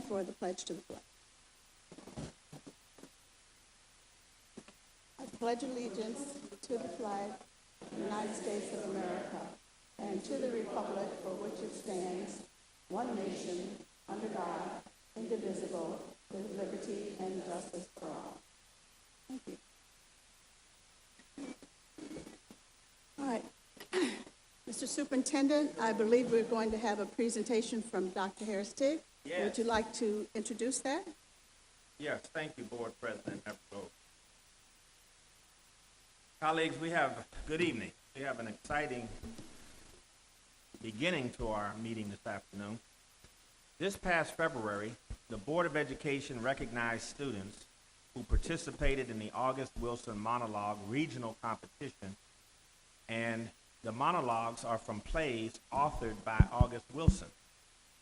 for the pledge to the flag. I pledge allegiance to the flag of the United States of America and to the republic for which it stands, one nation, under God, indivisible, with liberty and justice for all. Thank you. All right. Mr. Superintendent, I believe we're going to have a presentation from Dr. Harris-Tigg. Yes. Would you like to introduce that? Yes, thank you, Board President Everett. Colleagues, good evening. We have an exciting beginning to our meeting this afternoon. This past February, the Board of Education recognized students who participated in the August Wilson Monologue Regional Competition, and the monologues are from plays authored by August Wilson,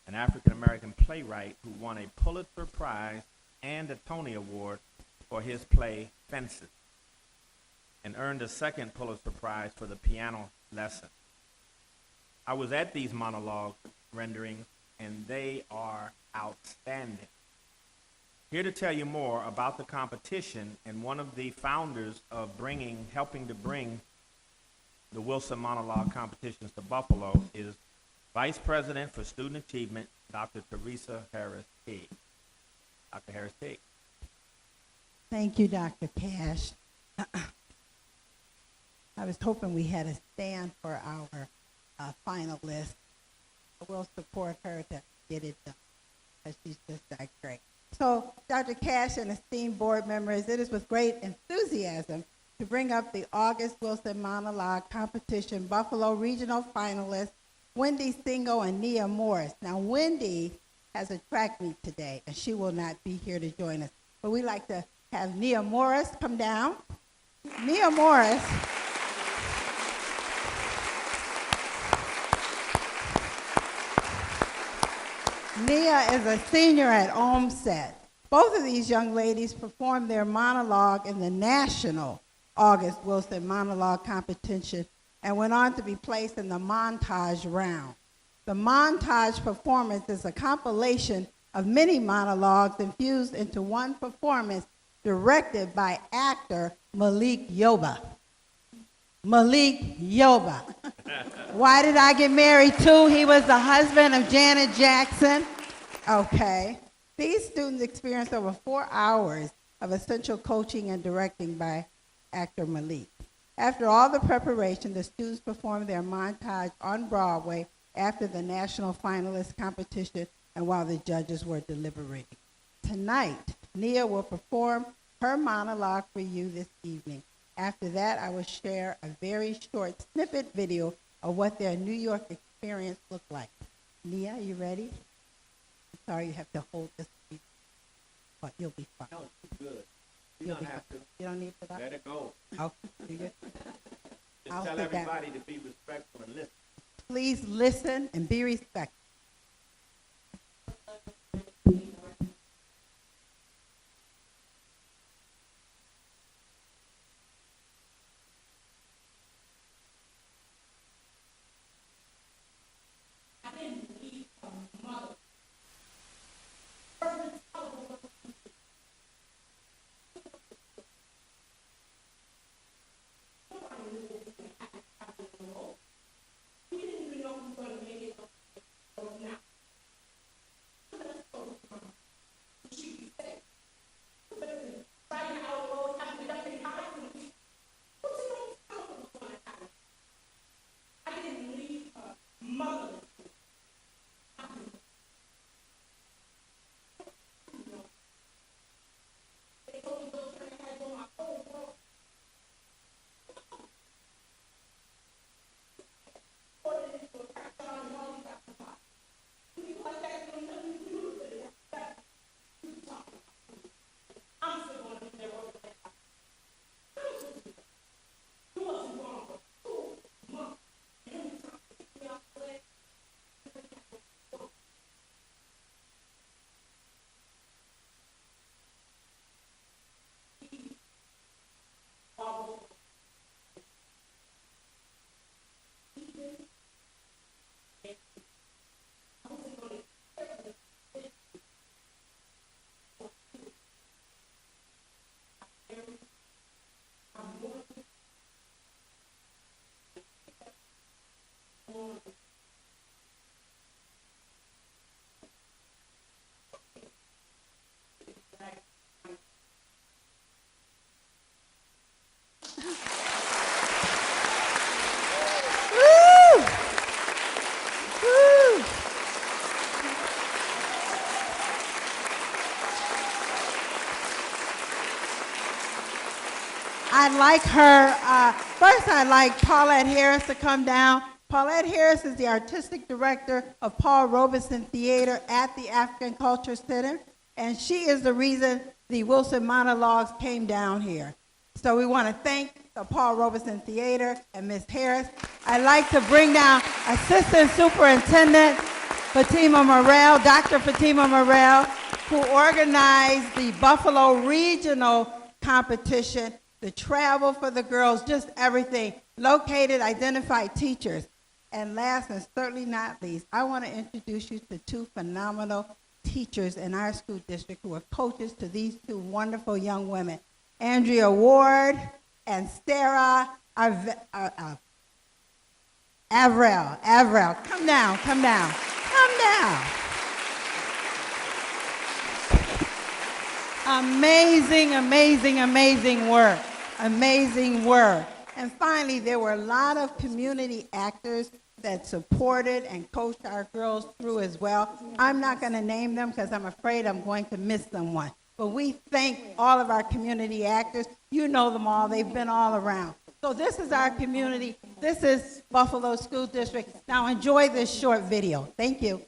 an African-American playwright who won a Pulitzer Prize and a Tony Award for his play Fences, and earned a second Pulitzer Prize for the piano lesson. I was at these monologue renderings, and they are outstanding. Here to tell you more about the competition and one of the founders of helping to bring the Wilson Monologue competitions to Buffalo is Vice President for Student Achievement, Dr. Teresa Harris-Tigg. Dr. Harris-Tigg. Thank you, Dr. Cash. I was hoping we had a stand for our finalist. I will support her to get it done, because she's just that great. So, Dr. Cash and esteemed board members, it is with great enthusiasm to bring up the August Wilson Monologue Competition Buffalo Regional finalists, Wendy Singo and Nia Morris. Now, Wendy has a track meet today, and she will not be here to join us. But we'd like to have Nia Morris come down. Nia Morris Nia is a senior at Olmsted. Both of these young ladies performed their monologue in the National August Wilson Monologue Competition and went on to be placed in the montage round. The montage performance is a compilation of many monologues infused into one performance directed by actor Malik Yoba. Malik Yoba. Why did I get married to? He was the husband of Janet Jackson. Okay. These students experienced over 4 hours of essential coaching and directing by actor Malik. After all the preparation, the students performed their montage on Broadway after the national finalist competition and while the judges were deliberating. Tonight, Nia will perform her monologue for you this evening. After that, I will share a very short snippet video of what their New York experience looked like. Nia, are you ready? I'm sorry you have to hold this, but you'll be fine. No, it's good. You You'll don't be have fine. to. You don't need to that? Let it go. Okay, you good? Just I'll tell sit down. everybody to be respectful and listen. Please listen and be respectful. Woo! Woo! I'd like her, first I'd like Paulette Harris to come down. Paulette Harris is the artistic director of Paul Robeson Theater at the African Culture Center, and she is the reason the Wilson monologues came down here. So we want to thank the Paul Robeson Theater and Ms. Harris. I'd like to bring down Assistant Superintendent Fatima Morrell, Dr. Fatima Morrell, who organized the Buffalo Regional Competition, the travel for the girls, just everything, located, identified teachers. And last and certainly not least, I want to introduce you to two phenomenal teachers in our school district who are coaches to these two wonderful young women, Andrea Ward and Sarah Avril. Come down, come down, come down. Amazing, amazing, amazing work. Amazing work. And finally, there were a lot of community actors that supported and coached our girls through as well. I'm not going to name them because I'm afraid I'm going to miss someone. But we thank all of our community actors. You know them all. They've been all around. So this is our community. This is Buffalo School District. Now enjoy this short video. Thank you.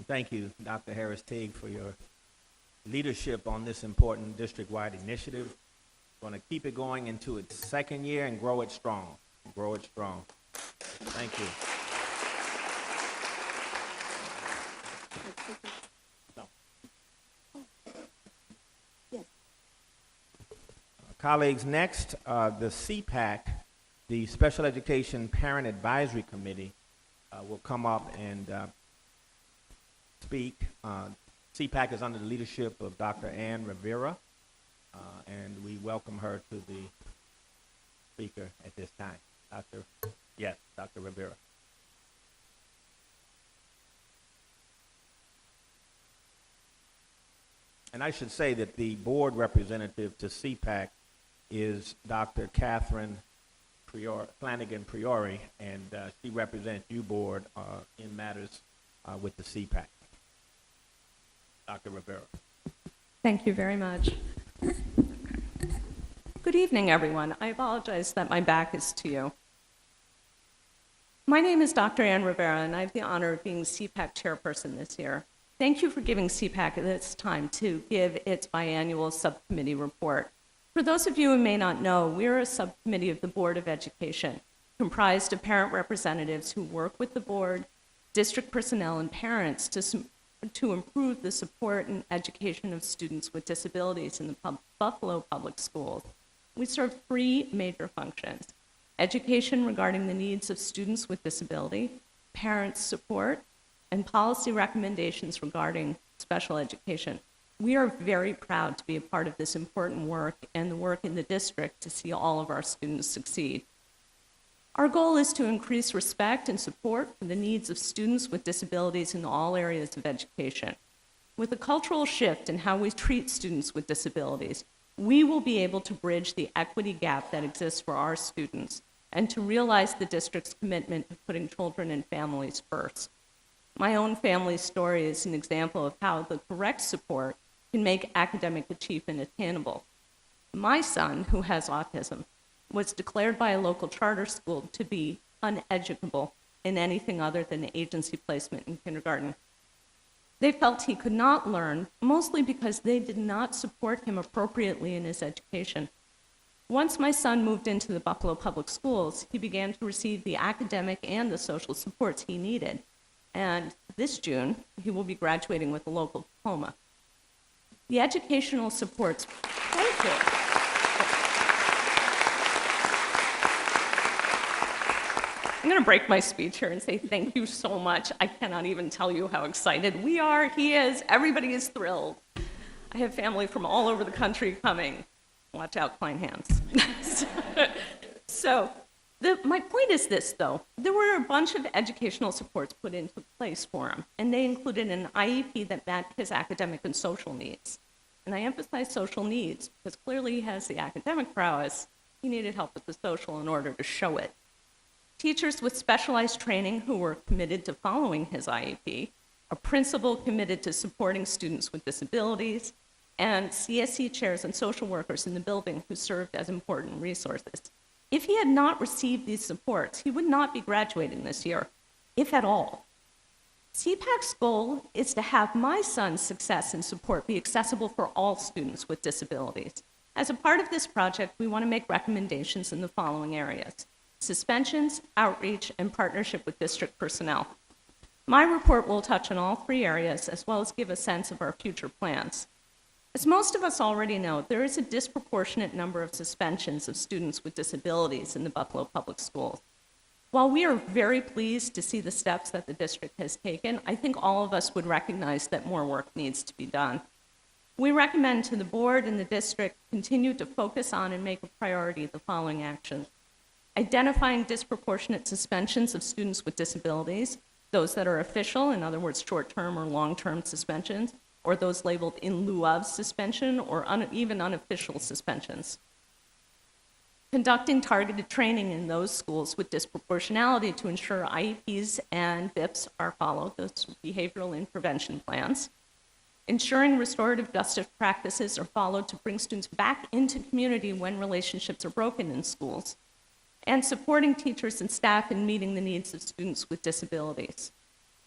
Thank you, Dr. Harris-Teague, for your leadership on this important district-wide initiative. Going to keep it going into its second year and grow it strong. Grow it strong. Thank you. Colleagues, next, the Cpac, the Special Education Parent Advisory Committee, will come up and speak. Cpac is under the leadership of Dr. Ann Rivera, and we welcome her to the speaker at this time. Dr. Rivera. And I should say that the board representative to Cpac is Dr. Catherine Flanagan Priori, and she represents you board in matters with the Cpac. Dr. Rivera. Thank you very much. Good evening, everyone. I apologize that my back is to you. My name is Dr. Ann Rivera, and I have the honor of being Cpac chairperson this year. Thank you for giving Cpac this time to give its biannual subcommittee report. For those of you who may not know, we're a subcommittee of the Board of Education, comprised of parent representatives who work with the board, district personnel, and parents to improve the support and education of students with disabilities in the Buffalo Public Schools. We serve three major functions: education regarding the needs of students with disability, parent support, and policy recommendations regarding special education. We are very proud to be a part of this important work and the work in the district to see all of our students succeed. Our goal is to increase respect and support for the needs of students with disabilities in all areas of education. With a cultural shift in how we treat students with disabilities, we will be able to bridge the equity gap that exists for our students and to realize the district's commitment to putting children and families first. My own family story is an example of how the correct support can make academic achievement attainable. My son, who has autism, was declared by a local charter school to be uneducable in anything other than agency placement in kindergarten. They felt he could not learn, mostly because they did not support him appropriately in his education. Once my son moved into the Buffalo Public Schools, he began to receive the academic and the social supports he needed. And this June, he will be graduating with a local diploma. The educational supports, thank you. I'm going to break my speech here and say thank you so much. I cannot even tell you how excited we are. He is. Everybody is thrilled. I have family from all over the country coming. Watch out, Klein hands. My point is this, though. There were a bunch of educational supports put into place for him, and they included an IEP that met his academic and social needs. And I emphasize social needs because clearly he has the academic prowess. He needed help with the social in order to show it. Teachers with specialized training who were committed to following his IEP, a principal committed to supporting students with disabilities, and CSE chairs and social workers in the building who served as important resources. If he had not received these supports, he would not be graduating this year, if at all. Cpac's goal is to have my son's success and support be accessible for all students with disabilities. As a part of this project, we want to make recommendations in the following areas: suspensions, outreach, and partnership with district personnel. My report will touch on all three areas, as well as give a sense of our future plans. As most of us already know, there is a disproportionate number of suspensions of students with disabilities in the Buffalo Public Schools. While we are very pleased to see the steps that the district has taken, I think all of us would recognize that more work needs to be done. We recommend to the board and the district continue to focus on and make a priority the following actions: identifying disproportionate suspensions of students with disabilities, those that are official, in other words, short-term or long-term suspensions, or those labeled in lieu of suspension or even unofficial suspensions. Conducting targeted training in those schools with disproportionality to ensure IEPs and BIPs are followed, those behavioral intervention plans. Ensuring restorative justice practices are followed to bring students back into community when relationships are broken in schools. And supporting teachers and staff in meeting the needs of students with disabilities.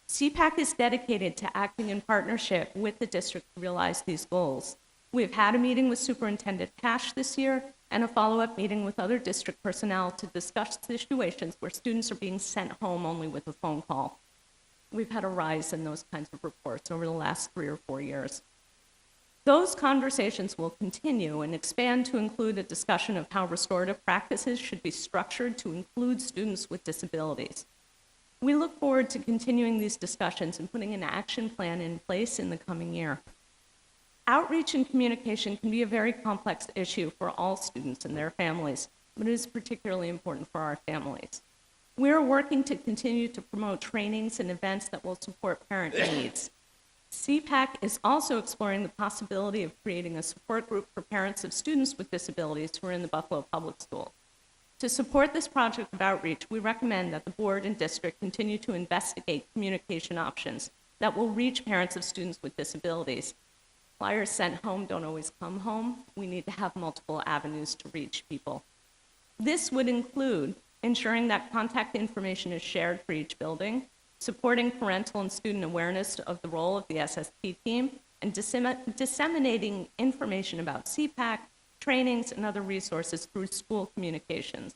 Cpac is dedicated to acting in partnership with the district to realize these goals. We've had a meeting with Superintendent Cash this year and a follow-up meeting with other district personnel to discuss situations where students are being sent home only with a phone call. We've had a rise in those kinds of reports over the last 3 or 4 years. Those conversations will continue and expand to include a discussion of how restorative practices should be structured to include students with disabilities. We look forward to continuing these discussions and putting an action plan in place in the coming year. Outreach and communication can be a very complex issue for all students and their families, but it is particularly important for our families. We are working to continue to promote trainings and events that will support parent needs. Cpac is also exploring the possibility of creating a support group for parents of students with disabilities who are in the Buffalo Public Schools. To support this project of outreach, we recommend that the board and district continue to investigate communication options that will reach parents of students with disabilities. Flyers sent home don't always come home. We need to have multiple avenues to reach people. This would include ensuring that contact information is shared for each building, supporting parental and student awareness of the role of the SSP team, and disseminating information about Cpac, trainings, and other resources through school communications.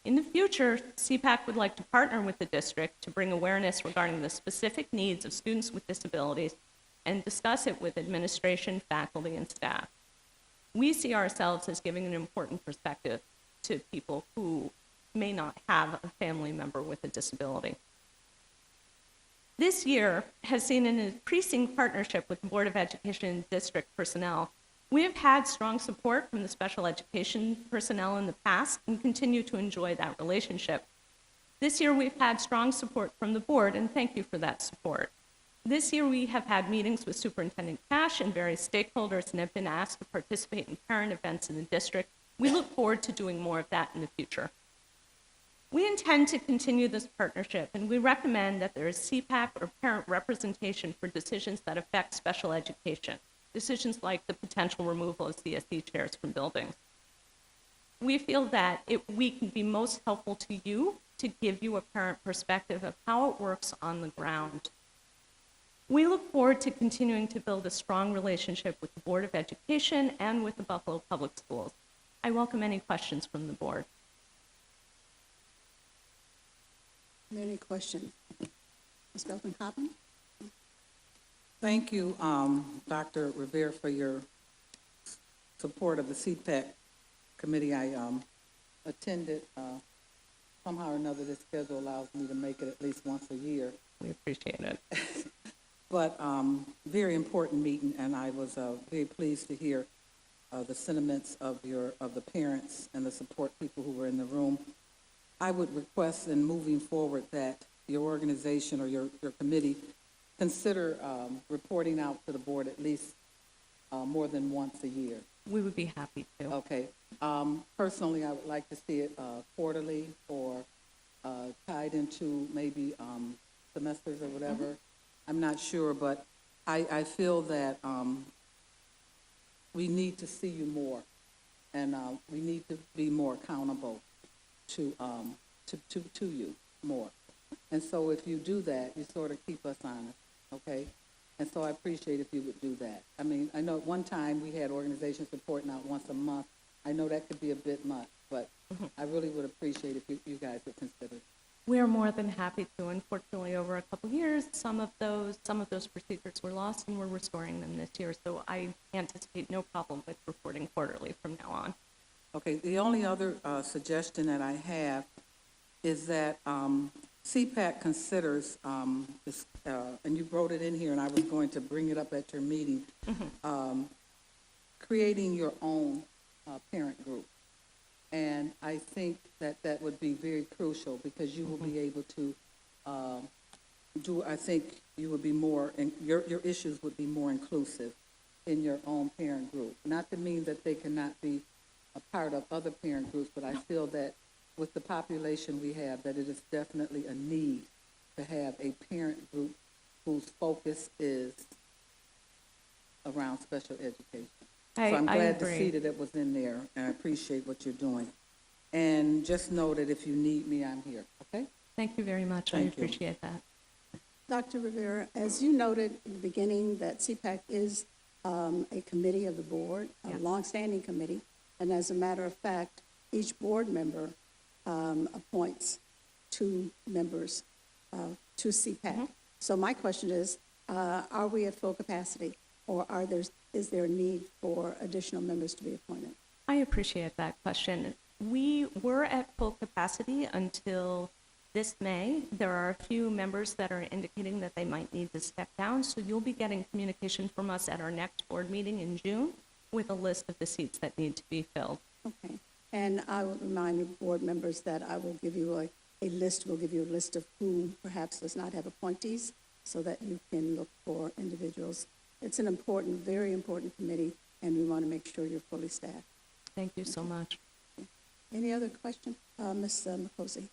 In the future, Cpac would like to partner with the district to bring awareness regarding the specific needs of students with disabilities and discuss it with administration, faculty, and staff. We see ourselves as giving an important perspective to people who may not have a family member with a disability. This year has seen an increasing partnership with the Board of Education and district personnel. We have had strong support from the special education personnel in the past and continue to enjoy that relationship. This year we've had strong support from the board, and thank you for that support. This year we have had meetings with Superintendent Cash and various stakeholders and have been asked to participate in parent events in the district. We look forward to doing more of that in the future. We intend to continue this partnership, and we recommend that there is Cpac or parent representation for decisions that affect special education, decisions like the potential removal of CSE chairs from buildings. We feel that we can be most helpful to you to give you a parent perspective of how it works on the ground. We look forward to continuing to build a strong relationship with the Board of Education and with the Buffalo Public Schools. I welcome any questions from the board. Any questions? Ms. Belton-Coppin? Thank you, Dr. Rivera, for your support of the Cpac committee. I attended. Somehow or another, this schedule allows me to make it at least once a year. We appreciate it. But very important meeting, and I was very pleased to hear the sentiments of the parents and the support people who were in the room. I would request in moving forward that your organization or your committee consider reporting out to the board at least more than once a year. We would be happy to. Okay. Personally, I would like to see it quarterly or tied into maybe semesters or whatever. Mm-hmm. I'm not sure, but I feel that we need to see you more, and we need to be more accountable to you more. And so if you do that, you sort of keep us honest, okay? And so I appreciate if you would do that. I mean, I know at one time we had organizations reporting out once a month. I know that could be a bit much, but I really would appreciate if you guys would consider it. We are more than happy to. Unfortunately, over a couple of years, some of those procedures were lost, and we're restoring them this year. So I anticipate no problem with reporting quarterly from now on. Okay, the only other suggestion that I have is that Cpac considers this, and you wrote it in here, and I was going to bring it up at your meeting, creating your own parent group. And I think that would be very crucial because you will be able to I think you would be more, and your issues would be more inclusive in your own parent group. Not to mean that they cannot be a part of other parent groups, but I feel that with the population we have, that it is definitely a need to have a parent group whose focus is around special education. So I'm glad to see that it was in there, and I appreciate what you're doing. And just know that if you need me, I'm here, okay? Thank you very much. I appreciate that. Dr. Rivera, as you noted in the beginning, that Cpac is a committee of the board, a Yes. longstanding committee, and as a matter of fact, each board member appoints 2 members to Cpac. So my question is, are we at full capacity, or is there a need for additional members to be appointed? I appreciate that question. We were at full capacity until this May. There are a few members that are indicating that they might need to step down, so you'll be getting communication from us at our next board meeting in June with a list of the seats that need to be filled. Okay. And I will remind the board members that I will give you a list. We'll give you a list of who perhaps does not have appointees so that you can look for individuals. It's an important, very important committee, and we want to make sure you're fully staffed. Thank you so much. Any other question? Ms. McCosey?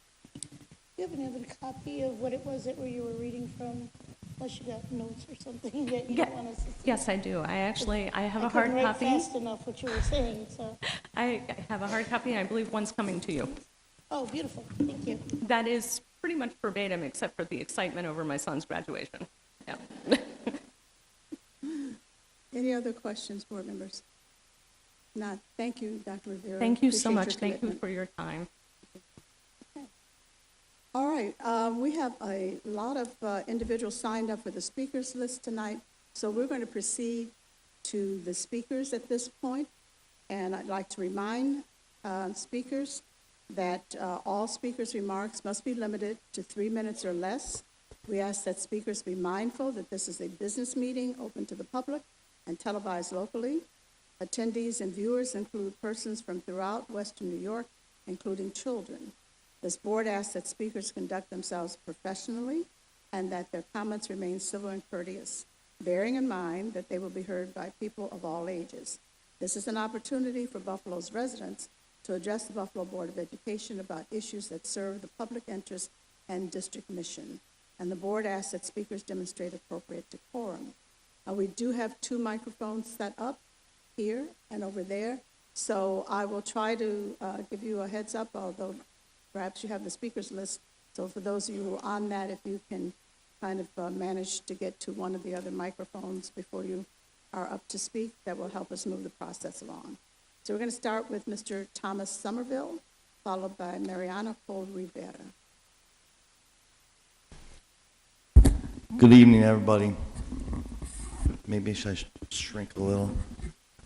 Do you have another copy of what it was that you were reading from? Unless you got notes or something that you don't want us to see. Yes, I do. I have a I hard couldn't write copy. fast enough what you were saying, so. I have a hard copy, and I believe one's coming to you. Oh, beautiful. Thank you. That is pretty much verbatim, except for the excitement over my son's graduation. Yeah. Any other questions, board members? Not. Thank you, Dr. Rivera. Thank you so Appreciate much. your Thank you commitment. for your time. All right, we have a lot of individuals signed up for the speakers list tonight, so we're going to proceed to the speakers at this point. And I'd like to remind speakers that all speakers' remarks must be limited to 3 minutes or less. We ask that speakers be mindful that this is a business meeting open to the public and televised locally. Attendees and viewers include persons from throughout Western New York, including children. This board asks that speakers conduct themselves professionally and that their comments remain civil and courteous, bearing in mind that they will be heard by people of all ages. This is an opportunity for Buffalo's residents to address the Buffalo Board of Education about issues that serve the public interest and district mission. And the board asks that speakers demonstrate appropriate decorum. We do have 2 microphones set up here and over there, so I will try to give you a heads up, although perhaps you have the speakers list. So for those of you who are on that, if you can kind of manage to get to one of the other microphones before you are up to speak, that will help us move the process along. So we're going to start with Mr. Thomas Somerville, followed by Mariana Cole Rivera. Good evening, everybody. Maybe I should shrink a little.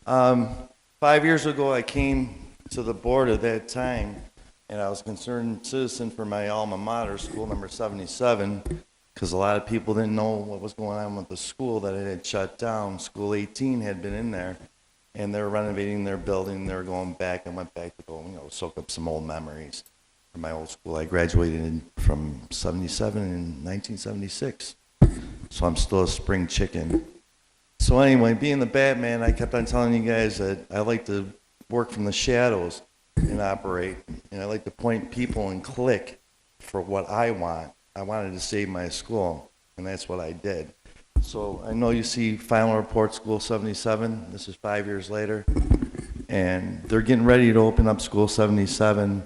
5 years ago, I came to the board at that time, and I was a concerned citizen for my alma mater, school number 77, because a lot of people didn't know what was going on with the school, that it had shut down. School 18 had been in there, and they were renovating their building. They were going back. I went back to go, soak up some old memories from my old school. I graduated from 77 in 1976, so I'm still a spring chicken. So anyway, being the Batman, I kept on telling you guys that I like to work from the shadows and operate, and I like to point people and click for what I want. I wanted to save my school, and that's what I did. So I know you see final report school 77. This is 5 years later, and they're getting ready to open up school 77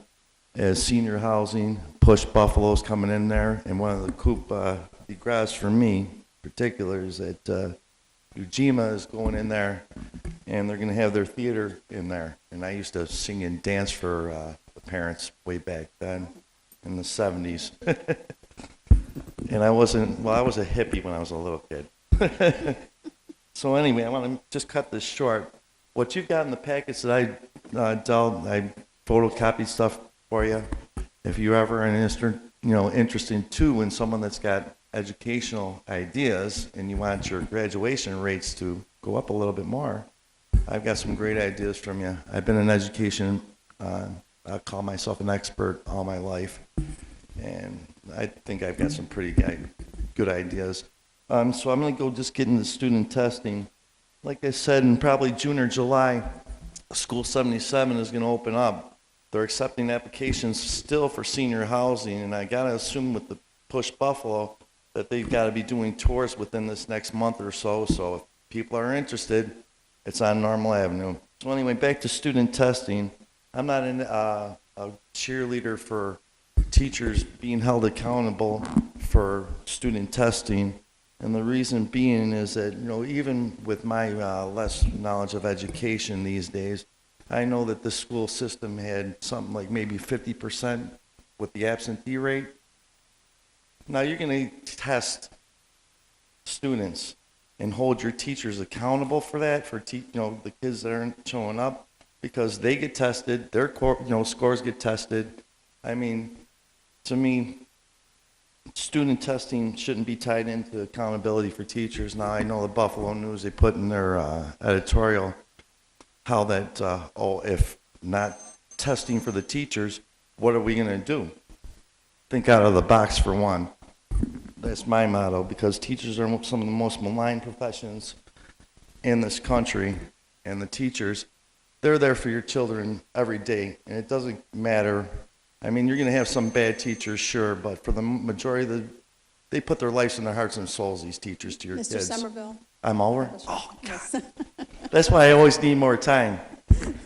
as senior housing. Push Buffalo's coming in there, and one of the coup de grace for me in particular is that Ujima is going in there, and they're going to have their theater in there. And I used to sing and dance for the parents way back then in the 70s. And I was a hippie when I was a little kid. So anyway, I want to just cut this short. What you've got in the packets that I dealt, I photocopied stuff for you. If you're ever interested too in someone that's got educational ideas and you want your graduation rates to go up a little bit more, I've got some great ideas from you. I've been in education, I call myself an expert all my life, and I think I've got some pretty good ideas. So I'm going to go just get into student testing. Like I said, in probably June or July, School 77 is going to open up. They're accepting applications still for senior housing, and I got to assume with the Push Buffalo that they've got to be doing tours within this next month or so. So if people are interested, it's on Normal Avenue. So anyway, back to student testing. I'm not a cheerleader for teachers being held accountable for student testing. And the reason being is that, even with my less knowledge of education these days, I know that the school system had something like maybe 50% with the absentee rate. Now you're going to test students and hold your teachers accountable for that, for the kids that aren't showing up, because they get tested, their scores get tested. I mean, to me, student testing shouldn't be tied into accountability for teachers. Now I know the Buffalo News, they put in their editorial how that, if not testing for the teachers, what are we going to do? Think out of the box for one. That's my motto, because teachers are some of the most maligned professions in this country, and the teachers, they're there for your children every day, and it doesn't matter. I mean, you're going to have some bad teachers, sure, but for the majority, they put their lives and their hearts and souls, these teachers, to your Mr. kids. Somerville? I'm over? Oh, God. That's why I always need more time.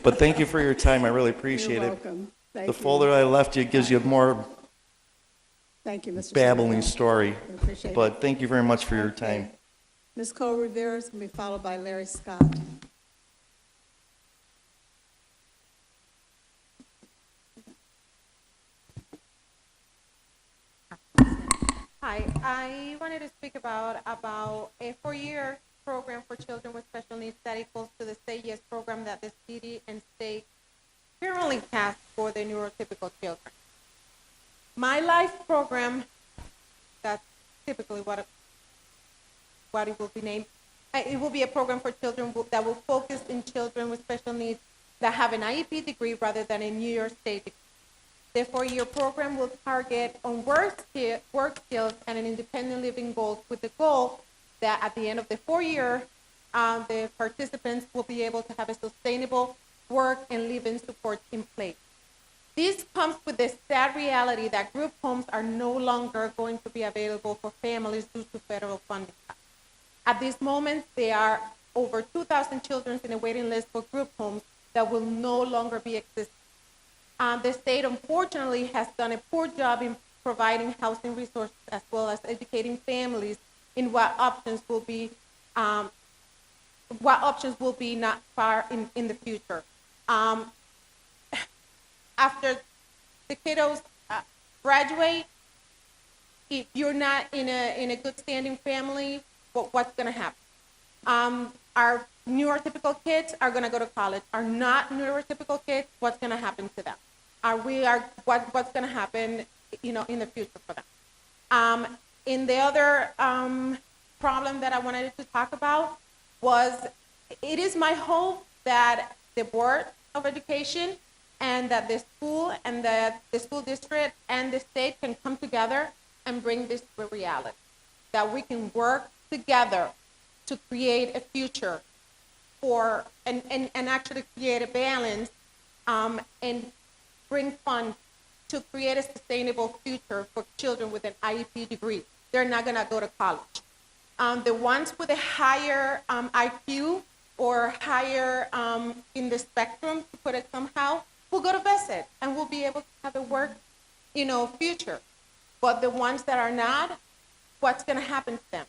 But thank you for your time. I really appreciate You're it. welcome. Thank The you. folder I left you gives you more Thank you, Mr. babbling Somerville. story. We appreciate it. But thank you very much for your Okay. time. Ms. Cole Rivera is going to be followed by Larry Scott. Hi, I wanted to speak about a four-year program for children with special needs that equals to the Say Yes program that the city and state currently has for the neurotypical children. My Life program, that's typically what it will be named. It will be a program for children that will focus in children with special needs that have an IEP degree rather than a New York State degree. The four-year program will target on work skills and an independent living goals, with the goal that at the end of the 4 year, the participants will be able to have a sustainable work and living support in place. This comes with the sad reality that group homes are no longer going to be available for families due to federal funding cuts. At this moment, there are over 2,000 children in a waiting list for group homes that will no longer be existing. The state, unfortunately, has done a poor job in providing housing resources as well as educating families in what options will be not far in the future. After the kiddos graduate, if you're not in a good standing family, what's going to happen? Our neurotypical kids are going to go to college. Our not neurotypical kids, what's going to happen to them? What's going to happen, in the future for them? In the other problem that I wanted to talk about was, it is my hope that the Board of Education and that the school and the school district and the state can come together and bring this to reality, that we can work together to create a future for, and actually create a balance and bring funds to create a sustainable future for children with an IEP degree. They're not gonna go to college. The ones with a higher IQ or higher in the spectrum, to put it somehow, will go to VESED and will be able to have a work, future. But the ones that are not, what's gonna happen to them?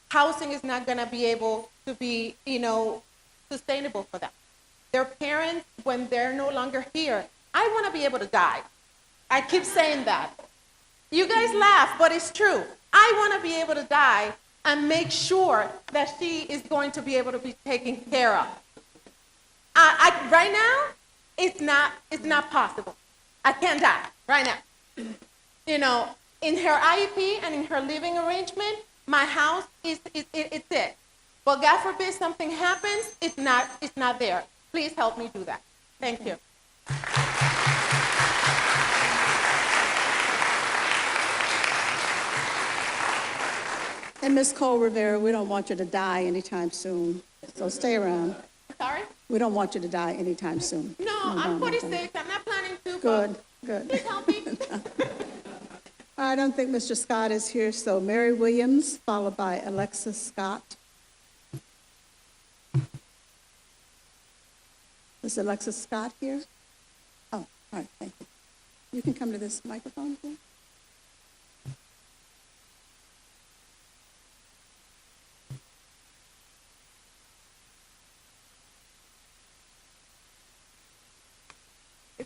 Housing is not gonna be able to be, sustainable for them. Their parents, when they're no longer here, I wanna be able to die. I keep saying that. You guys laugh, but it's true. I wanna be able to die and make sure that she is going to be able to be taken care of. Right now, it's not possible. I can't die right now. In her IEP and in her living arrangement, my house it's it. But God forbid something happens, it's not there. Please help me do that. Thank you. And Ms. Cole Rivera, we don't want you to die anytime soon, so stay around. Sorry? We don't want you to die anytime soon. No, I'm 46. I'm not planning to. Good, good. Please help me. I don't think Mr. Scott is here, so Mary Williams, followed by Alexis Scott. Is Alexis Scott here? Oh, all right, thank you. You can come to this microphone, please.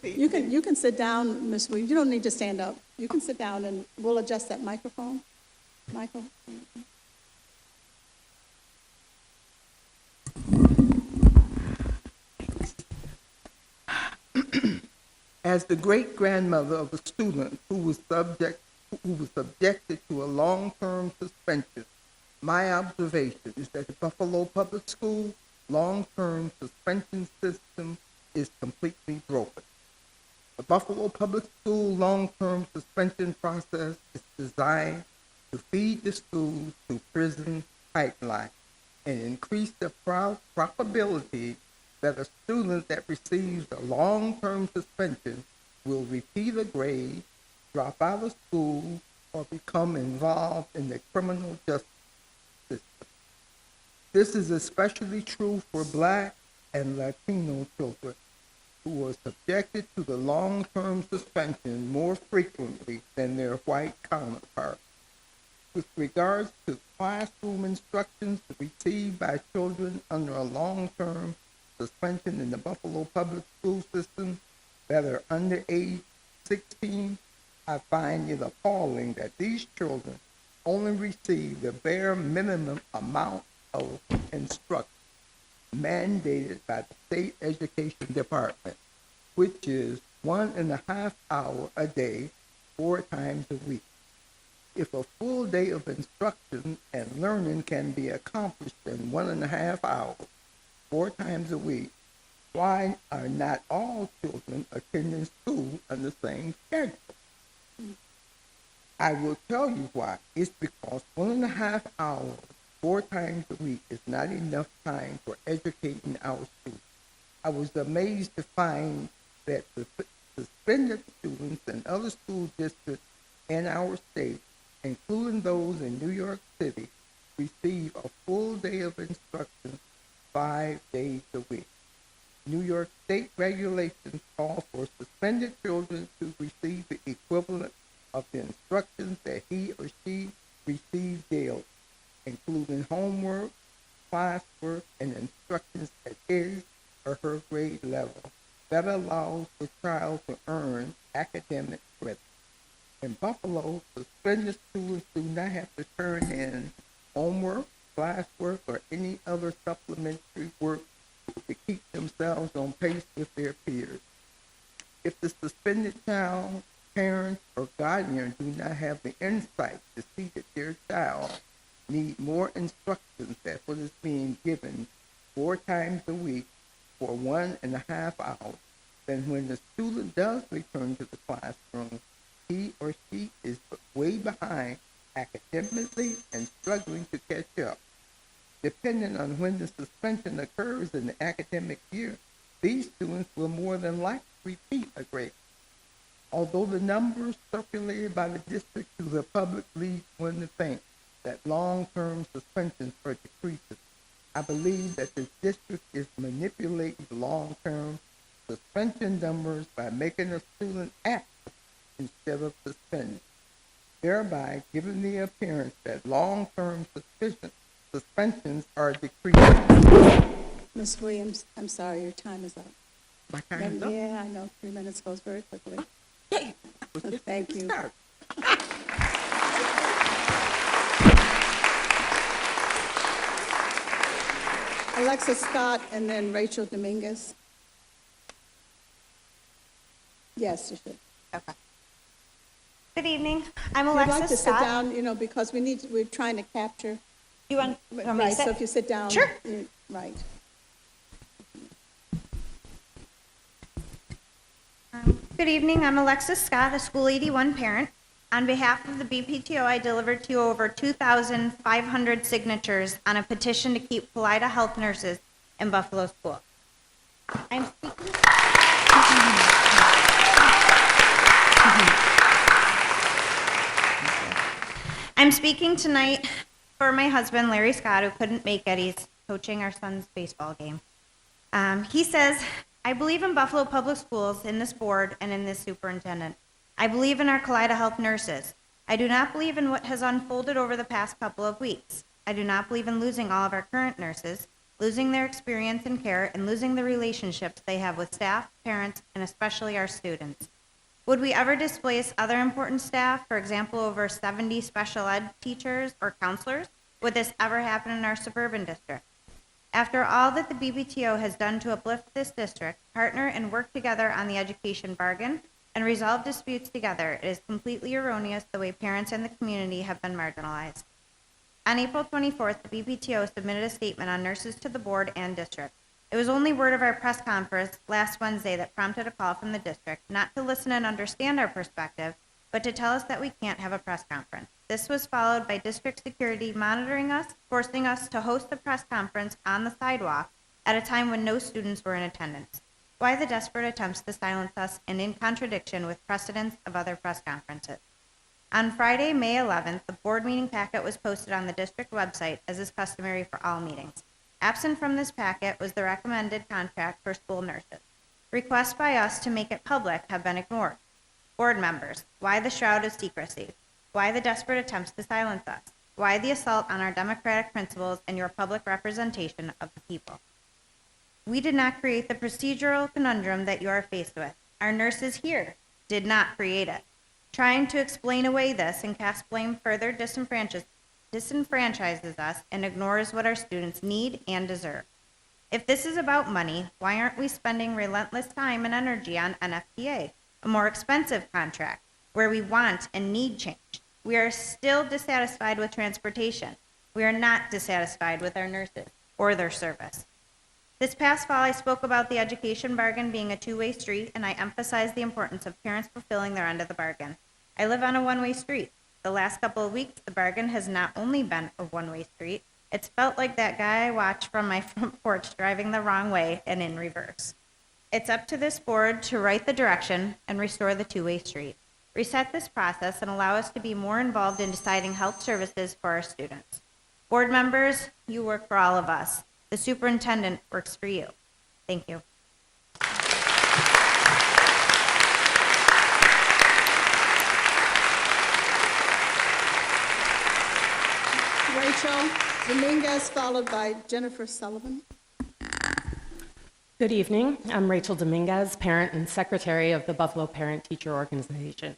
You can sit down, Ms. Williams. You don't need to stand up. You can sit down, and we'll adjust that microphone. Michael? As the great-grandmother of a student who was subjected to a long-term suspension, my observation is that the Buffalo Public School long-term suspension system is completely broken. The Buffalo Public School long-term suspension process is designed to feed the schools to prison pipeline and increase the probability that a student that receives a long-term suspension will repeat a grade, drop out of school, or become involved in the criminal justice system. This is especially true for Black and Latino children who are subjected to the long-term suspension more frequently than their white counterparts. With regards to classroom instructions received by children under a long-term suspension in the Buffalo Public School system that are under age 16, I find it appalling that these children only receive the bare minimum amount of instruction mandated by the state education department, which is 1.5 hours a day, 4 times a week. If a full day of instruction and learning can be accomplished in 1.5 hours, 4 times a week, why are not all children attending school on the same schedule? I will tell you why. It's because 1.5 hours, 4 times a week is not enough time for educating our students. I was amazed to find that the suspended students in other school districts in our state, including those in New York City, receive a full day of instruction 5 days a week. New York State regulations call for suspended children to receive the equivalent of the instructions that he or she receives daily, including homework, classwork, and instructions at his or her grade level that allows the child to earn academic credit. In Buffalo, suspended students do not have to turn in homework, classwork, or any other supplementary work to keep themselves on pace with their peers. If the suspended child, parents, or guardian do not have the insight to see that their child needs more instructions than what is being given 4 times a week for 1.5 hours, then when the student does return to the classroom, he or she is way behind academically and struggling to catch up. Depending on when the suspension occurs in the academic year, these students will more than likely repeat a grade. Although the numbers circulated by the district to the public lead one to think that long-term suspensions are decreasing, I believe that the district is manipulating long-term suspension numbers by making a student active instead of suspended, thereby giving the appearance that long-term suspensions are decreasing. Ms. Williams, I'm sorry, your time is up. My time is up? Yeah, I know, 3 minutes goes very quickly. Yay. Thank you. Start. Alexis Scott and then Rachel Dominguez. Yes, you should. Okay. Good evening. I'm You'd like to Alexis sit Scott. down, because we're trying to capture. You want me to Right, so sit? if you sit down. Sure. Right. Good evening. I'm Alexis Scott, a School 81 parent. On behalf of the BPTO, I delivered to you over 2,500 signatures on a petition to keep Pallida health nurses in Buffalo School. I'm speaking tonight for my husband, Larry Scott, who couldn't make it. He's coaching our son's baseball game. He says, I believe in Buffalo Public Schools, in this board, and in this superintendent. I believe in our Kaleida Health nurses. I do not believe in what has unfolded over the past couple of weeks. I do not believe in losing all of our current nurses, losing their experience and care, and losing the relationships they have with staff, parents, and especially our students. Would we ever displace other important staff, for example, over 70 special ed teachers or counselors? Would this ever happen in our suburban district? After all that the BPTO has done to uplift this district, partner and work together on the education bargain, and resolve disputes together, it is completely erroneous the way parents and the community have been marginalized. On April 24th, the BPTO submitted a statement on nurses to the board and district. It was only word of our press conference last Wednesday that prompted a call from the district, not to listen and understand our perspective, but to tell us that we can't have a press conference. This was followed by district security monitoring us, forcing us to host the press conference on the sidewalk at a time when no students were in attendance. Why the desperate attempts to silence us and in contradiction with precedents of other press conferences? On Friday, May 11th, the board meeting packet was posted on the district website, as is customary for all meetings. Absent from this packet was the recommended contract for school nurses. Requests by us to make it public have been ignored. Board members, why the shroud of secrecy? Why the desperate attempts to silence us? Why the assault on our democratic principles and your public representation of the people? We did not create the procedural conundrum that you are faced with. Our nurses here did not create it. Trying to explain away this and cast blame further disenfranchises us and ignores what our students need and deserve. If this is about money, why aren't we spending relentless time and energy on NFPA, a more expensive contract, where we want and need change? We are still dissatisfied with transportation. We are not dissatisfied with our nurses or their service. This past fall, I spoke about the education bargain being a two-way street, and I emphasized the importance of parents fulfilling their end of the bargain. I live on a one-way street. The last couple of weeks, the bargain has not only been a one-way street, it's felt like that guy I watched from my front porch driving the wrong way and in reverse. It's up to this board to right the direction and restore the two-way street. Reset this process and allow us to be more involved in deciding health services for our students. Board members, you work for all of us. The superintendent works for you. Thank you. Rachel Dominguez, followed by Jennifer Sullivan. Good evening. I'm Rachel Dominguez, parent and secretary of the Buffalo Parent Teacher Organization.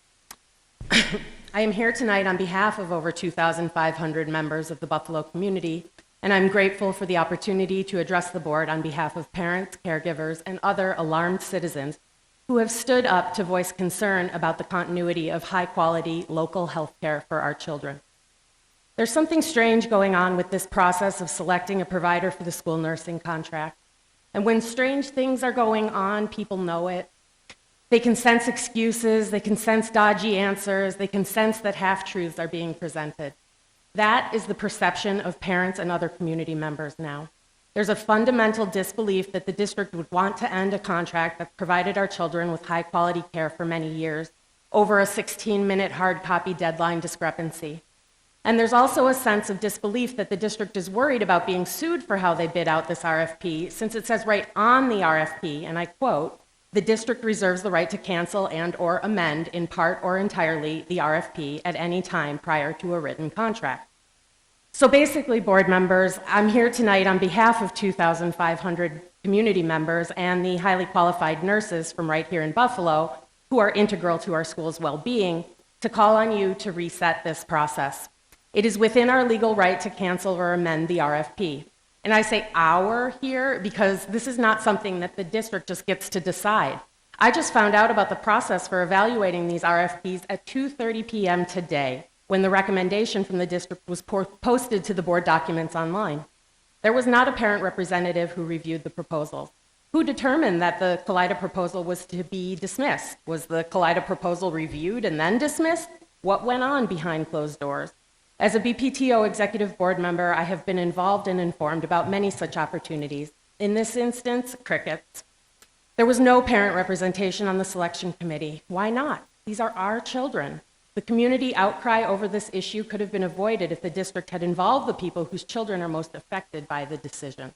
I am here tonight on behalf of over 2,500 members of the Buffalo community, and I'm grateful for the opportunity to address the board on behalf of parents, caregivers, and other alarmed citizens who have stood up to voice concern about the continuity of high-quality local health care for our children. There's something strange going on with this process of selecting a provider for the school nursing contract. And when strange things are going on, people know it. They can sense excuses, they can sense dodgy answers, they can sense that half-truths are being presented. That is the perception of parents and other community members now. There's a fundamental disbelief that the district would want to end a contract that provided our children with high-quality care for many years over a 16-minute hard copy deadline discrepancy. And there's also a sense of disbelief that the district is worried about being sued for how they bid out this RFP, since it says right on the RFP, and I quote, "The district reserves the right to cancel and or amend in part or entirely the RFP at any time prior to a written contract." So basically, board members, I'm here tonight on behalf of 2,500 community members and the highly qualified nurses from right here in Buffalo who are integral to our school's well-being to call on you to reset this process. It is within our legal right to cancel or amend the RFP. And I say our here because this is not something that the district just gets to decide. I just found out about the process for evaluating these RFPs at 2:30 p.m. today, when the recommendation from the district was posted to the board documents online. There was not a parent representative who reviewed the proposals. Who determined that the Kaleida proposal was to be dismissed? Was the Kaleida proposal reviewed and then dismissed? What went on behind closed doors? As a BPTO executive board member, I have been involved and informed about many such opportunities. In this instance, crickets. There was no parent representation on the selection committee. Why not? These are our children. The community outcry over this issue could have been avoided if the district had involved the people whose children are most affected by the decision.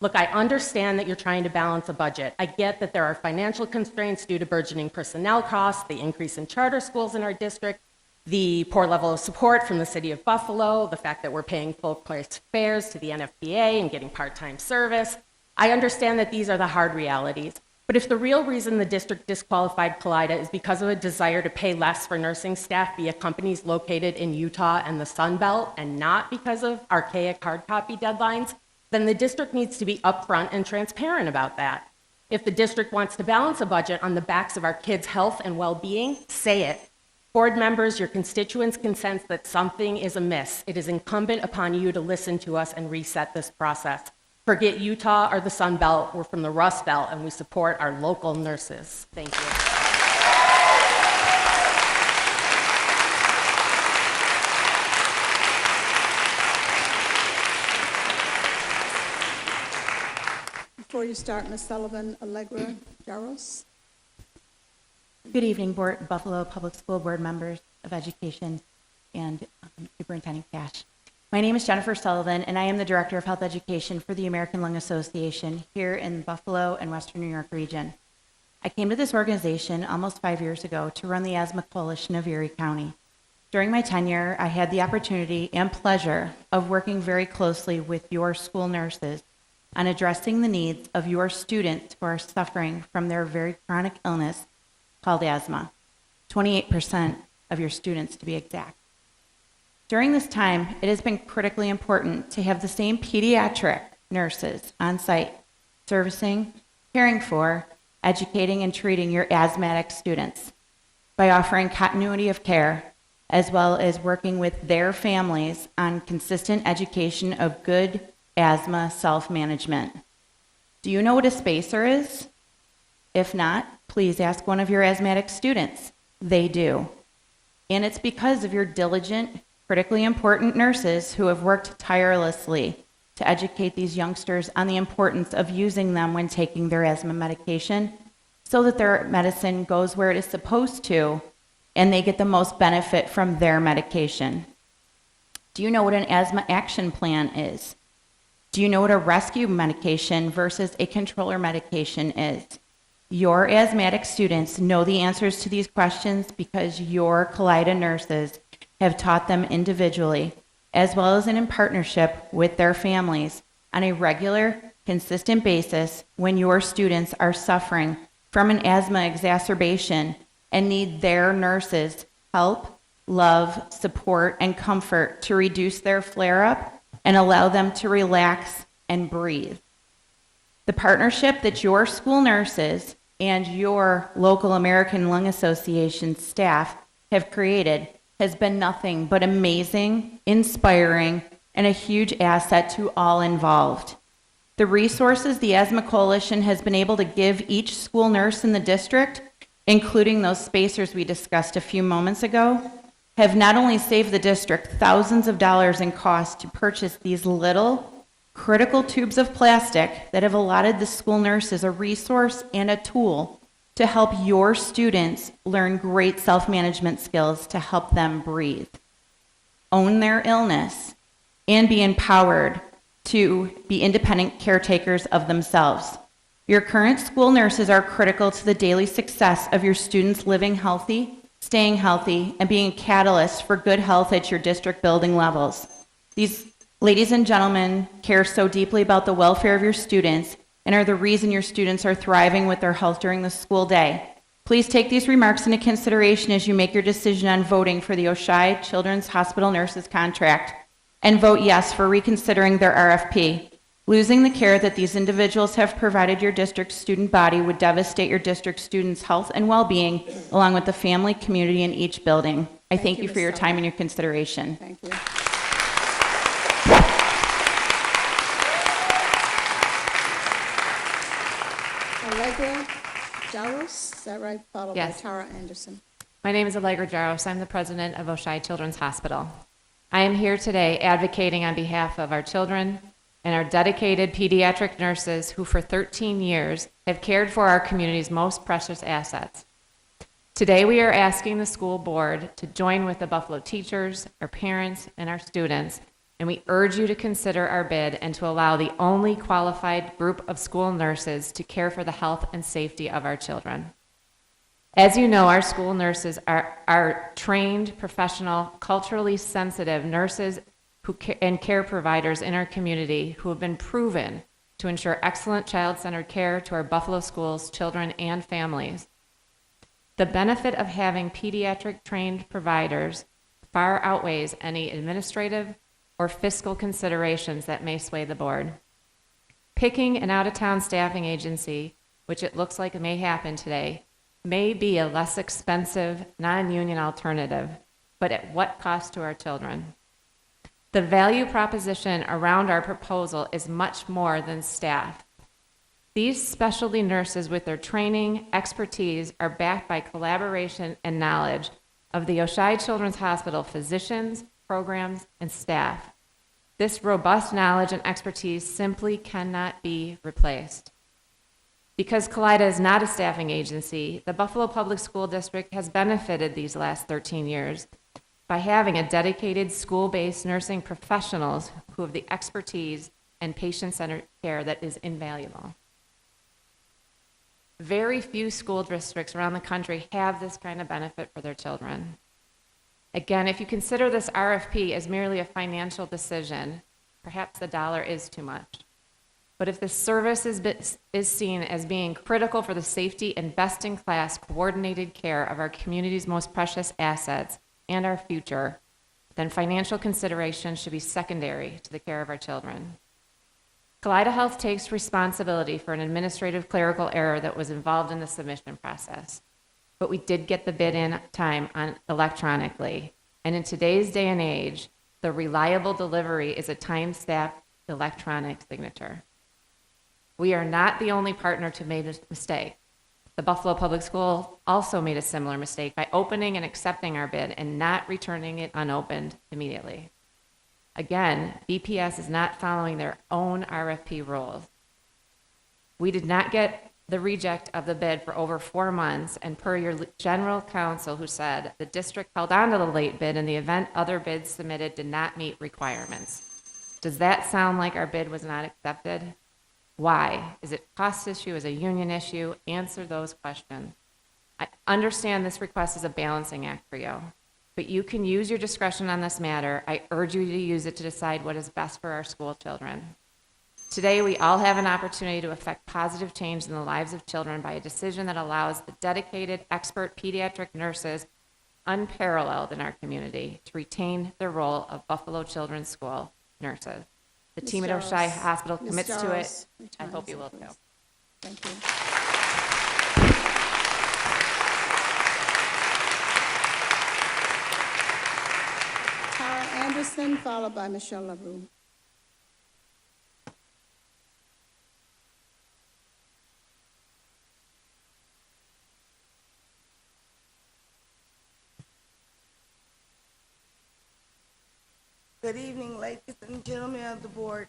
Look, I understand that you're trying to balance a budget. I get that there are financial constraints due to burgeoning personnel costs, the increase in charter schools in our district, the poor level of support from the city of Buffalo, the fact that we're paying full price fares to the NFPA and getting part-time service. I understand that these are the hard realities. But if the real reason the district disqualified Kaleida is because of a desire to pay less for nursing staff via companies located in Utah and the Sun Belt, and not because of archaic hard copy deadlines, then the district needs to be upfront and transparent about that. If the district wants to balance a budget on the backs of our kids' health and well-being, say it. Board members, your constituents can sense that something is amiss. It is incumbent upon you to listen to us and reset this process. Forget Utah or the Sun Belt. We're from the Rust Belt, and we support our local nurses. Thank you. Before you start, Ms. Sullivan, Allegra Jaros. Good evening, Buffalo Public School Board members of Education and Superintendent Cash. My name is Jennifer Sullivan, and I am the Director of Health Education for the American Lung Association here in Buffalo and Western New York region. I came to this organization almost 5 years ago to run the Asthma Coalition of Erie County. During my tenure, I had the opportunity and pleasure of working very closely with your school nurses on addressing the needs of your students who are suffering from their very chronic illness called asthma, 28% of your students to be exact. During this time, it has been critically important to have the same pediatric nurses on site, servicing, caring for, educating, and treating your asthmatic students by offering continuity of care, as well as working with their families on consistent education of good asthma self-management. Do you know what a spacer is? If not, please ask one of your asthmatic students. They do. And it's because of your diligent, critically important nurses who have worked tirelessly to educate these youngsters on the importance of using them when taking their asthma medication so that their medicine goes where it is supposed to and they get the most benefit from their medication. Do you know what an asthma action plan is? Do you know what a rescue medication versus a controller medication is? Your asthmatic students know the answers to these questions because your Kaleida nurses have taught them individually, as well as in partnership with their families, on a regular, consistent basis when your students are suffering from an asthma exacerbation and need their nurses' help, love, support, and comfort to reduce their flare-up and allow them to relax and breathe. The partnership that your school nurses and your local American Lung Association staff have created has been nothing but amazing, inspiring, and a huge asset to all involved. The resources the Asthma Coalition has been able to give each school nurse in the district, including those spacers we discussed a few moments ago, have not only saved the district thousands of dollars in cost to purchase these little, critical tubes of plastic that have allotted the school nurses a resource and a tool to help your students learn great self-management skills to help them breathe, own their illness, and be empowered to be independent caretakers of themselves. Your current school nurses are critical to the daily success of your students living healthy, staying healthy, and being a catalyst for good health at your district building levels. These ladies and gentlemen care so deeply about the welfare of your students and are the reason your students are thriving with their health during the school day. Please take these remarks into consideration as you make your decision on voting for the Oshai Children's Hospital Nurses contract, and vote yes for reconsidering their RFP. Losing the care that these individuals have provided your district's student body would devastate your district students' health and well-being, along with the family, community, in each building. I thank you for your time and your consideration. Thank you. Allegra Jaros, is that right? Followed Yes. by Tara Anderson. My name is Allegra Jaros. I'm the president of Oshai Children's Hospital. I am here today advocating on behalf of our children and our dedicated pediatric nurses who for 13 years have cared for our community's most precious assets. Today we are asking the school board to join with the Buffalo teachers, our parents, and our students and we urge you to consider our bid and to allow the only qualified group of school nurses to care for the health and safety of our children. As you know, our school nurses are trained, professional, culturally sensitive nurses and care providers in our community who have been proven to ensure excellent child-centered care to our Buffalo schools, children, and families. The benefit of having pediatric trained providers far outweighs any administrative or fiscal considerations that may sway the board. Picking an out-of-town staffing agency, which it looks like it may happen today, may be a less expensive, non-union alternative, but at what cost to our children? The value proposition around our proposal is much more than staff. These specialty nurses with their training, expertise, are backed by collaboration and knowledge of the Oshai Children's Hospital physicians, programs, and staff. This robust knowledge and expertise simply cannot be replaced. Because Kaleida is not a staffing agency, the Buffalo Public School District has benefited these last 13 years by having a dedicated school-based nursing professionals who have the expertise and patient-centered care that is invaluable. Very few school districts around the country have this kind of benefit for their children. Again, if you consider this RFP as merely a financial decision, perhaps the dollar is too much. But if the service is seen as being critical for the safety and best-in-class coordinated care of our community's most precious assets and our future, then financial consideration should be secondary to the care of our children. Kaleida Health takes responsibility for an administrative clerical error that was involved in the submission process. But we did get the bid in time electronically. And in today's day and age, the reliable delivery is a time-stamped electronic signature. We are not the only partner to make a mistake. The Buffalo Public School also made a similar mistake by opening and accepting our bid and not returning it unopened immediately. Again, BPS is not following their own RFP rules. We did not get the reject of the bid for over 4 months, and per your general counsel who said the district held on to the late bid in the event other bids submitted did not meet requirements. Does that sound like our bid was not accepted? Why? Is it cost issue? Is it a union issue? Answer those questions. I understand this request is a balancing act for you, but you can use your discretion on this matter. I urge you to use it to decide what is best for our school children. Today, we all have an opportunity to affect positive change in the lives of children by a decision that allows the dedicated, expert pediatric nurses, unparalleled in our community, to retain their role of Buffalo Children's School nurses. The team at Oshai Hospital commits to it. I hope you will too. Thank you. Tara Anderson, followed by Michelle LaRue. Good evening, ladies and gentlemen of the board.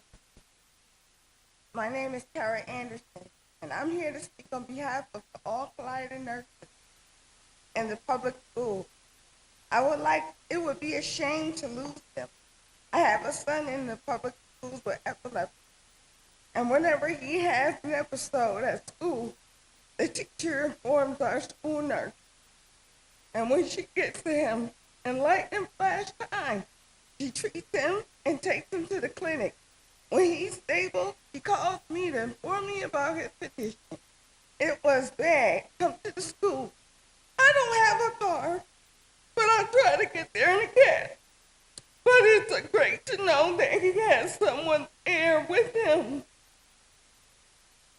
My name is Tara Anderson, and I'm here to speak on behalf of all Kaleida nurses in the public schools. It would be a shame to lose them. I have a son in the public schools with epilepsy, and whenever he has an episode at school, the teacher informs our school nurse. And when she gets to him in lightning flash time, she treats him and takes him to the clinic. When he's stable, he calls me to inform me about his condition. It was bad. Come to the school. I don't have a car, but I'll try to get there in a cab. But it's great to know that he has someone there with him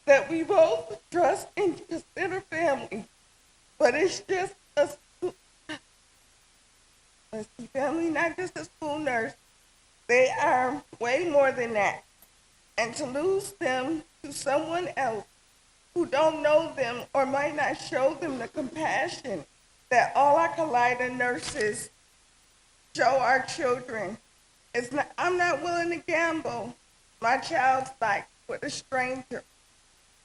that we both trust and consider family. But it's just a family, not just a school nurse. They are way more than that. And to lose them to someone else who don't know them or might not show them the compassion that all our Kaleida nurses show our children. I'm not willing to gamble my child's life with a stranger.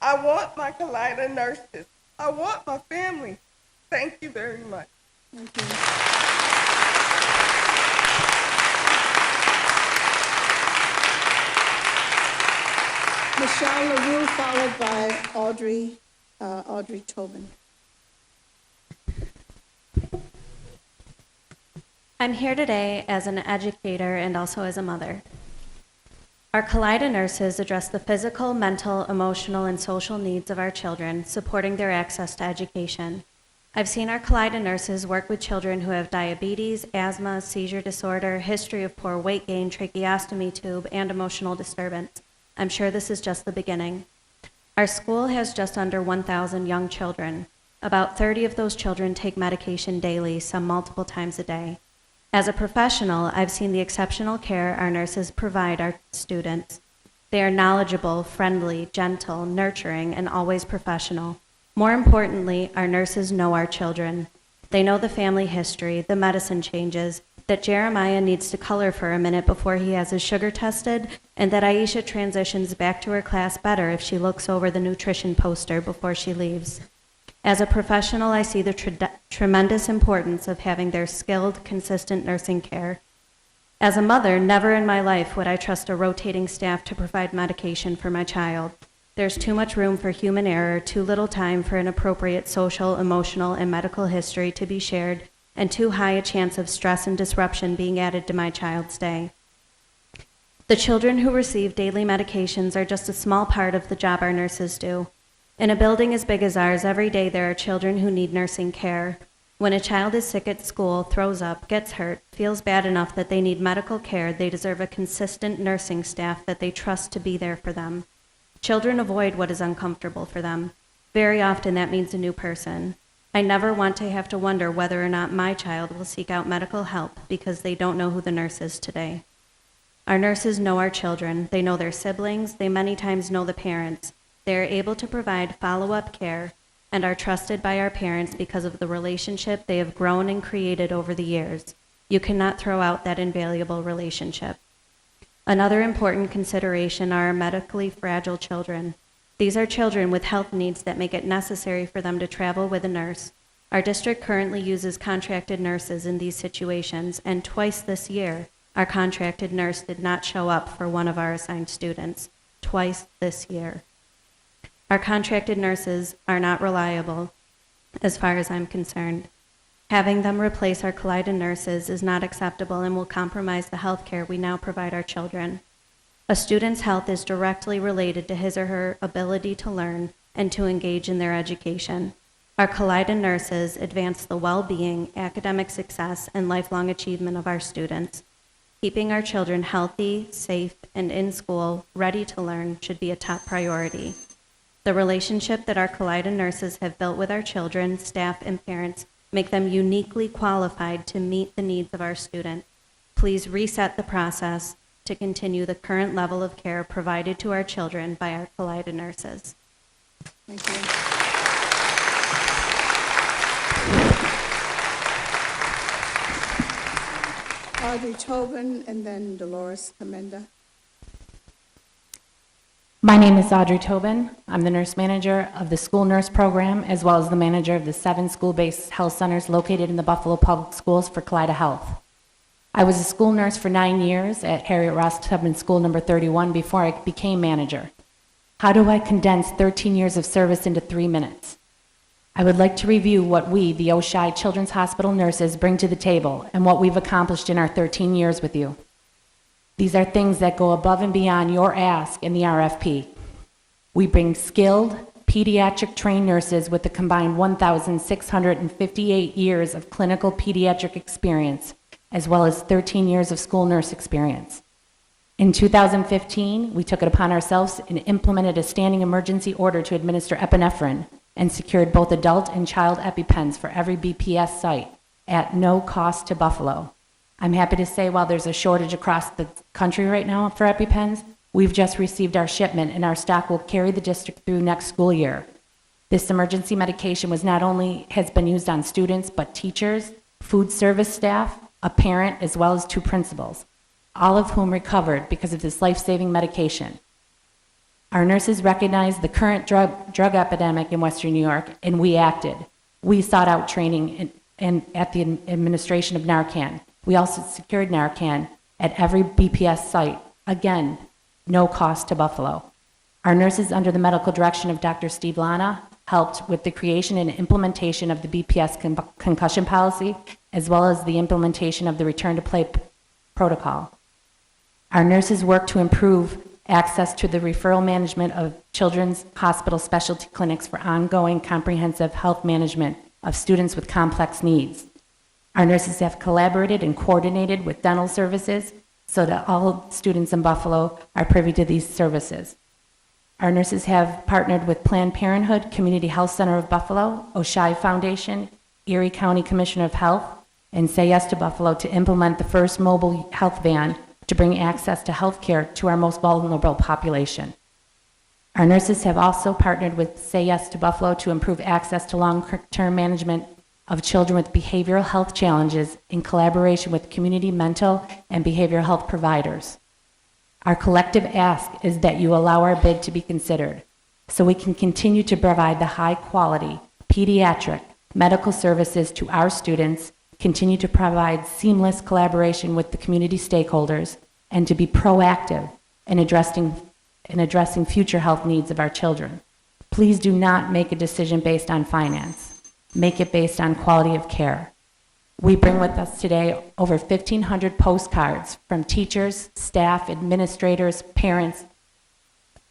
I want my Kaleida nurses. I want my family. Thank you very much. Thank you. Michelle LaRue, followed by Audrey Tobin. I'm here today as an educator and also as a mother. Our Kaleida nurses address the physical, mental, emotional, and social needs of our children, supporting their access to education. I've seen our Kaleida nurses work with children who have diabetes, asthma, seizure disorder, history of poor weight gain, tracheostomy tube, and emotional disturbance. I'm sure this is just the beginning. Our school has just under 1,000 young children. About 30 of those children take medication daily, some multiple times a day. As a professional, I've seen the exceptional care our nurses provide our students. They are knowledgeable, friendly, gentle, nurturing, and always professional. More importantly, our nurses know our children. They know the family history, the medicine changes, that Jeremiah needs to color for a minute before he has his sugar tested, and that Aisha transitions back to her class better if she looks over the nutrition poster before she leaves. As a professional, I see the tremendous importance of having their skilled, consistent nursing care. As a mother, never in my life would I trust a rotating staff to provide medication for my child. There's too much room for human error, too little time for an appropriate social, emotional, and medical history to be shared, and too high a chance of stress and disruption being added to my child's day. The children who receive daily medications are just a small part of the job our nurses do. In a building as big as ours, every day there are children who need nursing care. When a child is sick at school, throws up, gets hurt, feels bad enough that they need medical care, they deserve a consistent nursing staff that they trust to be there for them. Children avoid what is uncomfortable for them. Very often that means a new person. I never want to have to wonder whether or not my child will seek out medical help because they don't know who the nurse is today. Our nurses know our children. They know their siblings. They many times know the parents. They are able to provide follow-up care and are trusted by our parents because of the relationship they have grown and created over the years. You cannot throw out that invaluable relationship. Another important consideration are our medically fragile children. These are children with health needs that make it necessary for them to travel with a nurse. Our district currently uses contracted nurses in these situations, and twice this year, our contracted nurse did not show up for one of our assigned students. Twice this year. Our contracted nurses are not reliable, as far as I'm concerned. Having them replace our Kaleida nurses is not acceptable and will compromise the health care we now provide our children. A student's health is directly related to his or her ability to learn and to engage in their education. Our Kaleida nurses advance the well-being, academic success, and lifelong achievement of our students. Keeping our children healthy, safe, and in school, ready to learn should be a top priority. The relationship that our Kaleida nurses have built with our children, staff, and parents make them uniquely qualified to meet the needs of our students. Please reset the process to continue the current level of care provided to our children by our Kaleida nurses. Thank you. Audrey Tobin and then Dolores Commenda. My name is Audrey Tobin. I'm the nurse manager of the school nurse program, as well as the manager of the 7 school-based health centers located in the Buffalo Public Schools for Kaleida Health. I was a school nurse for 9 years at Harriet Ross Tubman School number 31 before I became manager. How do I condense 13 years of service into 3 minutes? I would like to review what we, the Oshai Children's Hospital nurses, bring to the table and what we've accomplished in our 13 years with you. These are things that go above and beyond your ask in the RFP. We bring skilled, pediatric trained nurses with a combined 1,658 years of clinical pediatric experience, as well as 13 years of school nurse experience. In 2015, we took it upon ourselves and implemented a standing emergency order to administer epinephrine and secured both adult and child EpiPens for every BPS site at no cost to Buffalo. I'm happy to say while there's a shortage across the country right now for EpiPens, we've just received our shipment and our stock will carry the district through next school year. This emergency medication has been used on students, but teachers, food service staff, a parent, as well as 2 principals, all of whom recovered because of this life-saving medication. Our nurses recognized the current drug epidemic in Western New York, and we acted. We sought out training at the administration of Narcan. We also secured Narcan at every BPS site. Again, no cost to Buffalo. Our nurses, under the medical direction of Dr. Steve Lana, helped with the creation and implementation of the BPS concussion policy, as well as the implementation of the return to play protocol. Our nurses worked to improve access to the referral management of children's hospital specialty clinics for ongoing comprehensive health management of students with complex needs. Our nurses have collaborated and coordinated with dental services so that all students in Buffalo are privy to these services. Our nurses have partnered with Planned Parenthood, Community Health Center of Buffalo, Oshai Foundation, Erie County Commissioner of Health, and Say Yes to Buffalo to implement the first mobile health van to bring access to health care to our most vulnerable population. Our nurses have also partnered with Say Yes to Buffalo to improve access to long-term management of children with behavioral health challenges in collaboration with community mental and behavioral health providers. Our collective ask is that you allow our bid to be considered so we can continue to provide the high-quality pediatric medical services to our students, continue to provide seamless collaboration with the community stakeholders, and to be proactive in addressing future health needs of our children. Please do not make a decision based on finance. Make it based on quality of care. We bring with us today over 1,500 postcards from teachers, staff, administrators, parents.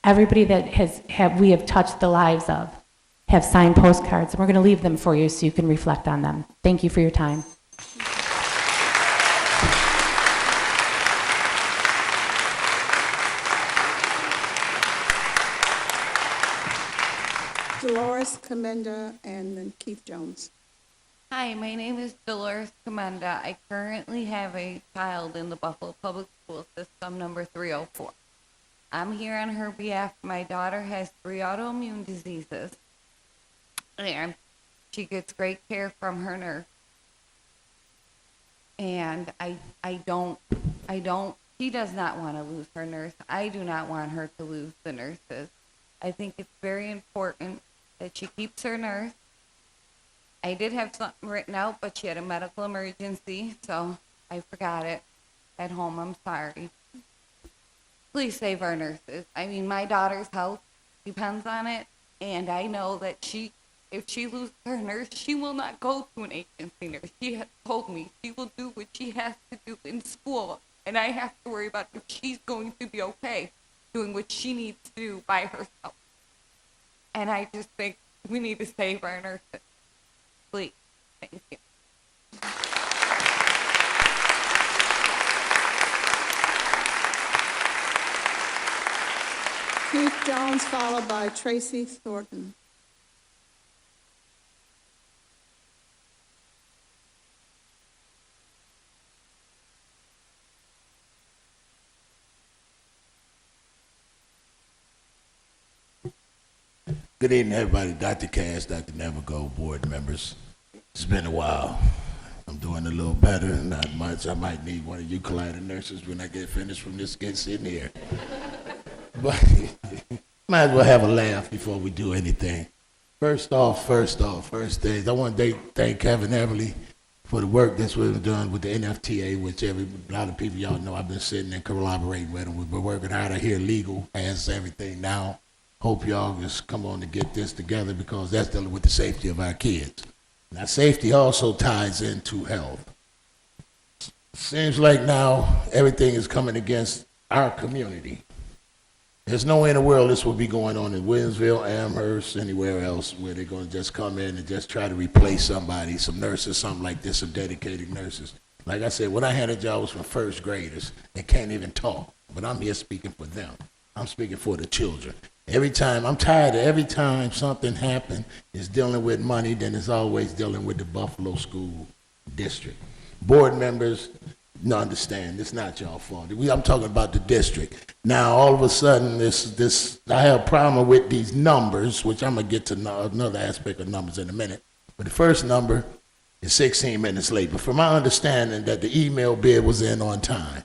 Everybody that we have touched the lives of have signed postcards, and we're going to leave them for you so you can reflect on them. Thank you for your time. Dolores Commenda and then Keith Jones. Hi, my name is Dolores Commenda. I currently have a child in the Buffalo Public School System, number 304. I'm here on her behalf. My daughter has 3 autoimmune diseases, and she gets great care from her nurse. And she does not want to lose her nurse. I do not want her to lose the nurses. I think it's very important that she keeps her nurse. I did have something written out, but she had a medical emergency, so I forgot it at home. I'm sorry. Please save our nurses. I mean, my daughter's health depends on it, and I know that if she loses her nurse, she will not go to an agency nurse. She has told me she will do what she has to do in school, and I have to worry about if she's going to be okay doing what she needs to do by herself. And I just think we need to save our nurses. Please. Thank you. Keith Jones, followed by Tracy Thornton. Good evening, everybody. Dr. Cass, Dr. Nevergo, board members. It's been a while. I'm doing a little better, not much. I might need one of you Collider nurses when I get finished from this sitting here. But might as well have a laugh before we do anything. First things, I want to thank Kevin Everly for the work that's been done with the NFTA, which a lot of people y'all know I've been sitting and collaborating with them. We've been working hard out here, legal, has everything now. Hope y'all just come on to get this together because that's dealing with the safety of our kids. Now, safety also ties into health. Seems like now everything is coming against our community. There's no way in the world this will be going on in Williamsville, Amherst, anywhere else where they're going to just come in and just try to replace somebody, some nurses, something like this, some dedicated nurses. Like I said, when I had a job, it was for first graders. They can't even talk, but I'm here speaking for them. I'm speaking for the children. I'm tired of every time something happens, it's dealing with money, then it's always dealing with the Buffalo School District. Board members, understand, it's not y'all fault. I'm talking about the district. Now, all of a sudden, I have a problem with these numbers, which I'm going to get to another aspect of numbers in a minute. But the first number is 16 minutes late. But from my understanding that the email bid was in on time.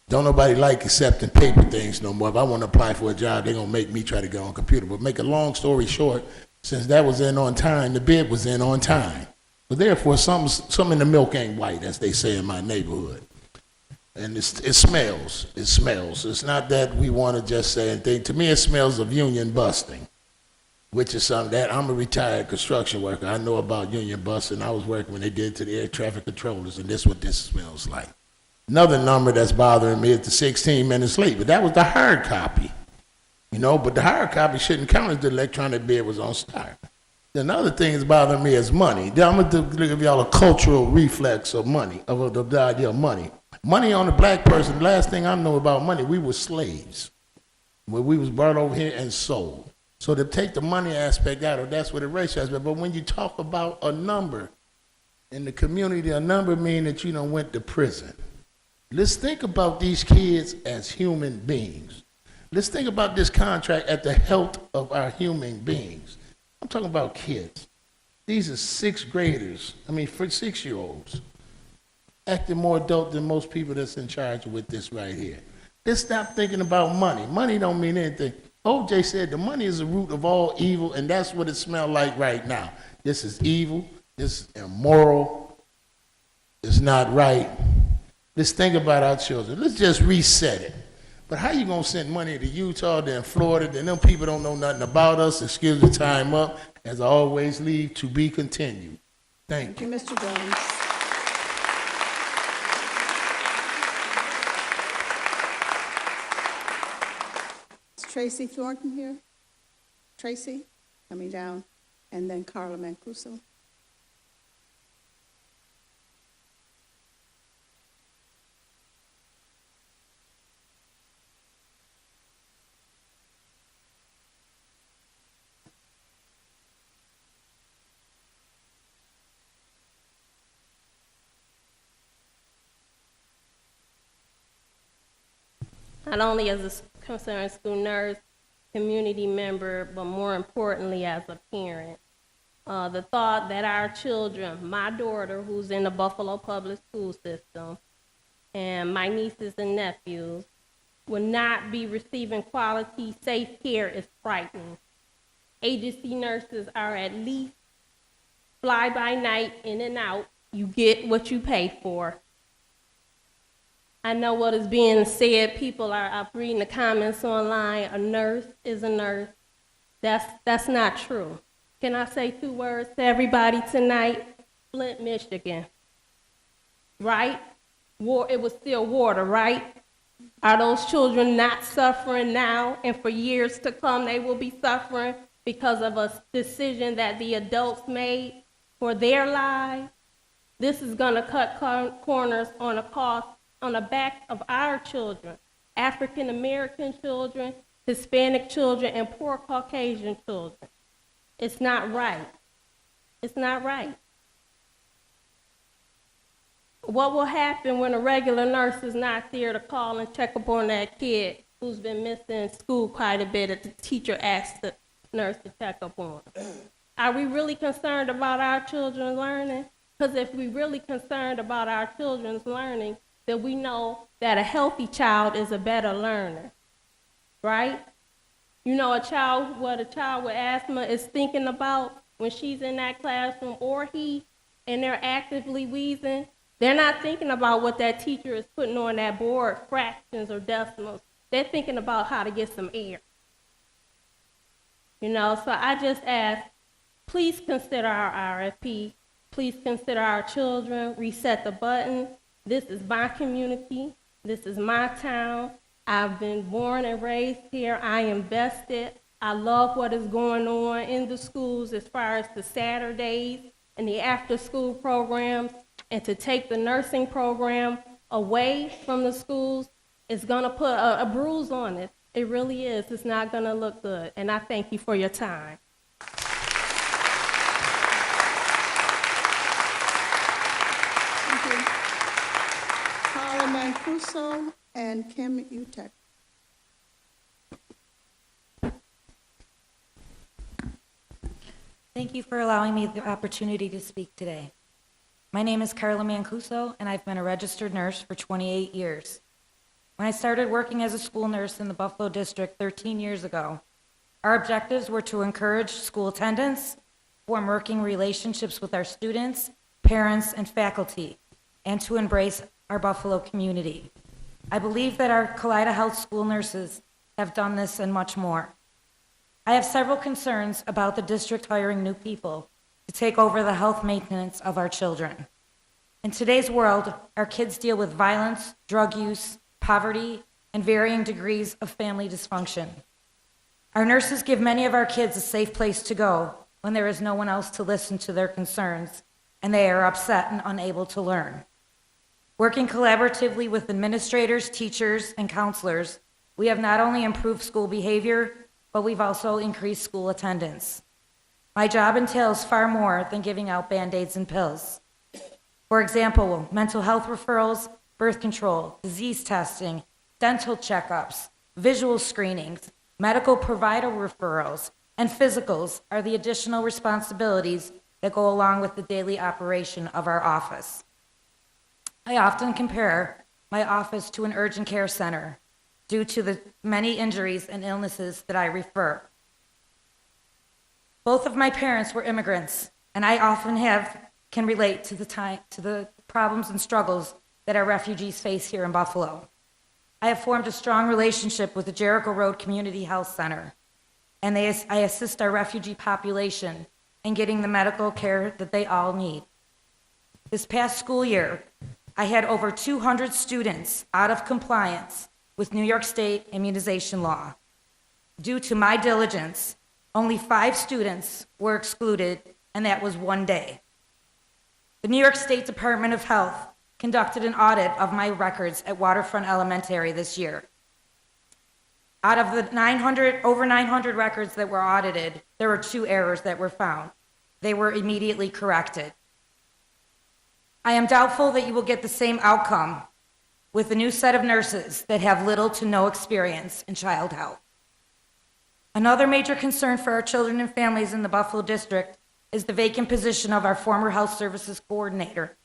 Don't nobody like accepting paper things no more. If I want to apply for a job, they're going to make me try to get on computer. But make a long story short, since that was in on time, the bid was in on time. But therefore, some in the milk ain't white, as they say in my neighborhood. And it smells. It smells. It's not that we want to just say anything. To me, it smells of union busting, which is something that I'm a retired construction worker. I know about union busting. I was working when they did it to the air traffic controllers, and this is what this smells like. Another number that's bothering me is the 16 minutes late, but that was the hard copy. You know, but the hard copy shouldn't count as the electronic bid was on start. Another thing that's bothering me is money. I'm going to give y'all a cultural reflex of money, of the idea of money. Money on the black person, the last thing I know about money, we were slaves. When we was brought over here and sold. So to take the money aspect out of that's what the racial aspect. But when you talk about a number in the community, a number means that you done went to prison. Let's think about these kids as human beings. Let's think about this contract at the health of our human beings. I'm talking about kids. These are 6th graders, for 6-year-olds, acting more adult than most people that's in charge with this right here. Let's stop thinking about money. Money don't mean anything. OJ said the money is the root of all evil, and that's what it smells like right now. This is evil. This is immoral. It's not right. Let's think about our children. Let's just reset it. But how you going to send money to Utah, then Florida, then them people don't know nothing about us? Excuse the time up. As I always leave, to be continued. Thank you. Thank you, Mr. Jones. Is Tracy Thornton here? Tracy, coming down, and then Carla Mancuso. Not only as a concerned school nurse, community member, but more importantly as a parent. The thought that our children, my daughter who's in the Buffalo Public School System, and my nieces and nephews will not be receiving quality, safe care is frightening. Agency nurses are at least fly-by-night, in and out. You get what you pay for. I know what is being said. People are reading the comments online. A nurse is a nurse. That's not true. Can I say 2 words to everybody tonight? Flint, Michigan. Right? It was still water, right? Are those children not suffering now? And for years to come, they will be suffering because of a decision that the adults made for their lives? This is going to cut corners on a cost on the back of our children, African American children, Hispanic children, and poor Caucasian children. It's not right. It's not right. What will happen when a regular nurse is not there to call and check up on that kid who's been missing school quite a bit that the teacher asked the nurse to check up on? Are we really concerned about our children learning? Because if we're really concerned about our children's learning, then we know that a healthy child is a better learner, right? You know, what a child with asthma is thinking about when she's in that classroom, or he, and they're actively wheezing, they're not thinking about what that teacher is putting on that board, fractions or decimals. They're thinking about how to get some air. You know, so I just ask, please consider our RFP. Please consider our children. Reset the button. This is my community. This is my town. I've been born and raised here. I am vested. I love what is going on in the schools as far as the Saturdays and the after-school programs. And to take the nursing program away from the schools is going to put a bruise on it. It really is. It's not going to look good. And I thank you for your time. Mancuso and Kim Utek. Thank you for allowing me the opportunity to speak today. My name is Carla Mancuso, and I've been a registered nurse for 28 years. When I started working as a school nurse in the Buffalo District 13 years ago, our objectives were to encourage school attendance, form working relationships with our students, parents, and faculty, and to embrace our Buffalo community. I believe that our Kaleida Health school nurses have done this and much more. I have several concerns about the district hiring new people to take over the health maintenance of our children. In today's world, our kids deal with violence, drug use, poverty, and varying degrees of family dysfunction. Our nurses give many of our kids a safe place to go when there is no one else to listen to their concerns and they are upset and unable to learn. Working collaboratively with administrators, teachers, and counselors, we have not only improved school behavior, but we've also increased school attendance. My job entails far more than giving out Band-Aids and pills. For example, mental health referrals, birth control, disease testing, dental checkups, visual screenings, medical provider referrals, and physicals are the additional responsibilities that go along with the daily operation of our office. I often compare my office to an urgent care center due to the many injuries and illnesses that I refer. Both of my parents were immigrants, and I often can relate to the problems and struggles that our refugees face here in Buffalo. I have formed a strong relationship with the Jericho Road Community Health Center, and I assist our refugee population in getting the medical care that they all need. This past school year, I had over 200 students out of compliance with New York State immunization law. Due to my diligence, only 5 students were excluded, and that was one day. The New York State Department of Health conducted an audit of my records at Waterfront Elementary this year. Out of the over 900 records that were audited, there were 2 errors that were found. They were immediately corrected. I am doubtful that you will get the same outcome with the new set of nurses that have little to no experience in child health. Another major concern for our children and families in the Buffalo district is the vacant position of our former health services coordinator,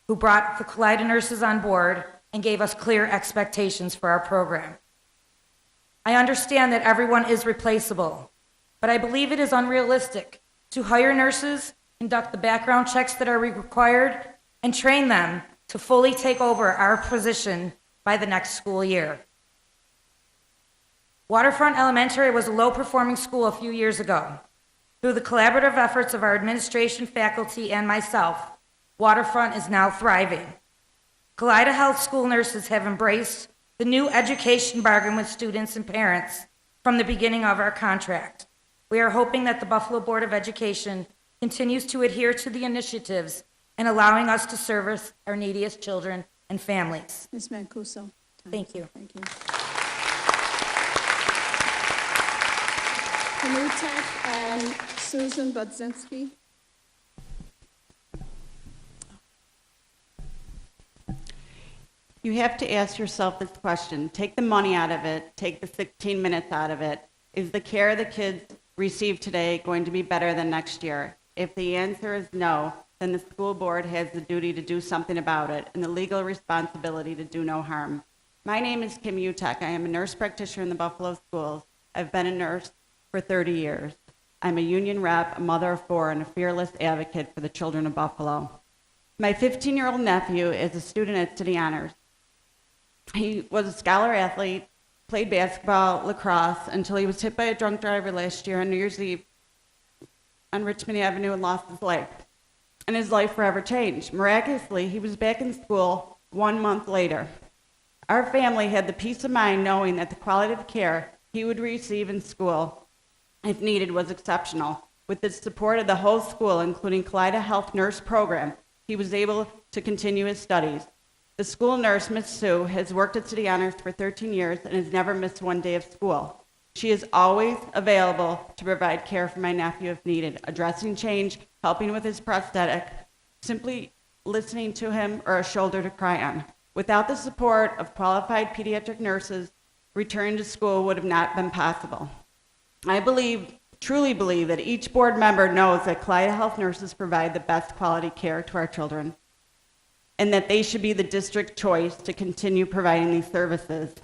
who brought the Kaleida nurses on board and gave us clear expectations for our program. I understand that everyone is replaceable, but I believe it is unrealistic to hire nurses, conduct the background checks that are required, and train them to fully take over our position by the next school year. Waterfront Elementary was a low-performing school a few years ago. Through the collaborative efforts of our administration, faculty, and myself, Waterfront is now thriving. Kaleida Health school nurses have embraced the new education bargain with students and parents from the beginning of our contract. We are hoping that the Buffalo Board of Education continues to adhere to the initiatives and allowing us to service our neediest children and families. Ms. Mancuso. Thank you. Thank you. Cpac and Susan Budzinski. You have to ask yourself this question. Take the money out of it. Take the 16 minutes out of it. Is the care the kids receive today going to be better than next year? If the answer is no, then the school board has the duty to do something about it and the legal responsibility to do no harm. My name is Kim Utek. I am a nurse practitioner in the Buffalo schools. I've been a nurse for 30 years. I'm a union rep, a mother of 4, and a fearless advocate for the children of Buffalo. My 15-year-old nephew is a student at City Honors. He was a scholar athlete, played basketball, lacrosse, until he was hit by a drunk driver last year on New Year's Eve on Richmond Avenue and lost his life. And his life forever changed. Miraculously, he was back in school 1 month later. Our family had the peace of mind knowing that the quality of care he would receive in school, if needed, was exceptional. With the support of the whole school, including Kaleida Health Nurse Program, he was able to continue his studies. The school nurse, Ms. Sue, has worked at City Honors for 13 years and has never missed one day of school. She is always available to provide care for my nephew if needed, addressing change, helping with his prosthetic, simply listening to him, or a shoulder to cry on. Without the support of qualified pediatric nurses, return to school would have not been possible. I truly believe that each board member knows that Kaleida Health nurses provide the best quality care to our children, and that they should be the district choice to continue providing these services.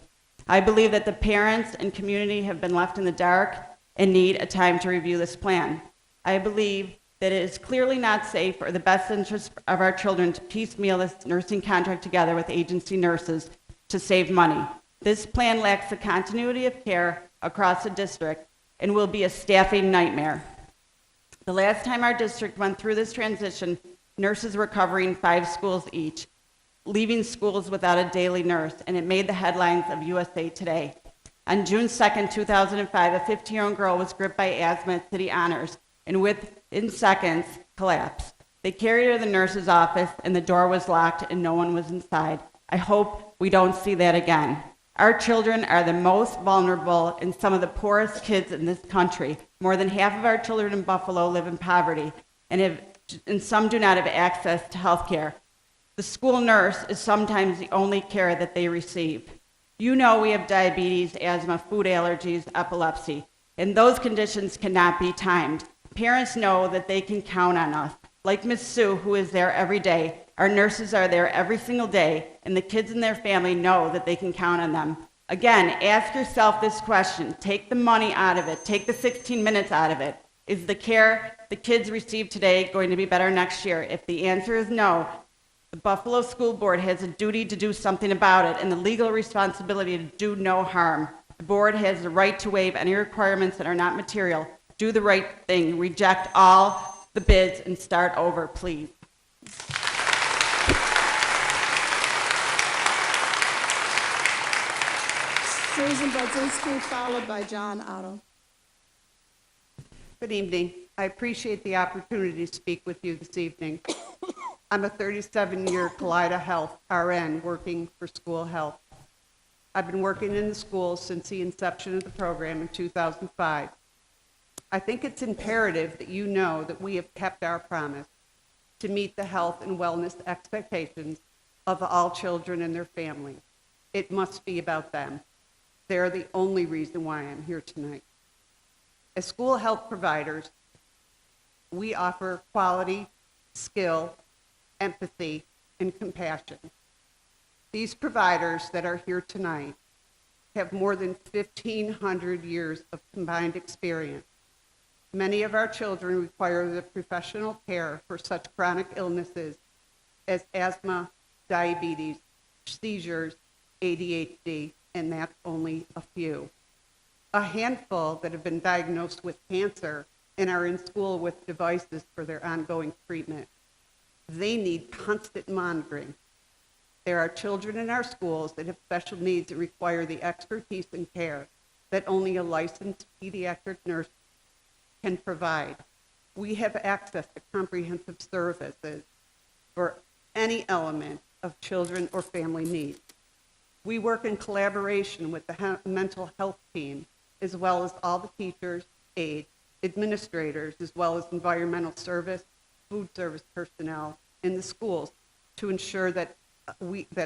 I believe that the parents and community have been left in the dark and need a time to review this plan. I believe that it is clearly not safe or the best interest of our children to piecemeal this nursing contract together with agency nurses to save money. This plan lacks the continuity of care across the district and will be a staffing nightmare. The last time our district went through this transition, nurses were covering 5 schools each, leaving schools without a daily nurse, and it made the headlines of USA Today. On June 2nd, 2005, a 15-year-old girl was gripped by asthma at City Honors and within seconds collapsed. They carried her to the nurse's office and the door was locked and no one was inside. I hope we don't see that again. Our children are the most vulnerable and some of the poorest kids in this country. More than half of our children in Buffalo live in poverty, and some do not have access to health care. The school nurse is sometimes the only care that they receive. You know we have diabetes, asthma, food allergies, epilepsy, and those conditions cannot be timed. Parents know that they can count on us. Like Ms. Sue, who is there every day, our nurses are there every single day, and the kids and their family know that they can count on them. Again, ask yourself this question. Take the money out of it. Take the 16 minutes out of it. Is the care the kids receive today going to be better next year? If the answer is no, the Buffalo School Board has a duty to do something about it and the legal responsibility to do no harm. The board has the right to waive any requirements that are not material. Do the right thing. Reject all the bids and start over, please. Susan Budzinski, followed by John Otto. Good evening. I appreciate the opportunity to speak with you this evening. I'm a 37-year Kaleida Health RN working for school health. I've been working in the schools since the inception of the program in 2005. I think it's imperative that you know that we have kept our promise to meet the health and wellness expectations of all children and their families. It must be about them. They're the only reason why I'm here tonight. As school health providers, we offer quality, skill, empathy, and compassion. These providers that are here tonight have more than 1,500 years of combined experience. Many of our children require the professional care for such chronic illnesses as asthma, diabetes, seizures, ADHD, and that's only a few. A handful that have been diagnosed with cancer and are in school with devices for their ongoing treatment. They need constant monitoring. There are children in our schools that have special needs that require the expertise and care that only a licensed pediatric nurse can provide. We have access to comprehensive services for any element of children or family needs. We work in collaboration with the mental health team, as well as all the teachers, aides, administrators, as well as environmental service, food service personnel in the schools to ensure that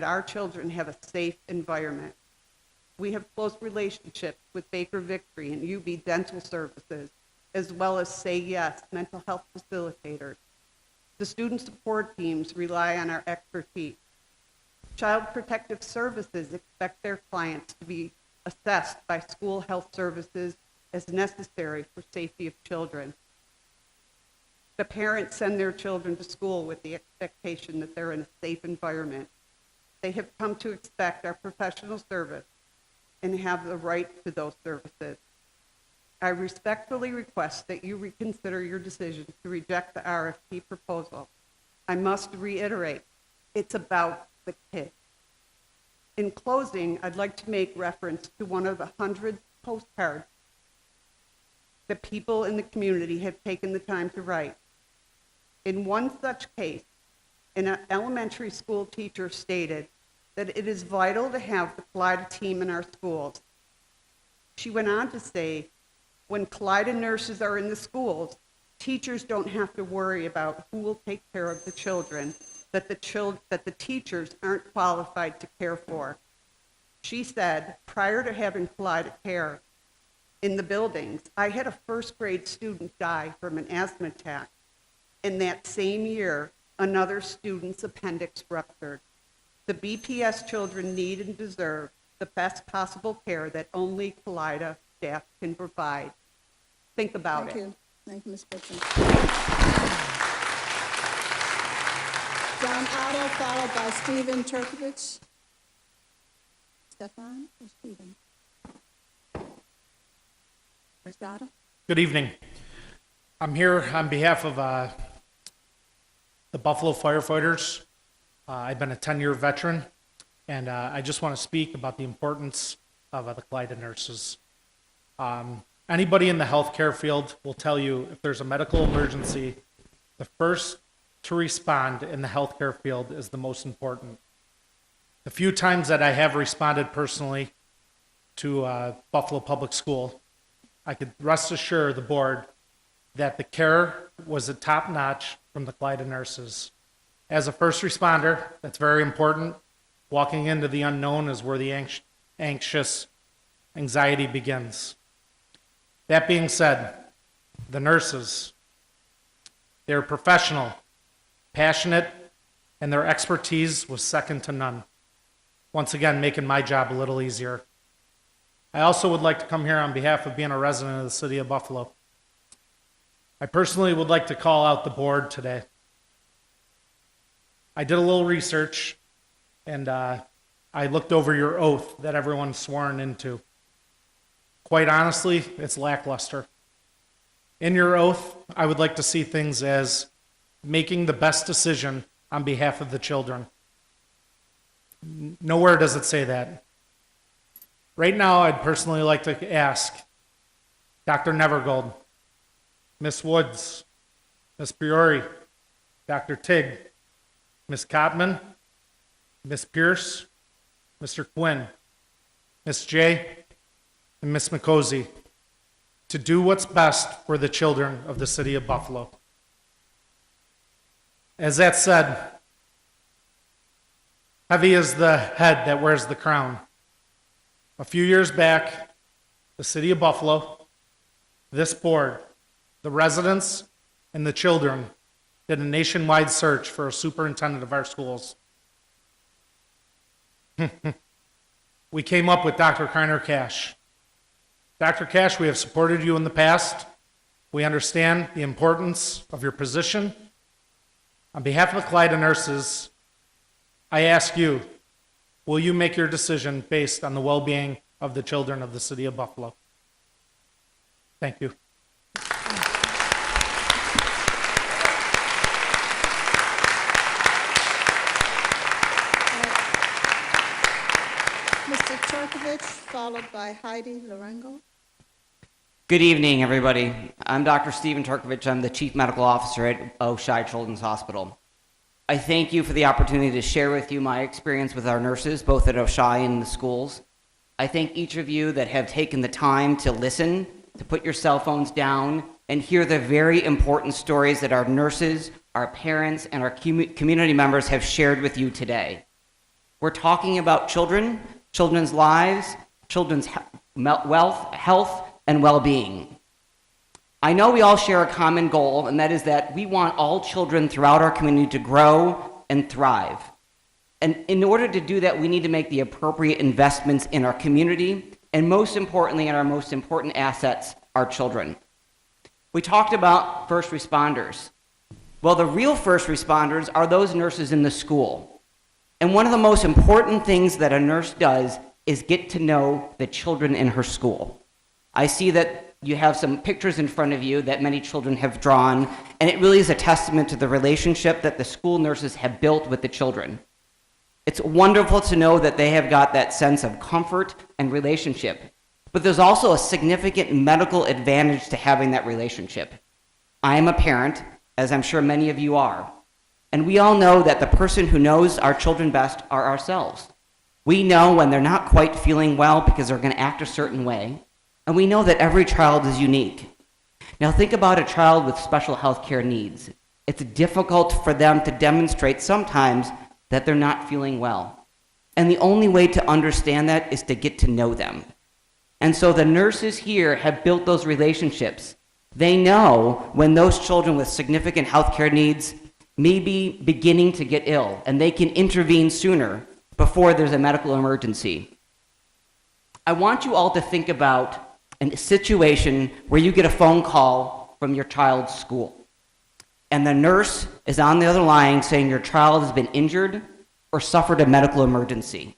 our children have a safe environment. We have close relationships with Baker Victory and UB Dental Services, as well as Say Yes mental health facilitators. The student support teams rely on our expertise. Child Protective Services expect their clients to be assessed by school health services as necessary for safety of children. The parents send their children to school with the expectation that they're in a safe environment. They have come to expect our professional service and have the right to those services. I respectfully request that you reconsider your decision to reject the RFP proposal. I must reiterate, it's about the kid. In closing, I'd like to make reference to one of the 100 postcards that people in the community have taken the time to write. In one such case, an elementary school teacher stated that it is vital to have the Kaleida team in our schools. She went on to say, when Kaleida nurses are in the schools, teachers don't have to worry about who will take care of the children that the teachers aren't qualified to care for. She said, prior to having Kaleida care in the buildings, I had a first grade student die from an asthma attack. And that same year, another student's appendix ruptured. The BPS children need and deserve the best possible care that only Kaleida staff can provide. Think about it. Thank you. Thank you, Ms. Goodson. John Otto, followed by Stephen Turkovich. Stefan or Stephen? Mr. Otto? Good evening. I'm here on behalf of the Buffalo firefighters. I've been a 10-year veteran, and I just want to speak about the importance of the Clyde nurses. Anybody in the healthcare field will tell you if there's a medical emergency, the first to respond in the healthcare field is the most important. The few times that I have responded personally to Buffalo Public School, I could rest assure the board that the care was a top-notch from the Clyde nurses. As a first responder, that's very important. Walking into the unknown is where the anxious anxiety begins. That being said, the nurses, they're professional, passionate, and their expertise was second to none. Once again, making my job a little easier. I also would like to come here on behalf of being a resident of the city of Buffalo. I personally would like to call out the board today. I did a little research, and I looked over your oath that everyone's sworn into. Quite honestly, it's lackluster. In your oath, I would like to see things as making the best decision on behalf of the children. Nowhere does it say that. Right now, I'd personally like to ask Dr. Nevergold, Ms. Woods, Ms. Priori, Dr. Tigg, Ms. Kottman, Ms. Pierce, Mr. Quinn, Ms. J., and Ms. McCosey to do what's best for the children of the city of Buffalo. As that said, heavy is the head that wears the crown. A few years back, the city of Buffalo, this board, the residents, and the children did a nationwide search for a superintendent of our schools. We came up with Dr. Kreiner Cash. Dr. Cash, we have supported you in the past. We understand the importance of your position. On behalf of the Clyde nurses, I ask you, will you make your decision based on the well-being of the children of the city of Buffalo? Thank you. Mr. Turkovich, followed by Heidi Larengo. Good evening, everybody. I'm Dr. Stephen Turkovich. I'm the Chief Medical Officer at Oshai Children's Hospital. I thank you for the opportunity to share with you my experience with our nurses, both at Oshai and in the schools. I thank each of you that have taken the time to listen, to put your cell phones down, and hear the very important stories that our nurses, our parents, and our community members have shared with you today. We're talking about children, children's lives, children's wealth, health, and well-being. I know we all share a common goal, and that is that we want all children throughout our community to grow and thrive. And in order to do that, we need to make the appropriate investments in our community, and most importantly, in our most important assets, our children. We talked about first responders. Well, the real first responders are those nurses in the school. And one of the most important things that a nurse does is get to know the children in her school. I see that you have some pictures in front of you that many children have drawn, and it really is a testament to the relationship that the school nurses have built with the children. It's wonderful to know that they have got that sense of comfort and relationship, but there's also a significant medical advantage to having that relationship. I am a parent, as I'm sure many of you are, and we all know that the person who knows our children best are ourselves. We know when they're not quite feeling well because they're going to act a certain way, and we know that every child is unique. Now think about a child with special health care needs. It's difficult for them to demonstrate sometimes that they're not feeling well. And the only way to understand that is to get to know them. And so the nurses here have built those relationships. They know when those children with significant health care needs may be beginning to get ill, and they can intervene sooner before there's a medical emergency. I want you all to think about a situation where you get a phone call from your child's school. and the nurse is on the other line saying your child has been injured or suffered a medical emergency.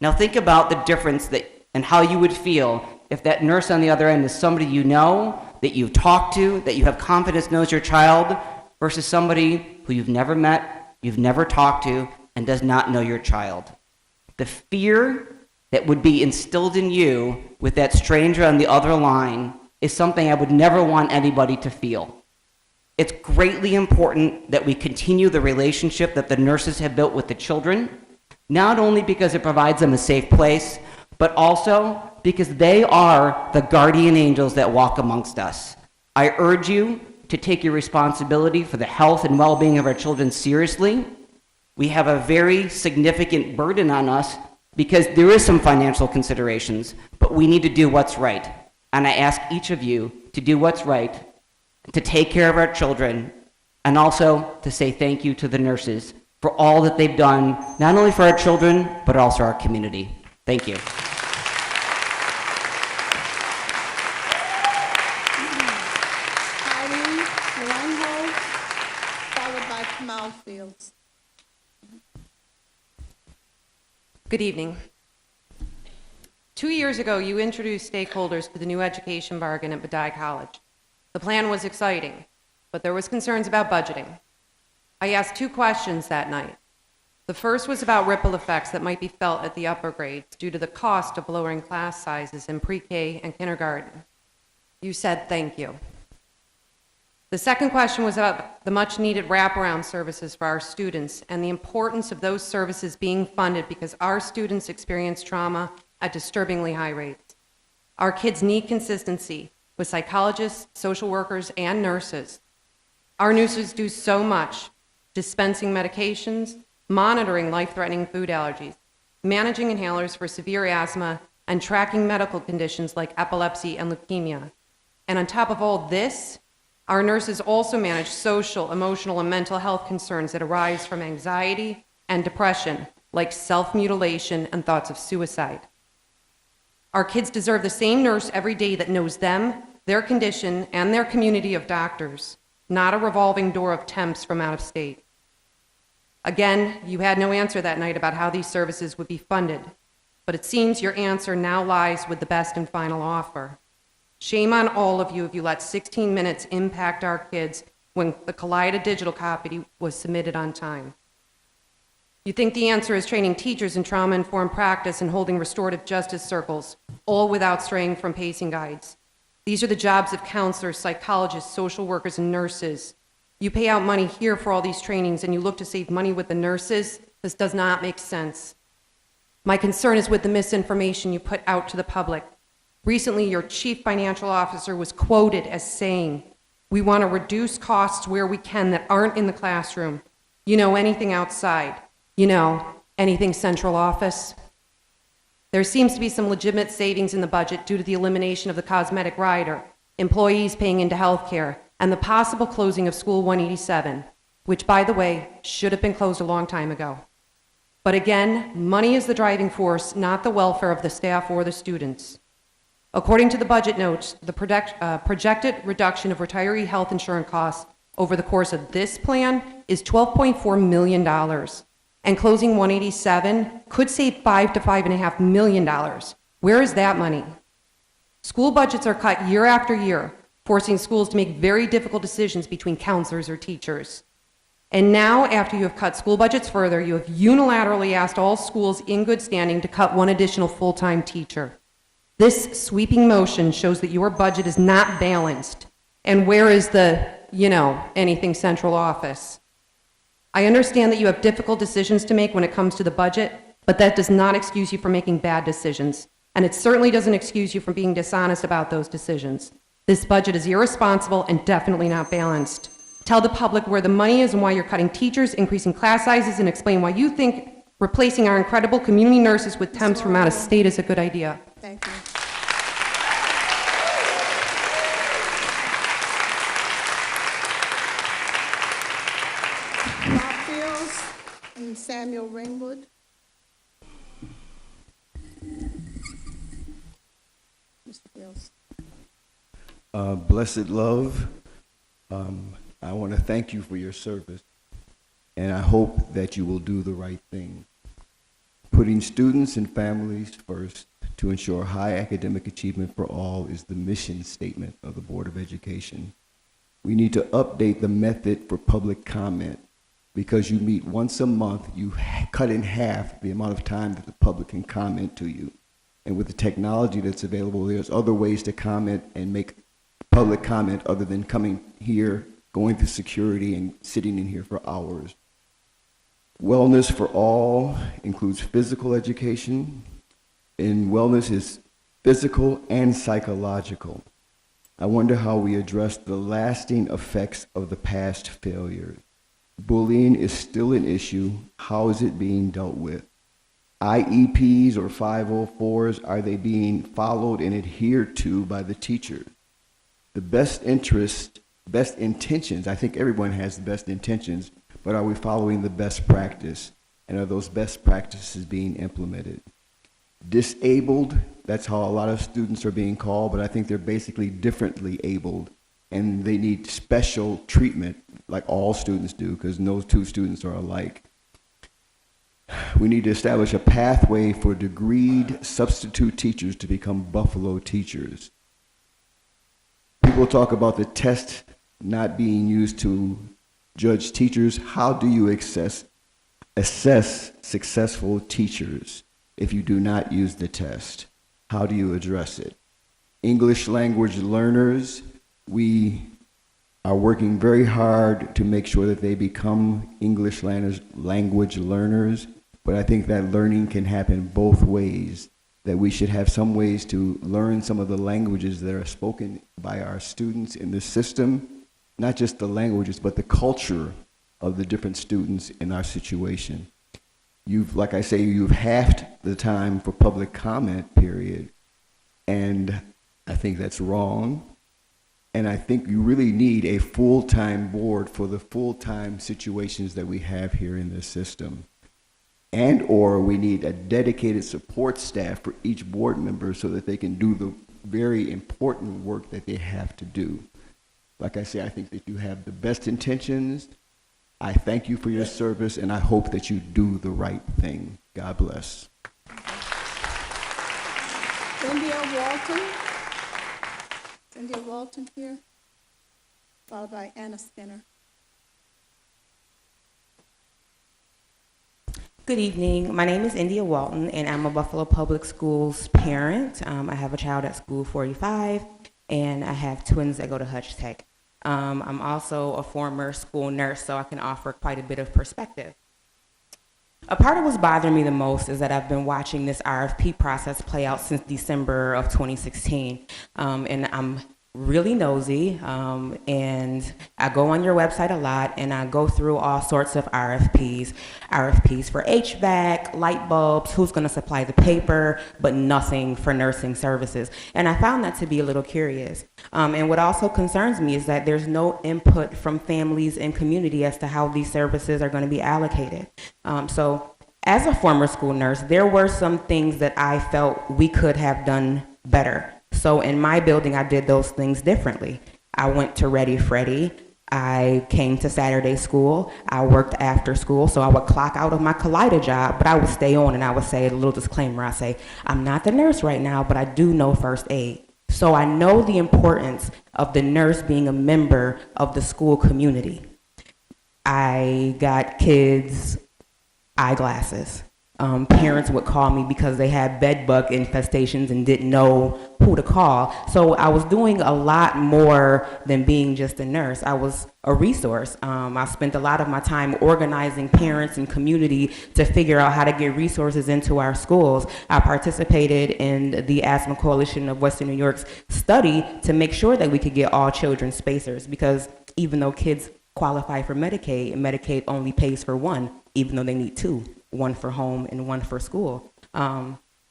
Now think about the difference and how you would feel if that nurse on the other end is somebody you know, that you've talked to, that you have confidence knows your child, versus somebody who you've never met, you've never talked to, and does not know your child. The fear that would be instilled in you with that stranger on the other line is something I would never want anybody to feel. It's greatly important that we continue the relationship that the nurses have built with the children, not only because it provides them a safe place, but also because they are the guardian angels that walk amongst us. I urge you to take your responsibility for the health and well-being of our children seriously. We have a very significant burden on us because there is some financial considerations, but we need to do what's right. And I ask each of you to do what's right, to take care of our children, and also to say thank you to the nurses for all that they've done, not only for our children, but also our community. Thank you. Fields. Good evening. 2 years ago, you introduced stakeholders to the new education bargain at Badai College. The plan was exciting, but there was concerns about budgeting. I asked 2 questions that night. The first was about ripple effects that might be felt at the upper grades due to the cost of lowering class sizes in pre-K and kindergarten. You said thank you. The second question was about the much-needed wraparound services for our students and the importance of those services being funded because our students experience trauma at disturbingly high rates. Our kids need consistency with psychologists, social workers, and nurses. Our nurses do so much, dispensing medications, monitoring life-threatening food allergies, managing inhalers for severe asthma, and tracking medical conditions like epilepsy and leukemia. And on top of all this, our nurses also manage social, emotional, and mental health concerns that arise from anxiety and depression, like self-mutilation and thoughts of suicide. Our kids deserve the same nurse every day that knows them, their condition, and their community of doctors, not a revolving door of temps from out of state. Again, you had no answer that night about how these services would be funded, but it seems your answer now lies with the best and final offer. Shame on all of you if you let 16 minutes impact our kids when the Kaleida digital copy was submitted on time. You think the answer is training teachers in trauma-informed practice and holding restorative justice circles, all without straying from pacing guides. These are the jobs of counselors, psychologists, social workers, and nurses. You pay out money here for all these trainings and you look to save money with the nurses? This does not make sense. My concern is with the misinformation you put out to the public. Recently, your chief financial officer was quoted as saying, "We want to reduce costs where we can that aren't in the classroom. You know, anything outside. You know, anything central office." There seems to be some legitimate savings in the budget due to the elimination of the cosmetic rider, employees paying into healthcare, and the possible closing of School 187, which, by the way, should have been closed a long time ago. But again, money is the driving force, not the welfare of the staff or the students. According to the budget notes, the projected reduction of retiree health insurance costs over the course of this plan is $12.4 million, and closing 187 could save $5 to $5.5 million. Where is that money? School budgets are cut year after year, forcing schools to make very difficult decisions between counselors or teachers. And now, after you have cut school budgets further, you have unilaterally asked all schools in good standing to cut one additional full-time teacher. This sweeping motion shows that your budget is not balanced. And where is the, anything central office? I understand that you have difficult decisions to make when it comes to the budget, but that does not excuse you from making bad decisions. And it certainly doesn't excuse you from being dishonest about those decisions. This budget is irresponsible and definitely not balanced. Tell the public where the money is and why you're cutting teachers, increasing class sizes, and explain why you think replacing our incredible community nurses with temps from out of state is a good idea. Thank you. Bob Fields and Samuel Ringwood. Mr. Fields. Blessed love. I want to thank you for your service, and I hope that you will do the right thing. Putting students and families first to ensure high academic achievement for all is the mission statement of the Board of Education. We need to update the method for public comment. Because you meet once a month, you cut in half the amount of time that the public can comment to you. And with the technology that's available, there's other ways to comment and make public comment other than coming here, going through security, and sitting in here for hours. Wellness for all includes physical education, and wellness is physical and psychological. I wonder how we address the lasting effects of the past failures. Bullying is still an issue. How is it being dealt with? IEPs or 504s, are they being followed and adhered to by the teachers? The best intentions, I think everyone has the best intentions, but are we following the best practice? And are those best practices being implemented? Disabled, that's how a lot of students are being called, but I think they're basically differently abled, and they need special treatment like all students do, because no two students are alike. We need to establish a pathway for degreed substitute teachers to become Buffalo teachers. People talk about the test not being used to judge teachers. How do you assess successful teachers if you do not use the test? How do you address it? English language learners, we are working very hard to make sure that they become English language learners, but I think that learning can happen both ways, that we should have some ways to learn some of the languages that are spoken by our students in the system, not just the languages, but the culture of the different students in our situation. Like I say, you've halved the time for public comment period, and I think that's wrong. And I think you really need a full-time board for the full-time situations that we have here in this system. And or we need a dedicated support staff for each board member so that they can do the very important work that they have to do. Like I say, I think that you have the best intentions. I thank you for your service, and I hope that you do the right thing. God bless. Cynthia Walton here, followed by Anna Skinner. Good evening. My name is India Walton, and I'm a Buffalo Public Schools parent. I have a child at School 45, and I have twins that go to Hutch Tech. I'm also a former school nurse, so I can offer quite a bit of perspective. A part of what's bothering me the most is that I've been watching this RFP process play out since December of 2016, and I'm really nosy, and I go on your website a lot, and I go through all sorts of RFPs for HVAC, light bulbs, who's going to supply the paper, but nothing for nursing services. And I found that to be a little curious. And what also concerns me is that there's no input from families and community as to how these services are going to be allocated. So as a former school nurse, there were some things that I felt we could have done better. So in my building, I did those things differently. I went to Ready Freddy. I came to Saturday school. I worked after school, so I would clock out of my Kaleida job, but I would stay on, and I would say a little disclaimer. I say, I'm not the nurse right now, but I do know first aid. So I know the importance of the nurse being a member of the school community. I got kids eyeglasses. Parents would call me because they had bed bug infestations and didn't know who to call. So I was doing a lot more than being just a nurse. I was a resource. I spent a lot of my time organizing parents and community to figure out how to get resources into our schools. I participated in the Asthma Coalition of Western New York's study to make sure that we could get all children spacers, because even though kids qualify for Medicaid, Medicaid only pays for one, even though they need two. One for home and one for school.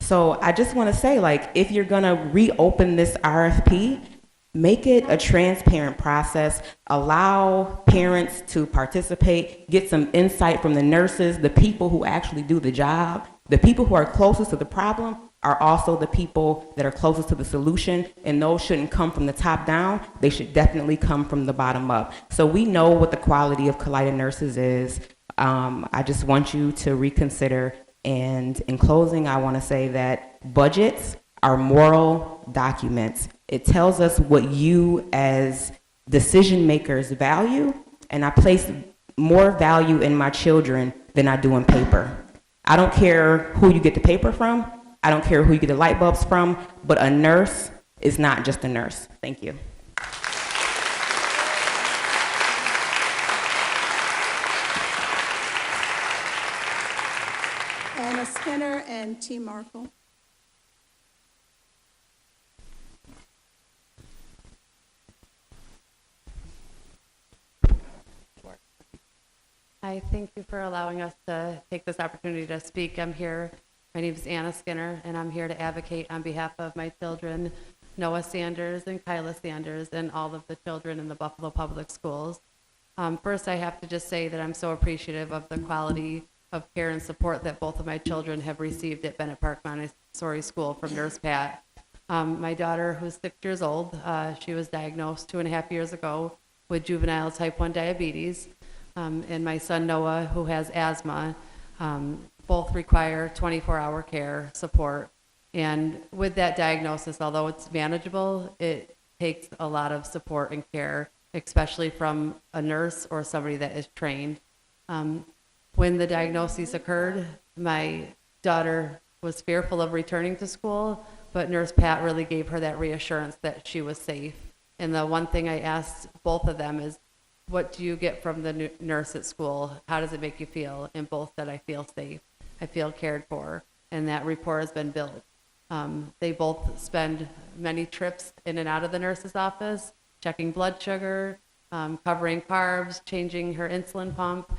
So I just want to say, like, if you're going to reopen this RFP, make it a transparent process, allow parents to participate, get some insight from the nurses, the people who actually do the job, the people who are closest to the problem. are also the people that are closest to the solution, and those shouldn't come from the top down. They should definitely come from the bottom up. So we know what the quality of collided nurses is. I just want you to reconsider. And in closing, I want to say that budgets are moral documents. It tells us what you as decision makers value, and I place more value in my children than I do in paper. I don't care who you get the paper from. I don't care who you get the light bulbs from, but a nurse is not just a nurse. Thank you. Anna Skinner and T. Markle. I thank you for allowing us to take this opportunity to speak. I'm here. My name is Anna Skinner, and I'm here to advocate on behalf of my children, Noah Sanders and Kyla Sanders, and all of the children in the Buffalo Public Schools. First, I have to just say that I'm so appreciative of the quality of care and support that both of my children have received at Bennett Park Montessori School from Nurse Pat. My daughter, who's 6 years old, she was diagnosed 2.5 years ago with juvenile type 1 diabetes. And my son Noah, who has asthma, both require 24-hour care support. And with that diagnosis, although it's manageable, it takes a lot of support and care, especially from a nurse or somebody that is trained. When the diagnosis occurred, my daughter was fearful of returning to school, but Nurse Pat really gave her that reassurance that she was safe. And the one thing I asked both of them is, what do you get from the nurse at school? How does it make you feel? And both said, I feel safe. I feel cared for. And that rapport has been built. They both spend many trips in and out of the nurse's office, checking blood sugar, covering carbs, changing her insulin pump,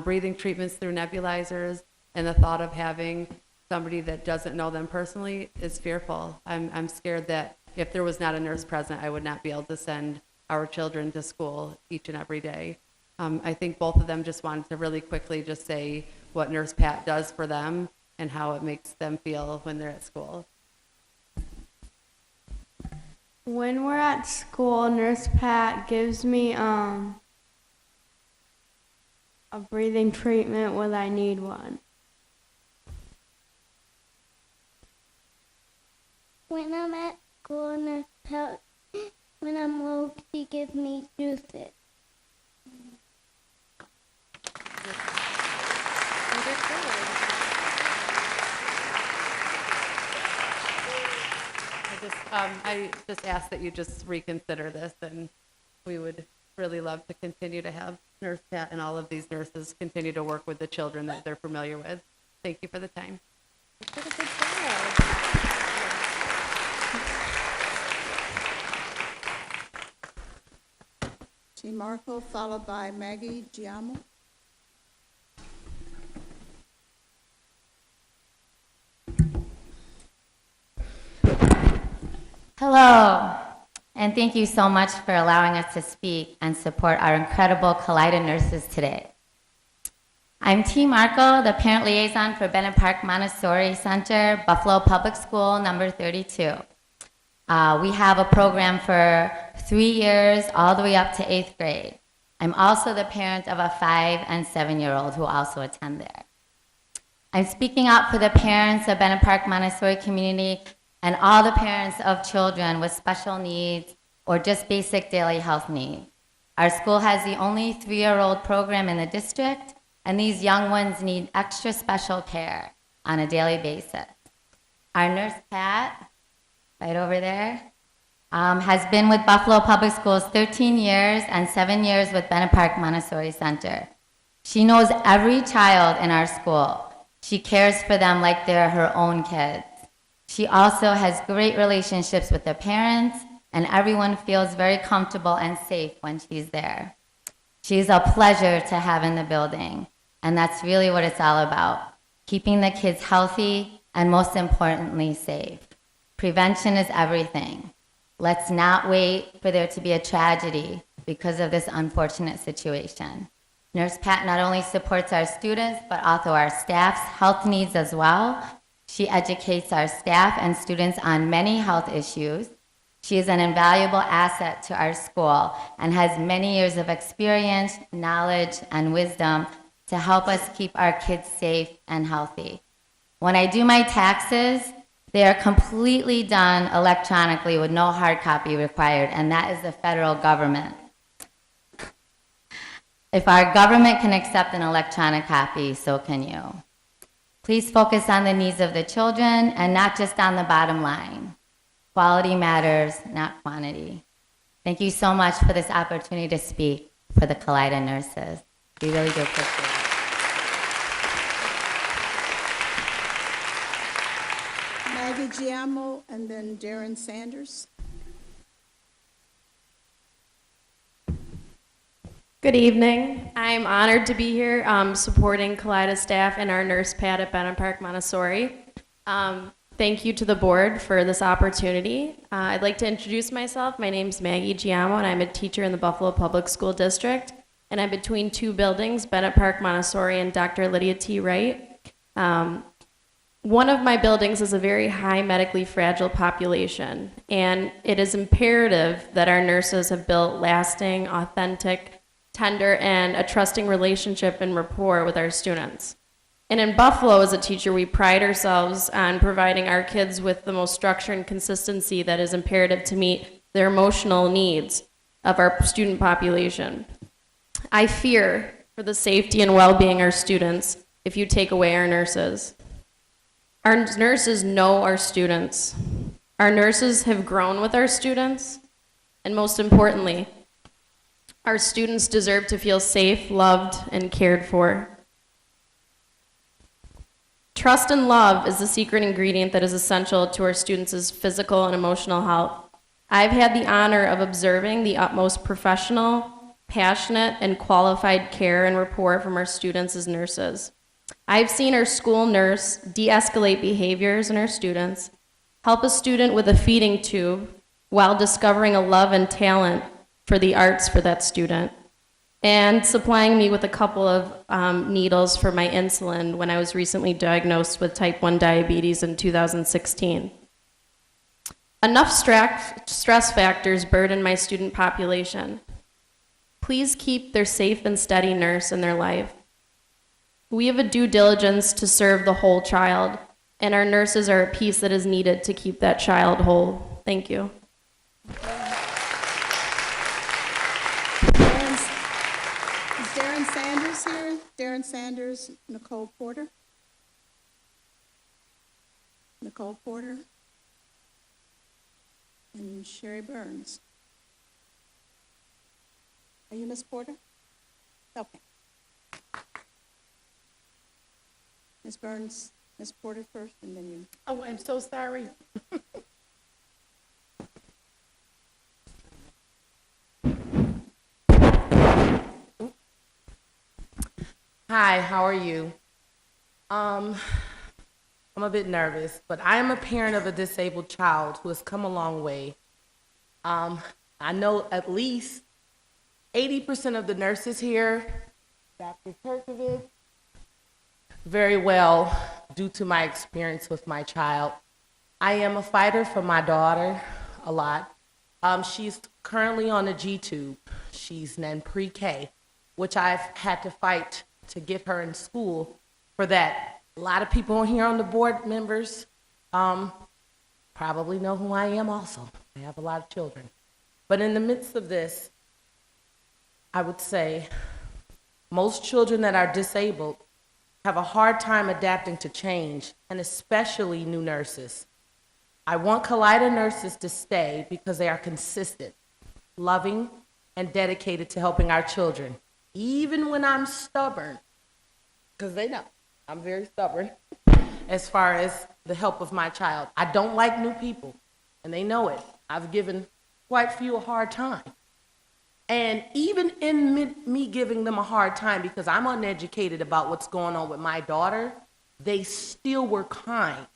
breathing treatments through nebulizers. And the thought of having somebody that doesn't know them personally is fearful. I'm scared that if there was not a nurse present, I would not be able to send our children to school each and every day. I think both of them just wanted to really quickly just say what Nurse Pat does for them and how it makes them feel when they're at school. When we're at school, Nurse Pat gives me a breathing treatment when I need one. When I'm at school, Nurse Pat, when I'm low, she gives me juices. I just ask that you just reconsider this, and we would really love to continue to have Nurse Pat and all of these nurses continue to work with the children that they're familiar with. Thank you for the time. T. Markle, followed by Maggie Giamo. Hello, and thank you so much for allowing us to speak and support our incredible collided nurses today. I'm T. Marco, the parent liaison for Bennett Park Montessori Center, Buffalo Public School, number 32. We have a program for 3 years, all the way up to 8th grade. I'm also the parent of a 5- and 7-year-old who also attend there. I'm speaking out for the parents of Bennett Park Montessori community and all the parents of children with special needs or just basic daily health needs. Our school has the only 3-year-old program in the district, and these young ones need extra special care on a daily basis. Our nurse, Pat, right over there, has been with Buffalo Public Schools 13 years and 7 years with Bennett Park Montessori Center. She knows every child in our school. She cares for them like they're her own kids. She also has great relationships with the parents, and everyone feels very comfortable and safe when she's there. She's a pleasure to have in the building, and that's really what it's all about, keeping the kids healthy and most importantly, safe. Prevention is everything. Let's not wait for there to be a tragedy because of this unfortunate situation. Nurse Pat not only supports our students, but also our staff's health needs as well. She educates our staff and students on many health issues. She is an invaluable asset to our school and has many years of experience, knowledge, and wisdom to help us keep our kids safe and healthy. When I do my taxes, they are completely done electronically with no hard copy required, and that is the federal government. If our government can accept an electronic copy, so can you. Please focus on the needs of the children and not just on the bottom line. Quality matters, not quantity. Thank you so much for this opportunity to speak for the Kaleida nurses. We really do appreciate it. Maggie Giammo and then Darren Sanders. Good evening. I'm honored to be here supporting Kaleida staff and our nurse pad at Bennett Park Montessori. Thank you to the board for this opportunity. I'd like to introduce myself. My name's Maggie Giammo, and I'm a teacher in the Buffalo Public School District. And I'm between two buildings, Bennett Park Montessori and Dr. Lydia T. Wright. One of my buildings is a very high medically fragile population, and it is imperative that our nurses have built lasting, authentic, tender, and a trusting relationship and rapport with our students. And in Buffalo, as a teacher, we pride ourselves on providing our kids with the most structure and consistency that is imperative to meet their emotional needs of our student population. I fear for the safety and well-being of our students if you take away our nurses. Our nurses know our students. Our nurses have grown with our students, and most importantly, our students deserve to feel safe, loved, and cared for. Trust and love is the secret ingredient that is essential to our students' physical and emotional health. I've had the honor of observing the utmost professional, passionate, and qualified care and rapport from our students as nurses. I've seen our school nurse de-escalate behaviors in our students, help a student with a feeding tube while discovering a love and talent for the arts for that student, and supplying me with a couple of needles for my insulin when I was recently diagnosed with type 1 diabetes in 2016. Enough stress factors burden my student population. Please keep their safe and steady nurse in their life. We have a due diligence to serve the whole child, and our nurses are a piece that is needed to keep that child whole. Thank you. Is Darren Sanders here? Darren Sanders, Nicole Porter. Nicole Porter. And Sherry Burns. Are you Miss Porter? Okay. Ms. Burns, Ms. Porter first, and then you. Oh, I'm so sorry. Hi, how are you? I'm a bit nervous, but I am a parent of a disabled child who has come a long way. I know at least 80% of the nurses here, Dr. Turkovich, very well due to my experience with my child. I am a fighter for my daughter a lot. She's currently on a G-tube. She's in pre-K, which I've had to fight to get her in school for that. A lot of people here on the board members probably know who I am also. I have a lot of children. But in the midst of this, I would say most children that are disabled have a hard time adapting to change, and especially new nurses. I want Kaleida nurses to stay because they are consistent, loving, and dedicated to helping our children, even when I'm stubborn, because they know I'm very stubborn as far as the help of my child. I don't like new people, and they know it. I've given quite a few a hard time. And even in me giving them a hard time because I'm uneducated about what's going on with my daughter, they still were kind.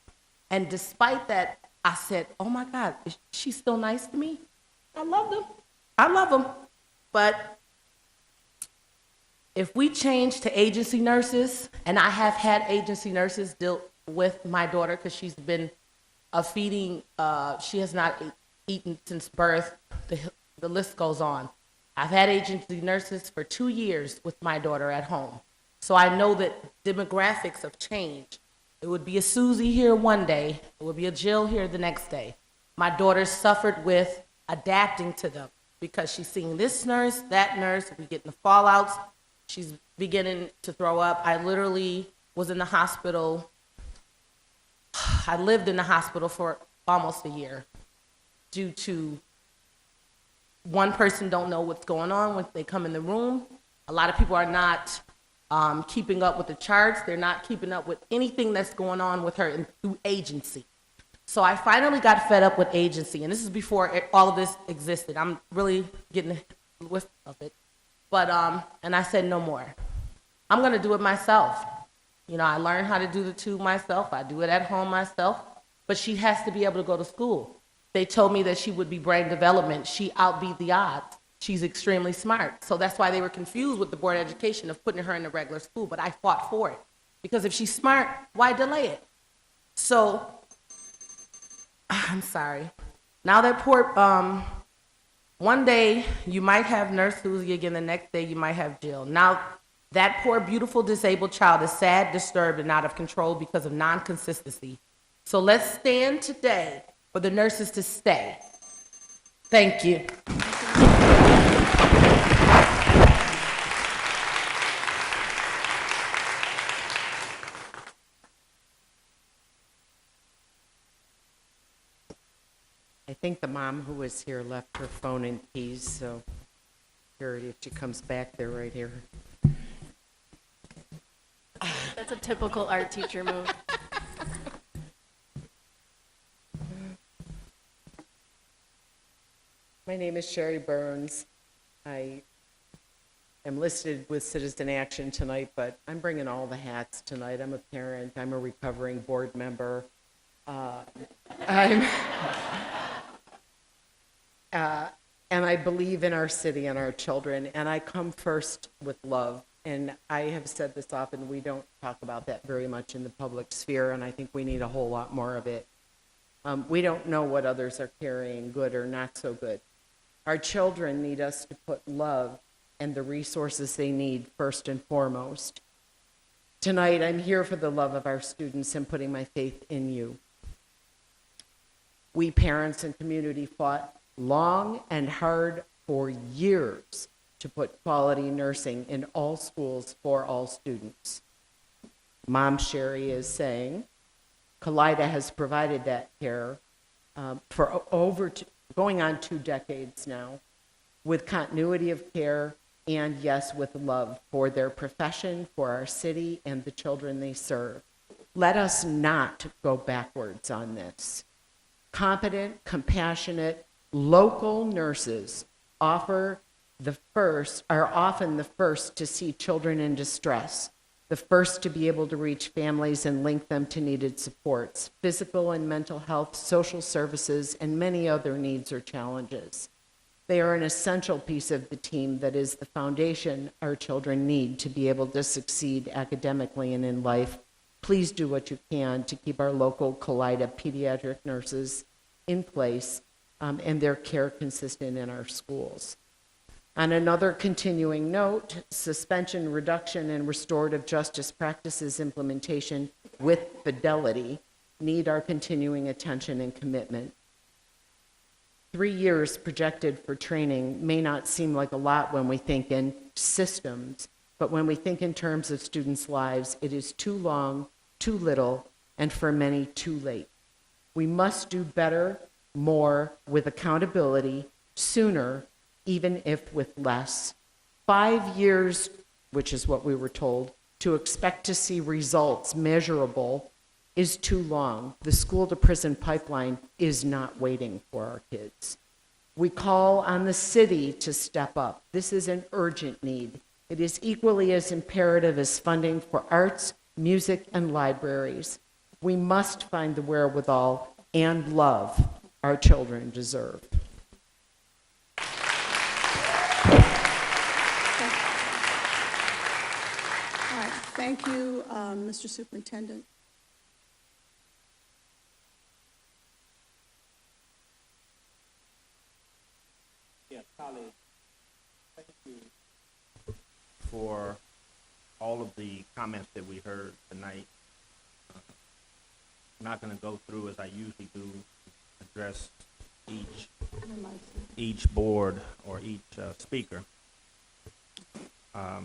And despite that, I said, oh my God, is she still nice to me? I love them. I love them. But if we change to agency nurses, and I have had agency nurses deal with my daughter because she's been feeding, she has not eaten since birth. The list goes on. I've had agency nurses for 2 years with my daughter at home. So I know that demographics have changed. It would be a Susie here one day, it would be a Jill here the next day. My daughter suffered with adapting to them because she's seeing this nurse, that nurse, we get in the fallouts, she's beginning to throw up. I literally was in the hospital, I lived in the hospital for almost a year due to one person don't know what's going on when they come in the room. A lot of people are not keeping up with the charts. They're not keeping up with anything that's going on with her through agency. So I finally got fed up with agency, and this is before all of this existed. I'm really getting a whiff of it. But, and I said no more. I'm gonna do it myself. You know, I learned how to do the tube myself. I do it at home myself, but she has to be able to go to school. They told me that she would be brain development. She outbeat the odds. She's extremely smart. So that's why they were confused with the board of education of putting her in the regular school, but I fought for it. Because if she's smart, why delay it? So, I'm sorry. Now that poor, one day you might have Nurse Susie again, the next day you might have Jill. Now that poor, beautiful, disabled child is sad, disturbed, and out of control because of non-consistency. So let's stand today for the nurses to stay. Thank you. I think the mom who was here left her phone in keys, so here, if she comes back, they're right here. That's a typical art teacher move. My name is Sherry Burns. I am listed with Citizen Action tonight, but I'm bringing all the hats tonight. I'm a parent, I'm a recovering board member. And I believe in our city and our children, and I come first with love. And I have said this often, we don't talk about that very much in the public sphere, and I think we need a whole lot more of it. We don't know what others are carrying, good or not so good. Our children need us to put love and the resources they need first and foremost. Tonight, I'm here for the love of our students and putting my faith in you. We parents and community fought long and hard for years to put quality nursing in all schools for all students. Mom Sherry is saying, Kaleida has provided that care for going on 2 decades now, with continuity of care and, yes, with love for their profession, for our city, and the children they serve. Let us not go backwards on this. Competent, compassionate, local nurses are often the first to see children in distress, the first to be able to reach families and link them to needed supports, physical and mental health, social services, and many other needs or challenges. They are an essential piece of the team that is the foundation our children need to be able to succeed academically and in life. Please do what you can to keep our local Kaleida pediatric nurses in place and their care consistent in our schools. On another continuing note, suspension, reduction, and restorative justice practices implementation with fidelity need our continuing attention and commitment. 3 years projected for training may not seem like a lot when we think in systems, but when we think in terms of students' lives, it is too long, too little, and for many, too late. We must do better, more, with accountability, sooner, even if with less. 5 years, which is what we were told, to expect to see results measurable is too long. The school to prison pipeline is not waiting for our kids. We call on the city to step up. This is an urgent need. It is equally as imperative as funding for arts, music, and libraries. We must find the wherewithal and love our children deserve. Thank you, Mr. Superintendent. Colleagues, thank you for all of the comments that we heard tonight. I'm not going to go through as I usually do, address each board or each speaker. So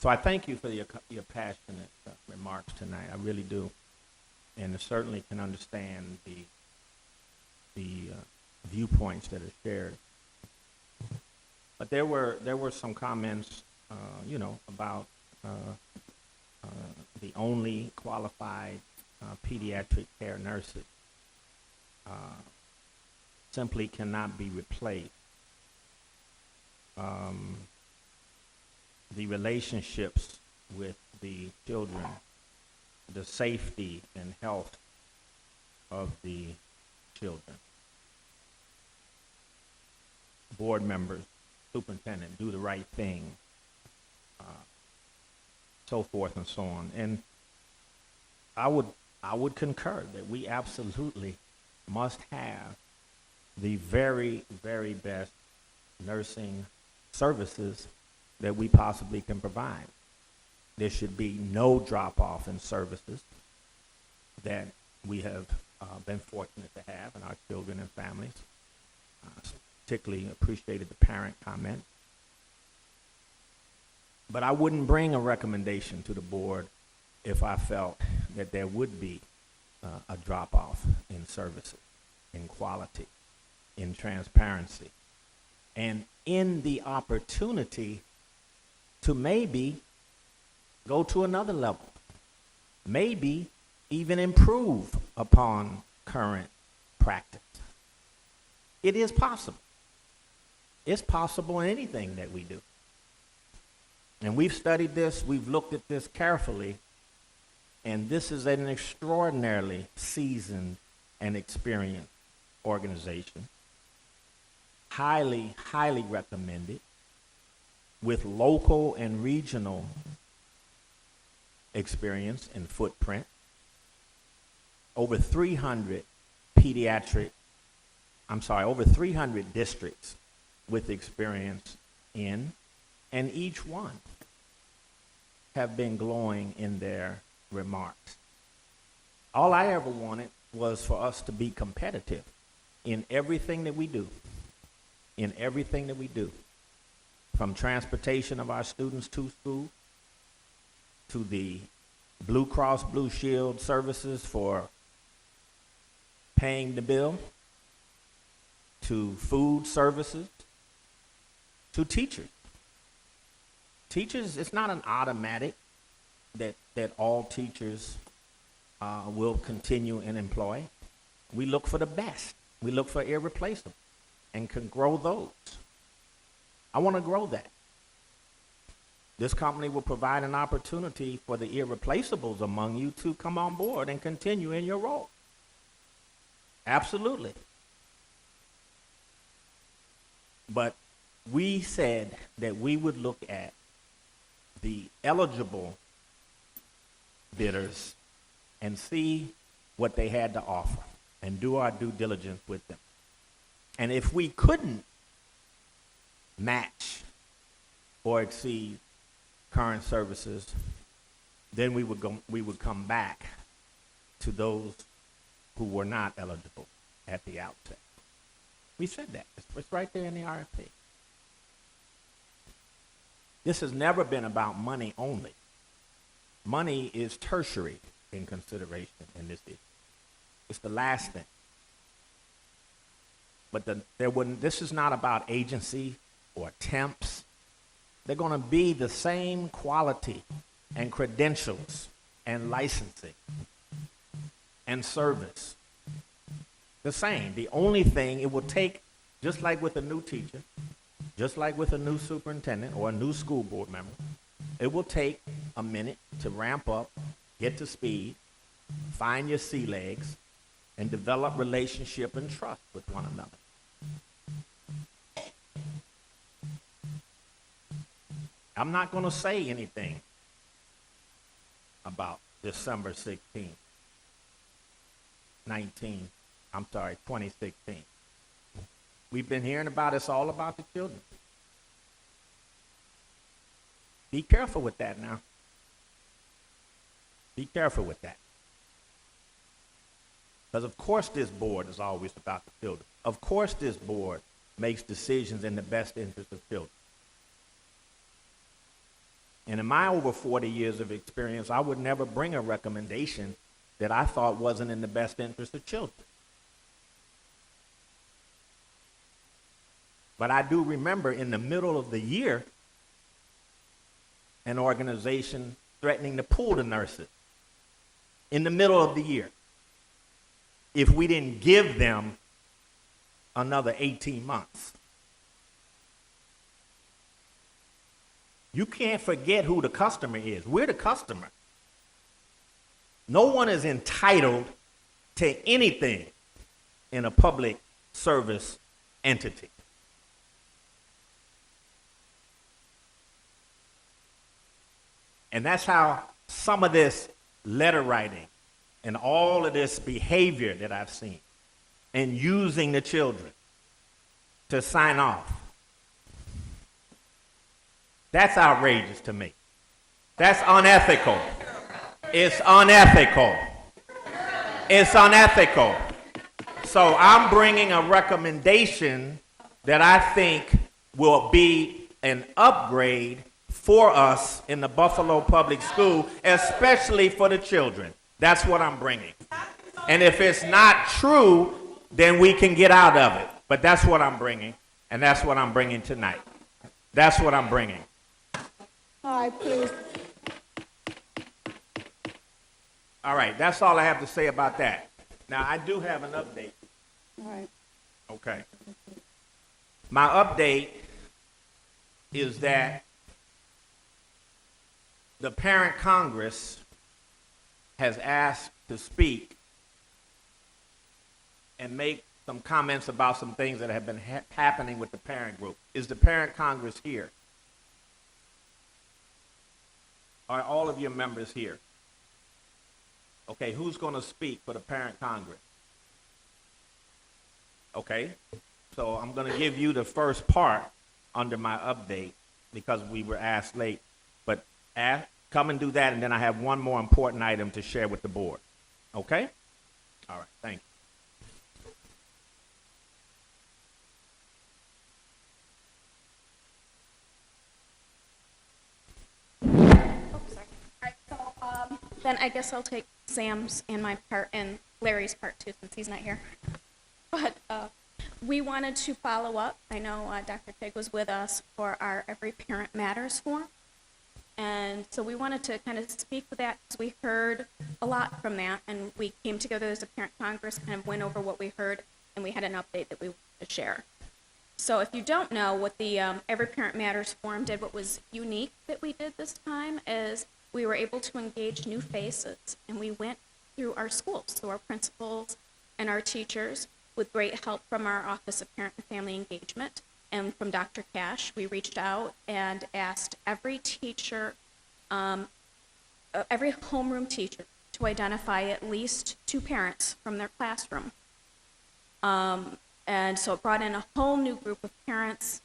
I thank you for your passionate remarks tonight. I really do, and I certainly can understand the viewpoints that are shared. But there were some comments, about the only qualified pediatric care nurses simply cannot be replaced. The relationships with the children, the safety and health of the children. Board members, superintendent, do the right thing, so forth and so on. And I would concur that we absolutely must have the very, very best nursing services that we possibly can provide. There should be no drop-off in services that we have been fortunate to have in our children and families. Particularly appreciated the parent comment. But I wouldn't bring a recommendation to the board if I felt that there would be a drop-off in services, in quality, in transparency, and in the opportunity to maybe go to another level, maybe even improve upon current practice. It is possible. It's possible in anything that we do. And we've studied this, we've looked at this carefully, and this is an extraordinarily seasoned and experienced organization. Highly, highly recommended, with local and regional experience and footprint. Over 300 districts with experience in, and each one have been glowing in their remarks. All I ever wanted was for us to be competitive in everything that we do. In everything that we do. From transportation of our students to school, to the Blue Cross Blue Shield services for paying the bill, to food services, to teachers. Teachers, it's not an automatic that all teachers will continue and employ. We look for the best. We look for irreplaceable and can grow those. I want to grow that. This company will provide an opportunity for the irreplaceables among you to come on board and continue in your role. Absolutely. But we said that we would look at the eligible bidders and see what they had to offer and do our due diligence with them. And if we couldn't match or exceed current services, then we would come back to those who were not eligible at the outset. We said that. It's right there in the RFP. This has never been about money only. Money is tertiary in consideration in this issue. It's the last thing. But this is not about agency or temps. They're going to be the same quality and credentials and licensing and service. The same. The only thing it will take, just like with a new teacher, just like with a new superintendent or a new school board member, it will take a minute to ramp up, get to speed, find your sea legs, and develop relationship and trust with one another. I'm not going to say anything about December 2016, We've been hearing about it's all about the children. Be careful with that now. Be careful with that. Because of course this board is always about the children. Of course this board makes decisions in the best interest of children. And in my over 40 years of experience, I would never bring a recommendation that I thought wasn't in the best interest of children. But I do remember in the middle of the year, an organization threatening to pull the nurses in the middle of the year if we didn't give them another 18 months. You can't forget who the customer is. We're the customer. No one is entitled to anything in a public service entity. And that's how some of this letter writing and all of this behavior that I've seen and using the children to sign off, that's outrageous to me. That's unethical. It's unethical. It's unethical. So I'm bringing a recommendation that I think will be an upgrade for us in the Buffalo Public School, especially for the children. That's what I'm bringing. And if it's not true, then we can get out of it. But that's what I'm bringing, and that's what I'm bringing tonight. That's what I'm bringing. All right, please. All right, that's all I have to say about that. Now, I do have an update. All right. Okay. My update is that the Parent Congress has asked to speak and make some comments about some things that have been happening with the parent group. Is the Parent Congress here? Are all of your members here? Okay, who's going to speak for the Parent Congress? Okay, so I'm going to give you the first part under my update because we were asked late. But come and do that, and then I have one more important item to share with the board. Okay? All right, thank you. Then I guess I'll take Sam's and my part and Larry's part too, since he's not here. But we wanted to follow up. I know Dr. Pig was with us for our Every Parent Matters forum. And so we wanted to kind of speak with that because we heard a lot from that. And we came together as a Parent Congress, kind of went over what we heard, and we had an update that we wanted to share. So if you don't know what the Every Parent Matters forum did, what was unique that we did this time is we were able to engage new faces, and we went through our schools, through our principals and our teachers, with great help from our Office of Parent and Family Engagement and from Dr. Cash. We reached out and asked every teacher, every homeroom teacher, to identify at least 2 parents from their classroom. And so it brought in a whole new group of parents.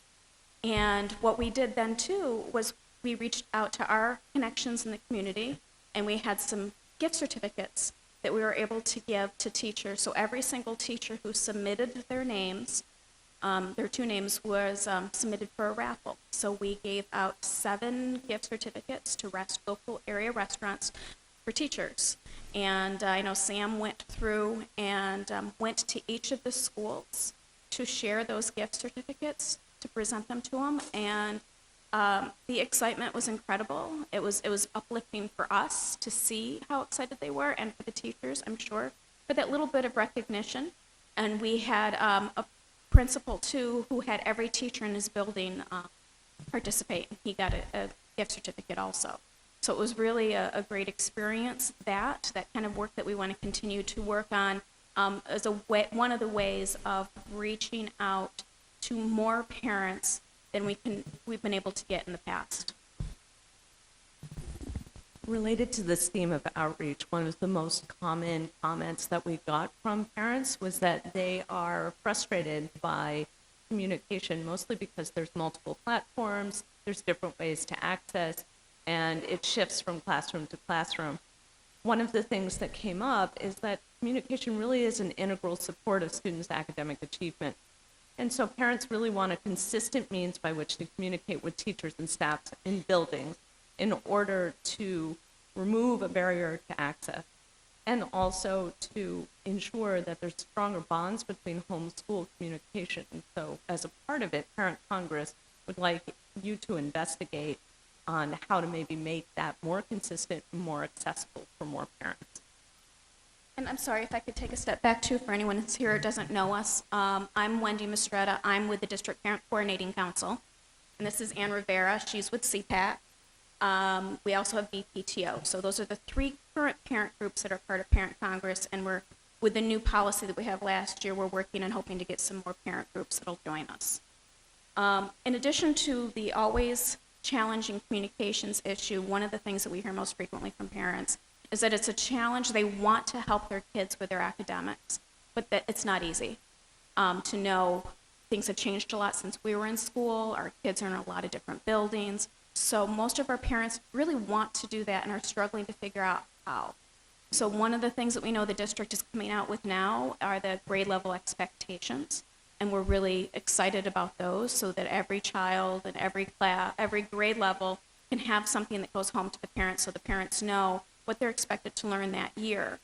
And what we did then too was we reached out to our connections in the community, and we had some gift certificates that we were able to give to teachers. So every single teacher who submitted their names, their 2 names, was submitted for a raffle. So we gave out 7 gift certificates to local area restaurants for teachers. And I know Sam went through and went to each of the schools to share those gift certificates, to present them to them. And the excitement was incredible. It was uplifting for us to see how excited they were, and for the teachers, I'm sure, for that little bit of recognition. And we had a principal too who had every teacher in his building participate. He got a gift certificate also. So it was really a great experience. That kind of work that we want to continue to work on as one of the ways of reaching out to more parents than we've been able to get in the past. Related to this theme of outreach, one of the most common comments that we got from parents was that they are frustrated by communication, mostly because there's multiple platforms, there's different ways to access, and it shifts from classroom to classroom. One of the things that came up is that communication really is an integral support of students' academic achievement. And so parents really want a consistent means by which to communicate with teachers and staff in buildings in order to remove a barrier to access, and also to ensure that there's stronger bonds between home-school communication. And so as a part of it, Parent Congress would like you to investigate on how to maybe make that more consistent and more accessible for more parents. And I'm sorry if I could take a step back too for anyone that's here who doesn't know us. I'm Wendy Mistretta. I'm with the District Parent Coordinating Council. And this is Ann Rivera. She's with Cpac. We also have BPTO. So those are the three current parent groups that are part of Parent Congress. And we're, with the new policy that we have last year, we're working and hoping to get some more parent groups that'll join us. In addition to the always challenging communications issue, one of the things that we hear most frequently from parents is that it's a challenge. They want to help their kids with their academics, but that it's not easy to know. Things have changed a lot since we were in school. Our kids are in a lot of different buildings. So most of our parents really want to do that and are struggling to figure out how. So one of the things that we know the district is coming out with now are the grade level expectations. And we're really excited about those so that every child and every class, every grade level can have something that goes home to the parents so the parents know what they're expected to learn that year.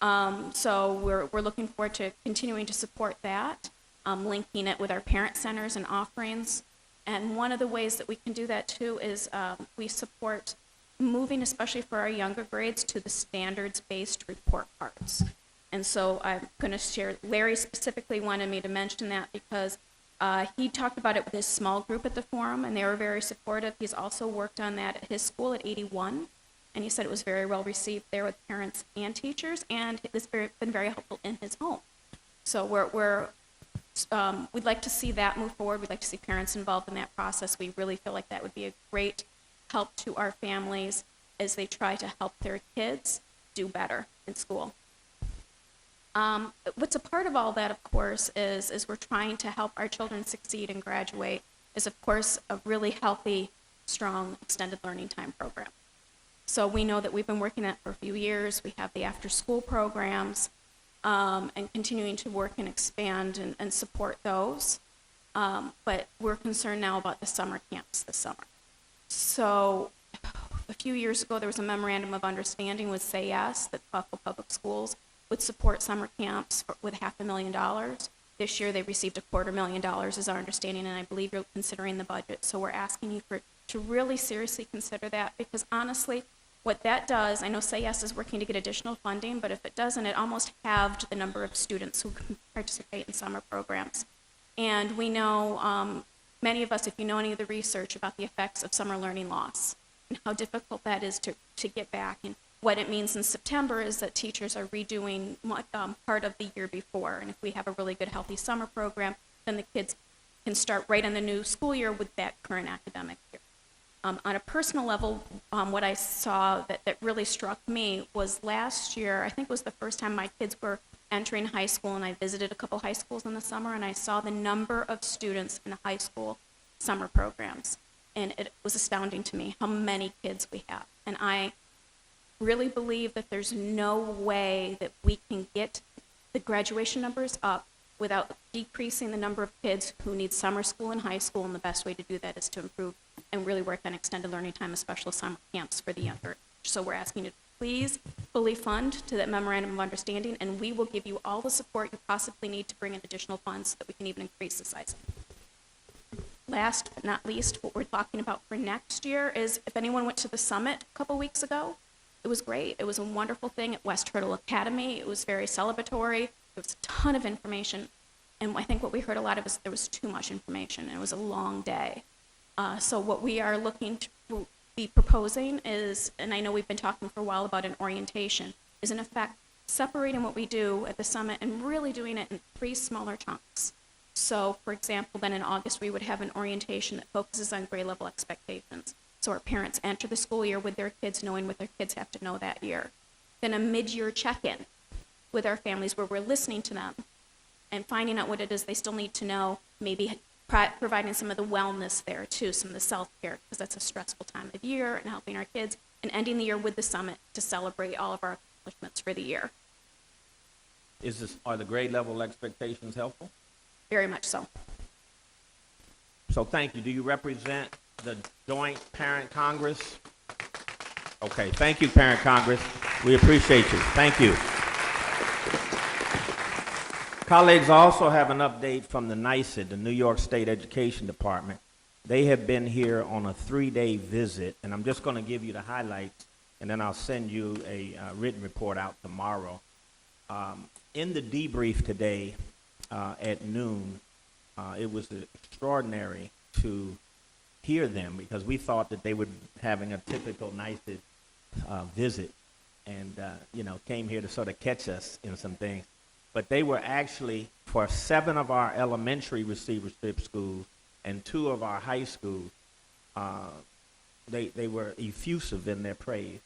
So we're looking forward to continuing to support that, linking it with our parent centers and offerings. And one of the ways that we can do that too is we support moving, especially for our younger grades, to the standards-based report cards. And so I'm going to share, Larry specifically wanted me to mention that because he talked about it with his small group at the forum, and they were very supportive. He's also worked on that at his school at 81, and he said it was very well received there with parents and teachers, and it's been very helpful in his home. So we'd like to see that move forward. We'd like to see parents involved in that process. We really feel like that would be a great help to our families as they try to help their kids do better in school. What's a part of all that, of course, is we're trying to help our children succeed and graduate, is, of course, a really healthy, strong, extended learning time program. So we know that we've been working that for a few years. We have the after-school programs and continuing to work and expand and support those. But we're concerned now about the summer camps this summer. So a few years ago, there was a memorandum of understanding with Say Yes that Buffalo Public Schools would support summer camps with $500,000. This year, they received $250,000 is our understanding, and I believe you're considering the budget. So we're asking you to really seriously consider that, because honestly, what that does, I know Say Yes is working to get additional funding, but if it doesn't, it almost halved the number of students who can participate in summer programs. And we know, many of us, if you know any of the research about the effects of summer learning loss and how difficult that is to get back. And what it means in September is that teachers are redoing part of the year before. And if we have a really good, healthy summer program, then the kids can start right in the new school year with that current academic year. On a personal level, what I saw that really struck me was last year, I think was the first time my kids were entering high school, and I visited a couple high schools in the summer, and I saw the number of students in the high school summer programs. And it was astounding to me how many kids we have. And I really believe that there's no way that we can get the graduation numbers up without decreasing the number of kids who need summer school and high school, and the best way to do that is to improve and really work on extended learning time, especially summer camps for the younger. So we're asking you to please fully fund to that memorandum of understanding, and we will give you all the support you possibly need to bring in additional funds so that we can even increase the size. Last but not least, what we're talking about for next year is, if anyone went to the summit a couple weeks ago, it was great. It was a wonderful thing at West Hurdle Academy. It was very celebratory. There was a ton of information. And I think what we heard a lot of is there was too much information, and it was a long day. So what we are looking to be proposing is, and I know we've been talking for a while about an orientation, is in effect separating what we do at the summit and really doing it in 3 smaller chunks. So, for example, then in August we would have an orientation that focuses on grade level expectations. So our parents enter the school year with their kids knowing what their kids have to know that year. Then a mid-year check-in with our families where we're listening to them and finding out what it is they still need to know, maybe providing some of the wellness there too, some of the self-care, because that's a stressful time of year, and helping our kids, and ending the year with the summit to celebrate all of our accomplishments for the year. Are the grade level expectations helpful? Very much so. So thank you. Do you represent the Joint Parent Congress? Okay, thank you, Parent Congress. We appreciate you. Thank you. Colleagues, also have an update from the NYSED, the New York State Education Department. They have been here on a 3-day visit, and I'm just going to give you the highlights, and then I'll send you a written report out tomorrow. In the debrief today at noon, it was extraordinary to hear them, because we thought that they were having a typical NYSED visit and, came here to sort of catch us in some things. But they were actually, for 7 of our elementary receivership schools and 2 of our high schools, they were effusive in their praise,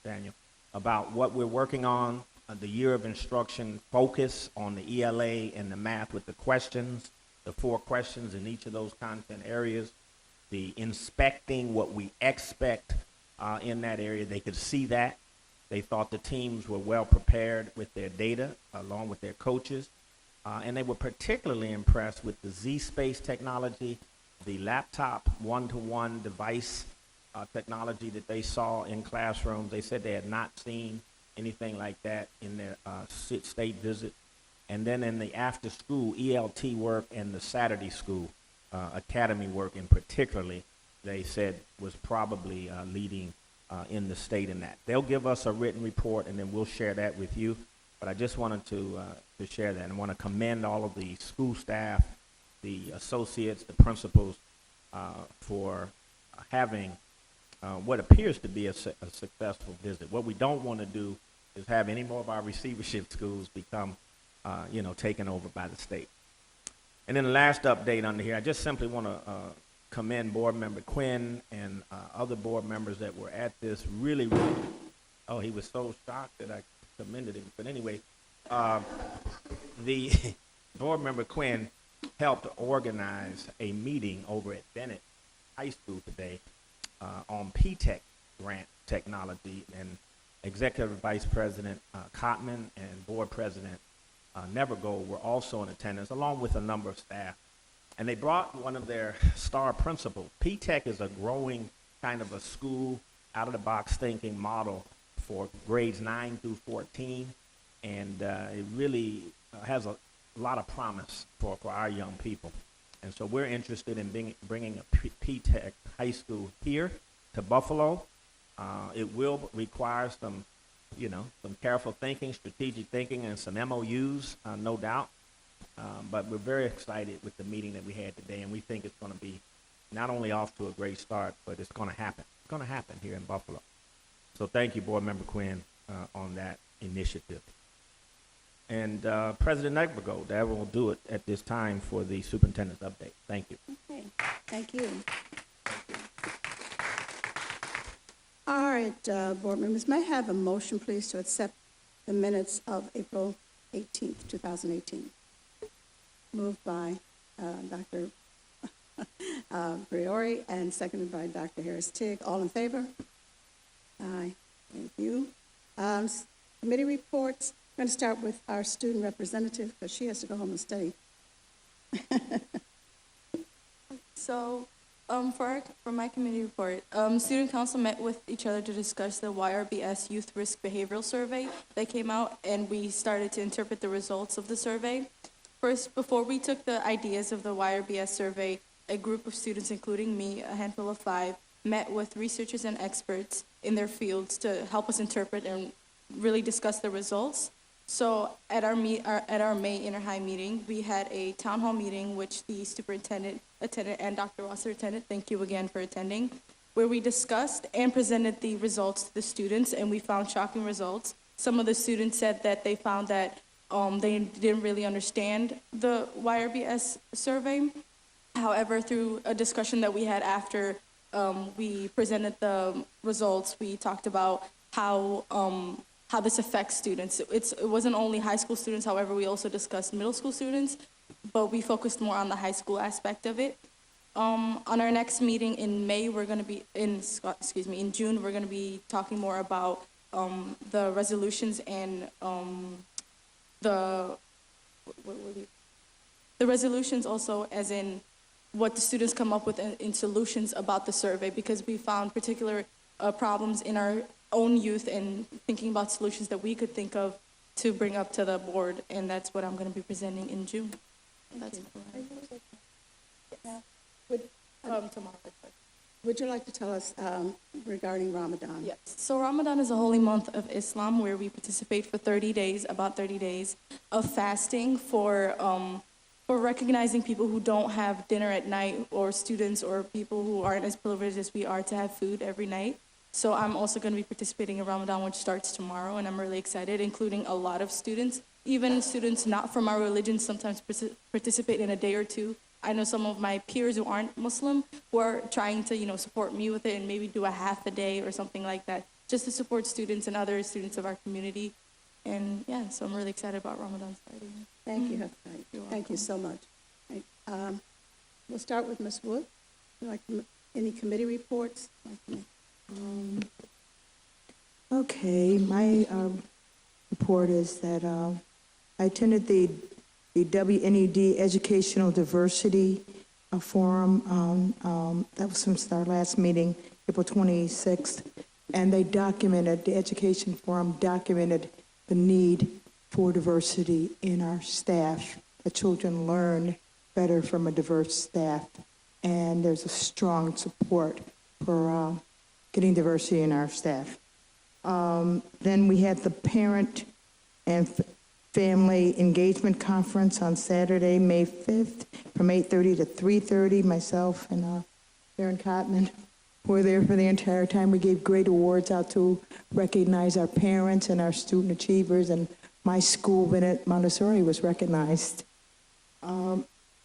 Daniel, about what we're working on, the year of instruction, focus on the ELA and the math with the questions, the 4 questions in each of those content areas, the inspecting what we expect in that area. They could see that. They thought the teams were well prepared with their data, along with their coaches. And they were particularly impressed with the Z-Space technology, the laptop one-to-one device technology that they saw in classrooms. They said they had not seen anything like that in their state visit. And then in the after-school ELT work and the Saturday school academy work in particularly, they said was probably leading in the state in that. They'll give us a written report, and then we'll share that with you. But I just wanted to share that, and want to commend all of the school staff, the associates, the principals for having what appears to be a successful visit. What we don't want to do is have any more of our receivership schools become, taken over by the state. And then the last update under here, I just simply want to commend Board Member Quinn and other board members that were at this. Really, he was so shocked that I commended him. But anyway, the Board Member Quinn helped organize a meeting over at Bennett High School today on P-TECH grant technology, and Executive Vice President Cotman and Board President Nevergold were also in attendance, along with a number of staff. And they brought one of their star principals. P-TECH is a growing kind of a school, out-of-the-box thinking model for grades 9 through 14, and it really has a lot of promise for our young people. And so we're interested in bringing a P-TECH high school here to Buffalo. It will require some careful thinking, strategic thinking, and some MOUs, no doubt. But we're very excited with the meeting that we had today, and we think it's going to be not only off to a great start, but it's going to happen. It's going to happen here in Buffalo. So thank you, Board Member Quinn, on that initiative. And President Nevergold, that will do it at this time for the superintendent's update. Thank you. Okay, thank you. All right, board members, may I have a motion, please, to accept the minutes of April 18th, 2018? Moved by Dr. Briori and seconded by Dr. Harris-Tig. All in favor? Aye. Thank you. Committee reports. I'm going to start with our student representative because she has to go home and study. So, for my committee report, student council met with each other to discuss the YRBS Youth Risk Behavioral Survey that came out, and we started to interpret the results of the survey. First, before we took the ideas of the YRBS survey, a group of students, including me, a handful of 5, met with researchers and experts in their fields to help us interpret and really discuss the results. So at our May inter-high meeting, we had a town hall meeting, which the superintendent attended and Dr. Rosser attended. Thank you again for attending, where we discussed and presented the results to the students, and we found shocking results. Some of the students said that they found that they didn't really understand the YRBS survey. However, through a discussion that we had after we presented the results, we talked about how how this affects students. It wasn't only high school students, however, we also discussed middle school students, but we focused more on the high school aspect of it. On our next meeting in May, we're going to be in June, we're going to be talking more about the resolutions and the resolutions also, as in what the students come up with in solutions about the survey, because we found particular problems in our own youth and thinking about solutions that we could think of to bring up to the board, and that's what I'm going to be presenting in June. Tomorrow. Would you like to tell us regarding Ramadan? Yes. So Ramadan is a holy month of Islam where we participate for 30 days, about 30 days of fasting for recognizing people who don't have dinner at night, or students or people who aren't as privileged as we are to have food every night. So I'm also going to be participating in Ramadan, which starts tomorrow, and I'm really excited, including a lot of students. Even students not from our religion sometimes participate in a day or two. I know some of my peers who aren't Muslim who are trying to, support me with it and maybe do a half a day or something like that, just to support students and other students of our community. And yeah, so I'm really excited about Ramadan starting. Thank you. Thank you so much. Right. We'll start with Ms. Wood. Any committee reports? Okay, my report is that I attended the WNED Educational Diversity Forum. That was since our last meeting, April 26th, and the Education Forum documented the need for diversity in our staff. The children learn better from a diverse staff, and there's a strong support for getting diversity in our staff. Then we had the Parent and Family Engagement Conference on Saturday, May 5th, from 8:30 to 3:30. Myself and Aaron Cotman were there for the entire time. We gave great awards out to recognize our parents and our student achievers, and my school, Bennett Montessori, was recognized.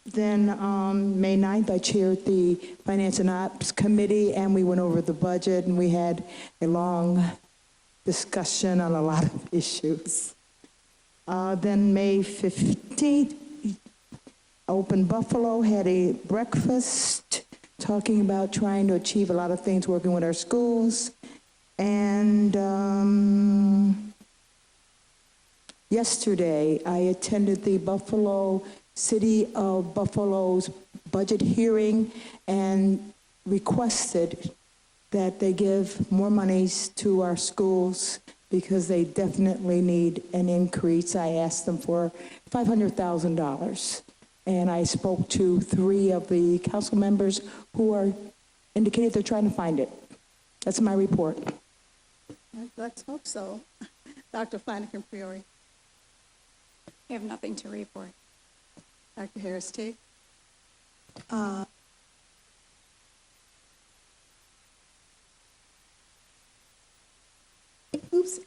Then May 9th, I chaired the Finance and Ops Committee, and we went over the budget, and we had a long discussion on a lot of issues. Then May 15th, Open Buffalo had a breakfast talking about trying to achieve a lot of things working with our schools. And yesterday, I attended the City of Buffalo's budget hearing and requested that they give more monies to our schools because they definitely need an increase. I asked them for $500,000. And I spoke to 3 of the council members who are indicated they're trying to find it. That's my report. Let's hope so. Dr. Flanagan-Priori. I have nothing to report. Dr. Harris-Teague.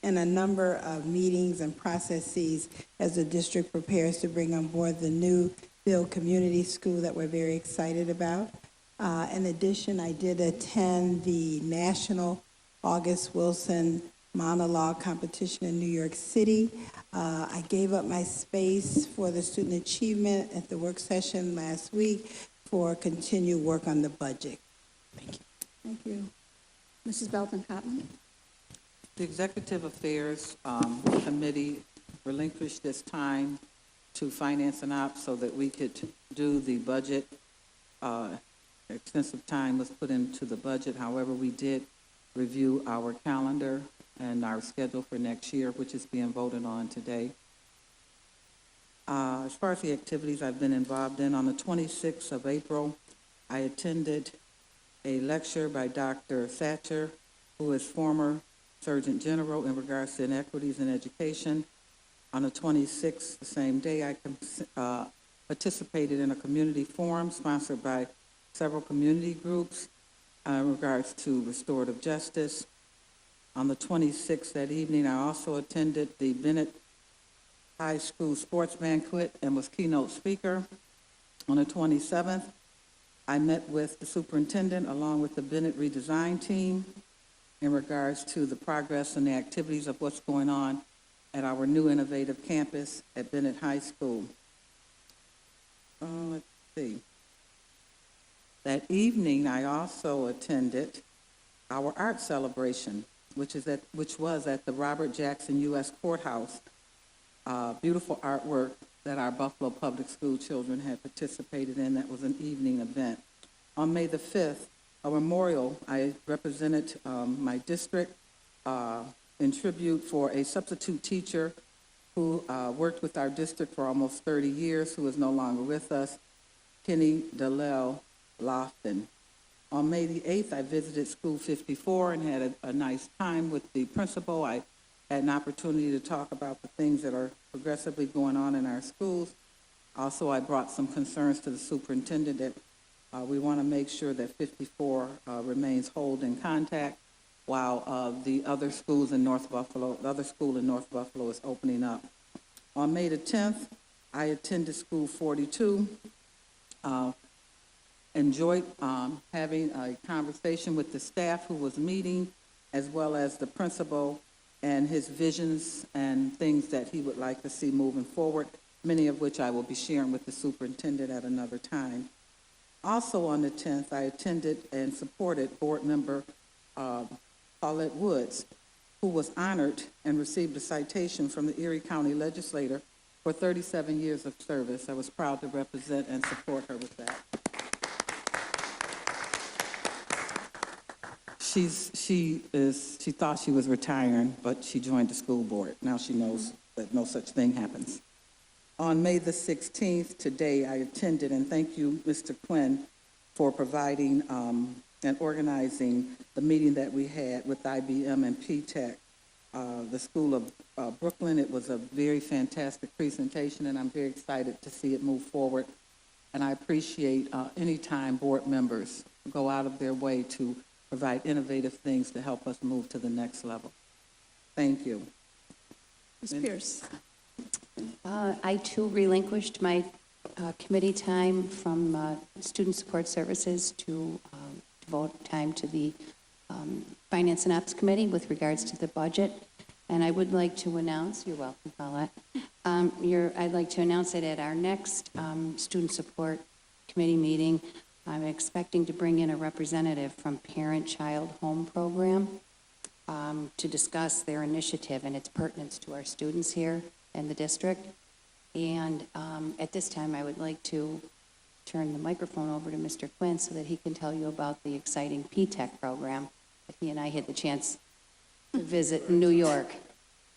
And a number of meetings and processes as the district prepares to bring on board the new Build Community School that we're very excited about. In addition, I did attend the National August Wilson Monologue Competition in New York City. I gave up my space for the student achievement at the work session last week for continued work on the budget. Thank you. Thank you. Mrs. Belton-Cotton. The Executive Affairs Committee relinquished this time to Finance and Ops so that we could do the budget. Extensive time was put into the budget. However, we did review our calendar and our schedule for next year, which is being voted on today. As far as the activities I've been involved in, on the 26th of April, I attended a lecture by Dr. Thatcher, who is former Surgeon General, in regards to inequities in education. On the 26th, the same day, I participated in a community forum sponsored by several community groups in regards to restorative justice. On the 26th that evening, I also attended the Bennett High School Sports Banquet and was keynote speaker. On the 27th, I met with the superintendent along with the Bennett redesign team. in regards to the progress and the activities of what's going on at our new innovative campus at Bennett High School. Let's see. That evening, I also attended our art celebration, which was at the Robert Jackson U.S. Courthouse. Beautiful artwork that our Buffalo Public School children had participated in. That was an evening event. On May the 5th, a memorial, I represented my district in tribute for a substitute teacher who worked with our district for almost 30 years, who is no longer with us, Kenny Dallel Lofton. On May the 8th, I visited School 54 and had a nice time with the principal. I had an opportunity to talk about the things that are progressively going on in our schools. Also, I brought some concerns to the superintendent that we want to make sure that 54 remains whole in contact while the other schools in North Buffalo, the other school in North Buffalo is opening up. On May the 10th, I attended School 42. Enjoyed having a conversation with the staff who was meeting, as well as the principal and his visions and things that he would like to see moving forward, many of which I will be sharing with the superintendent at another time. Also on the 10th, I attended and supported board member Paulette Woods, who was honored and received a citation from the Erie County Legislature for 37 years of service. I was proud to represent and support her with that. She thought she was retiring, but she joined the school board. Now she knows that no such thing happens. On May the 16th, today, I attended, and thank you, Mr. Quinn, for providing and organizing the meeting that we had with IBM and P-TECH, the School of Brooklyn. It was a very fantastic presentation, and I'm very excited to see it move forward. And I appreciate any time board members go out of their way to provide innovative things to help us move to the next level. Thank you. Ms. Pierce. I too relinquished my committee time from Student Support Services to devote time to the Finance and Ops Committee with regards to the budget. And I would like to announce, you're welcome, Paulette, I'd like to announce that at our next Student Support Committee meeting, I'm expecting to bring in a representative from Parent-Child Home Program to discuss their initiative and its pertinence to our students here in the district. And at this time, I would like to turn the microphone over to Mr. Quinn so that he can tell you about the exciting P-TECH program that he and I had the chance to visit in New York.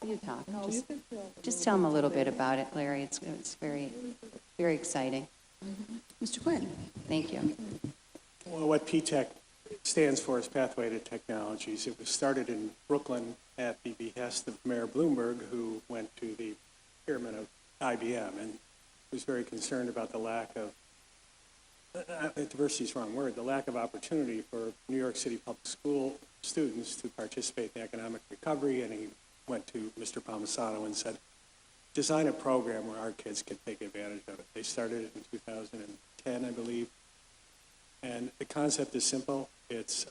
You talk. Just tell him a little bit about it, Larry. It's very, very exciting. Mr. Quinn. Thank you. Well, what P-TECH stands for is Pathway to Technologies. It was started in Brooklyn at the behest of Mayor Bloomberg, who went to the chairman of IBM and was very concerned about the lack of, diversity is the wrong word, the lack of opportunity for New York City public school students to participate in economic recovery, and he went to Mr. Palmisano and said, design a program where our kids can take advantage of it. They started it in 2010, I believe. And the concept is simple. It's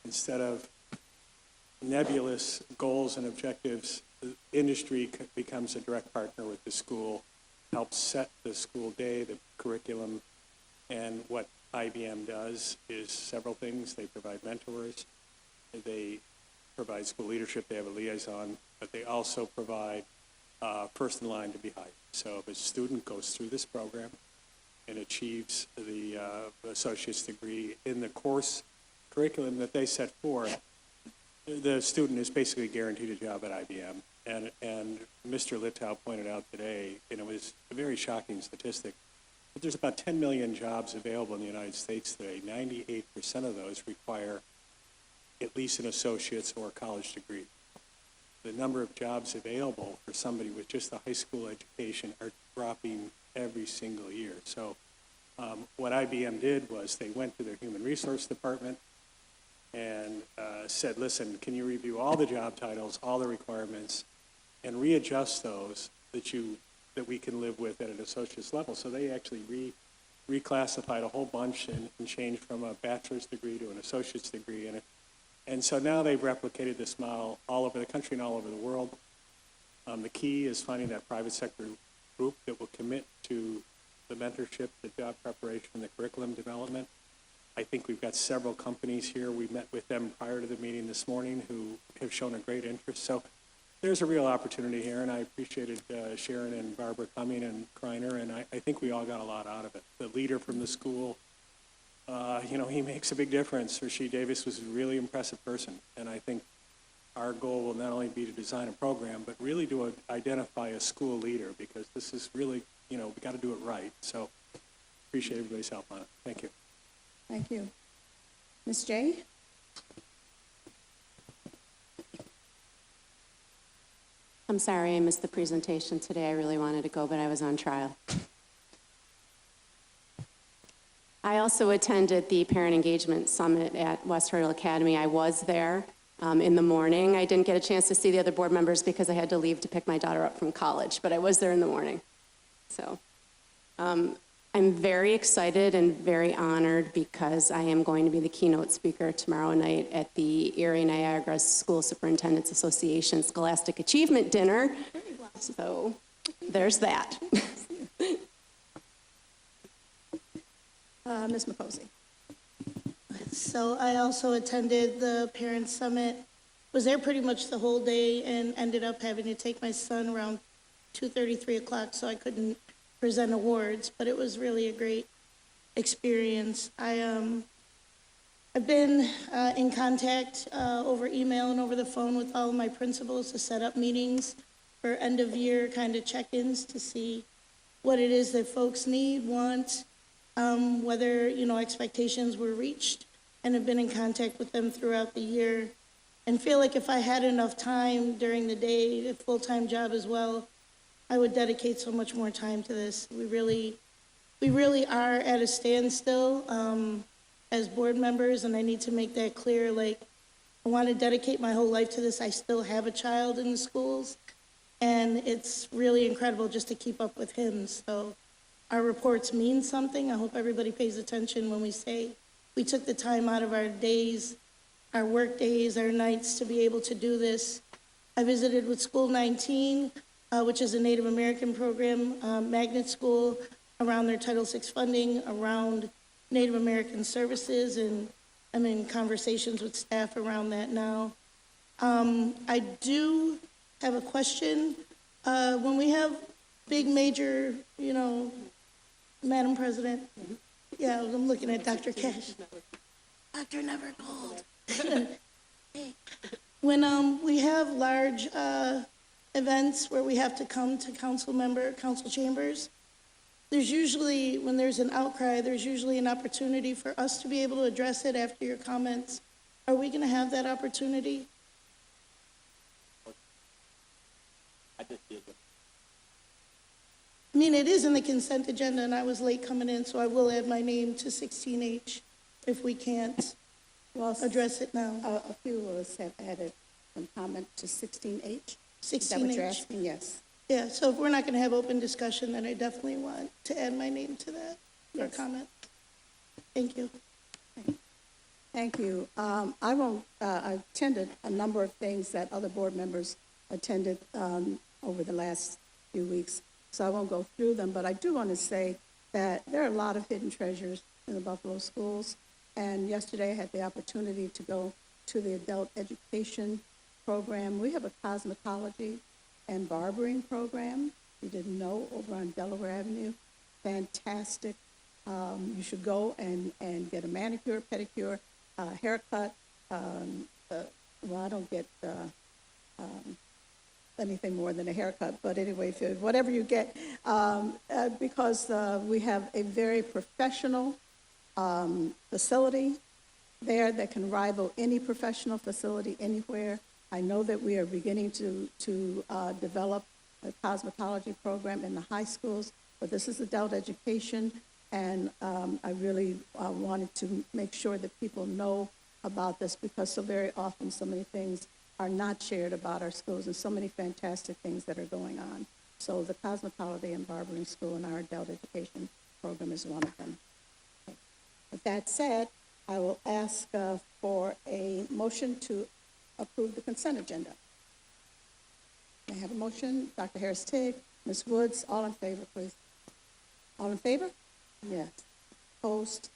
instead of nebulous goals and objectives, the industry becomes a direct partner with the school, helps set the school day, the curriculum, and what IBM does is several things. They provide mentors, they provide school leadership, they have a liaison, but they also provide first in line to be hired. So if a student goes through this program and achieves the associate's degree in the course curriculum that they set forth, the student is basically guaranteed a job at IBM. And Mr. Littau pointed out today, and it was a very shocking statistic, that there's about 10 million jobs available in the United States today. 98% of those require at least an associate's or a college degree. The number of jobs available for somebody with just a high school education are dropping every single year. So what IBM did was they went to their human resource department and said, listen, can you review all the job titles, all the requirements, and readjust those that we can live with at an associate's level? So they actually reclassified a whole bunch and changed from a bachelor's degree to an associate's degree. And so now they've replicated this model all over the country and all over the world. The key is finding that private sector group that will commit to the mentorship, the job preparation, the curriculum development. I think we've got several companies here. We met with them prior to the meeting this morning who have shown a great interest. So there's a real opportunity here, and I appreciated Sharon and Barbara coming and Kreiner, and I think we all got a lot out of it. The leader from the school, he makes a big difference. Rasheed Davis was a really impressive person, and I think our goal will not only be to design a program, but really to identify a school leader, because this is really, we got to do it right. So appreciate everybody's help on it. Thank you. Thank you. Ms. J? I'm sorry I missed the presentation today. I really wanted to go, but I was on trial. I also attended the Parent Engagement Summit at West Hartwell Academy. I was there in the morning. I didn't get a chance to see the other board members because I had to leave to pick my daughter up from college, but I was there in the morning. So I'm very excited and very honored because I am going to be the keynote speaker tomorrow night at the Erie Niagara School Superintendents Association Scholastic Achievement Dinner. So there's that. Ms. McCosey. So I also attended the Parents Summit, was there pretty much the whole day, and ended up having to take my son around 2:30, 3 o'clock, so I couldn't present awards, but it was really a great experience. I've been in contact over email and over the phone with all of my principals to set up meetings for end of year kind of check-ins to see what it is that folks need, want, whether, expectations were reached, and have been in contact with them throughout the year. And feel like if I had enough time during the day, a full-time job as well, I would dedicate so much more time to this. We really are at a standstill as board members, and I need to make that clear. Like, I want to dedicate my whole life to this. I still have a child in the schools, and it's really incredible just to keep up with him. So our reports mean something. I hope everybody pays attention when we say we took the time out of our days, our work days, our nights to be able to do this. I visited with School 19, which is a Native American program, magnet school, around their Title VI funding, around Native American services, and I'm in conversations with staff around that now. I do have a question. When we have big major, Madam President, yeah, I'm looking at Dr. Cash. Dr. Never called. When we have large events where we have to come to council chambers, there's usually, when there's an outcry, there's usually an opportunity for us to be able to address it after your comments. Are we going to have that opportunity? I mean, it is in the consent agenda, and I was late coming in, so I will add my name to 16H if we can't address it now. A few of us have added some comment to 16H. 16H. Is that what you're asking? Yes. Yeah, so if we're not going to have open discussion, then I definitely want to add my name to that, or Yes. comment. Thank you. Thank you. I attended a number of things that other board members attended over the last few weeks, so I won't go through them, but I do want to say that there are a lot of hidden treasures in the Buffalo schools, and yesterday I had the opportunity to go to the adult education program. We have a cosmetology and barbering program. You didn't know, over on Delaware Avenue. Fantastic. You should go and get a manicure, pedicure, haircut. Well, I don't get anything more than a haircut, but anyway, whatever you get, because we have a very professional facility there that can rival any professional facility anywhere. I know that we are beginning to develop a cosmetology program in the high schools, but this is adult education, and I really wanted to make sure that people know about this, because so very often so many things are not shared about our schools, and so many fantastic things that are going on. So the cosmetology and barbering school in our adult education program is one of them. With that said, I will ask for a motion to approve the consent agenda. May I have a motion? Dr. Harris-Tigg, Ms. Woods, all in favor, please. All in favor? Yes. Opposed?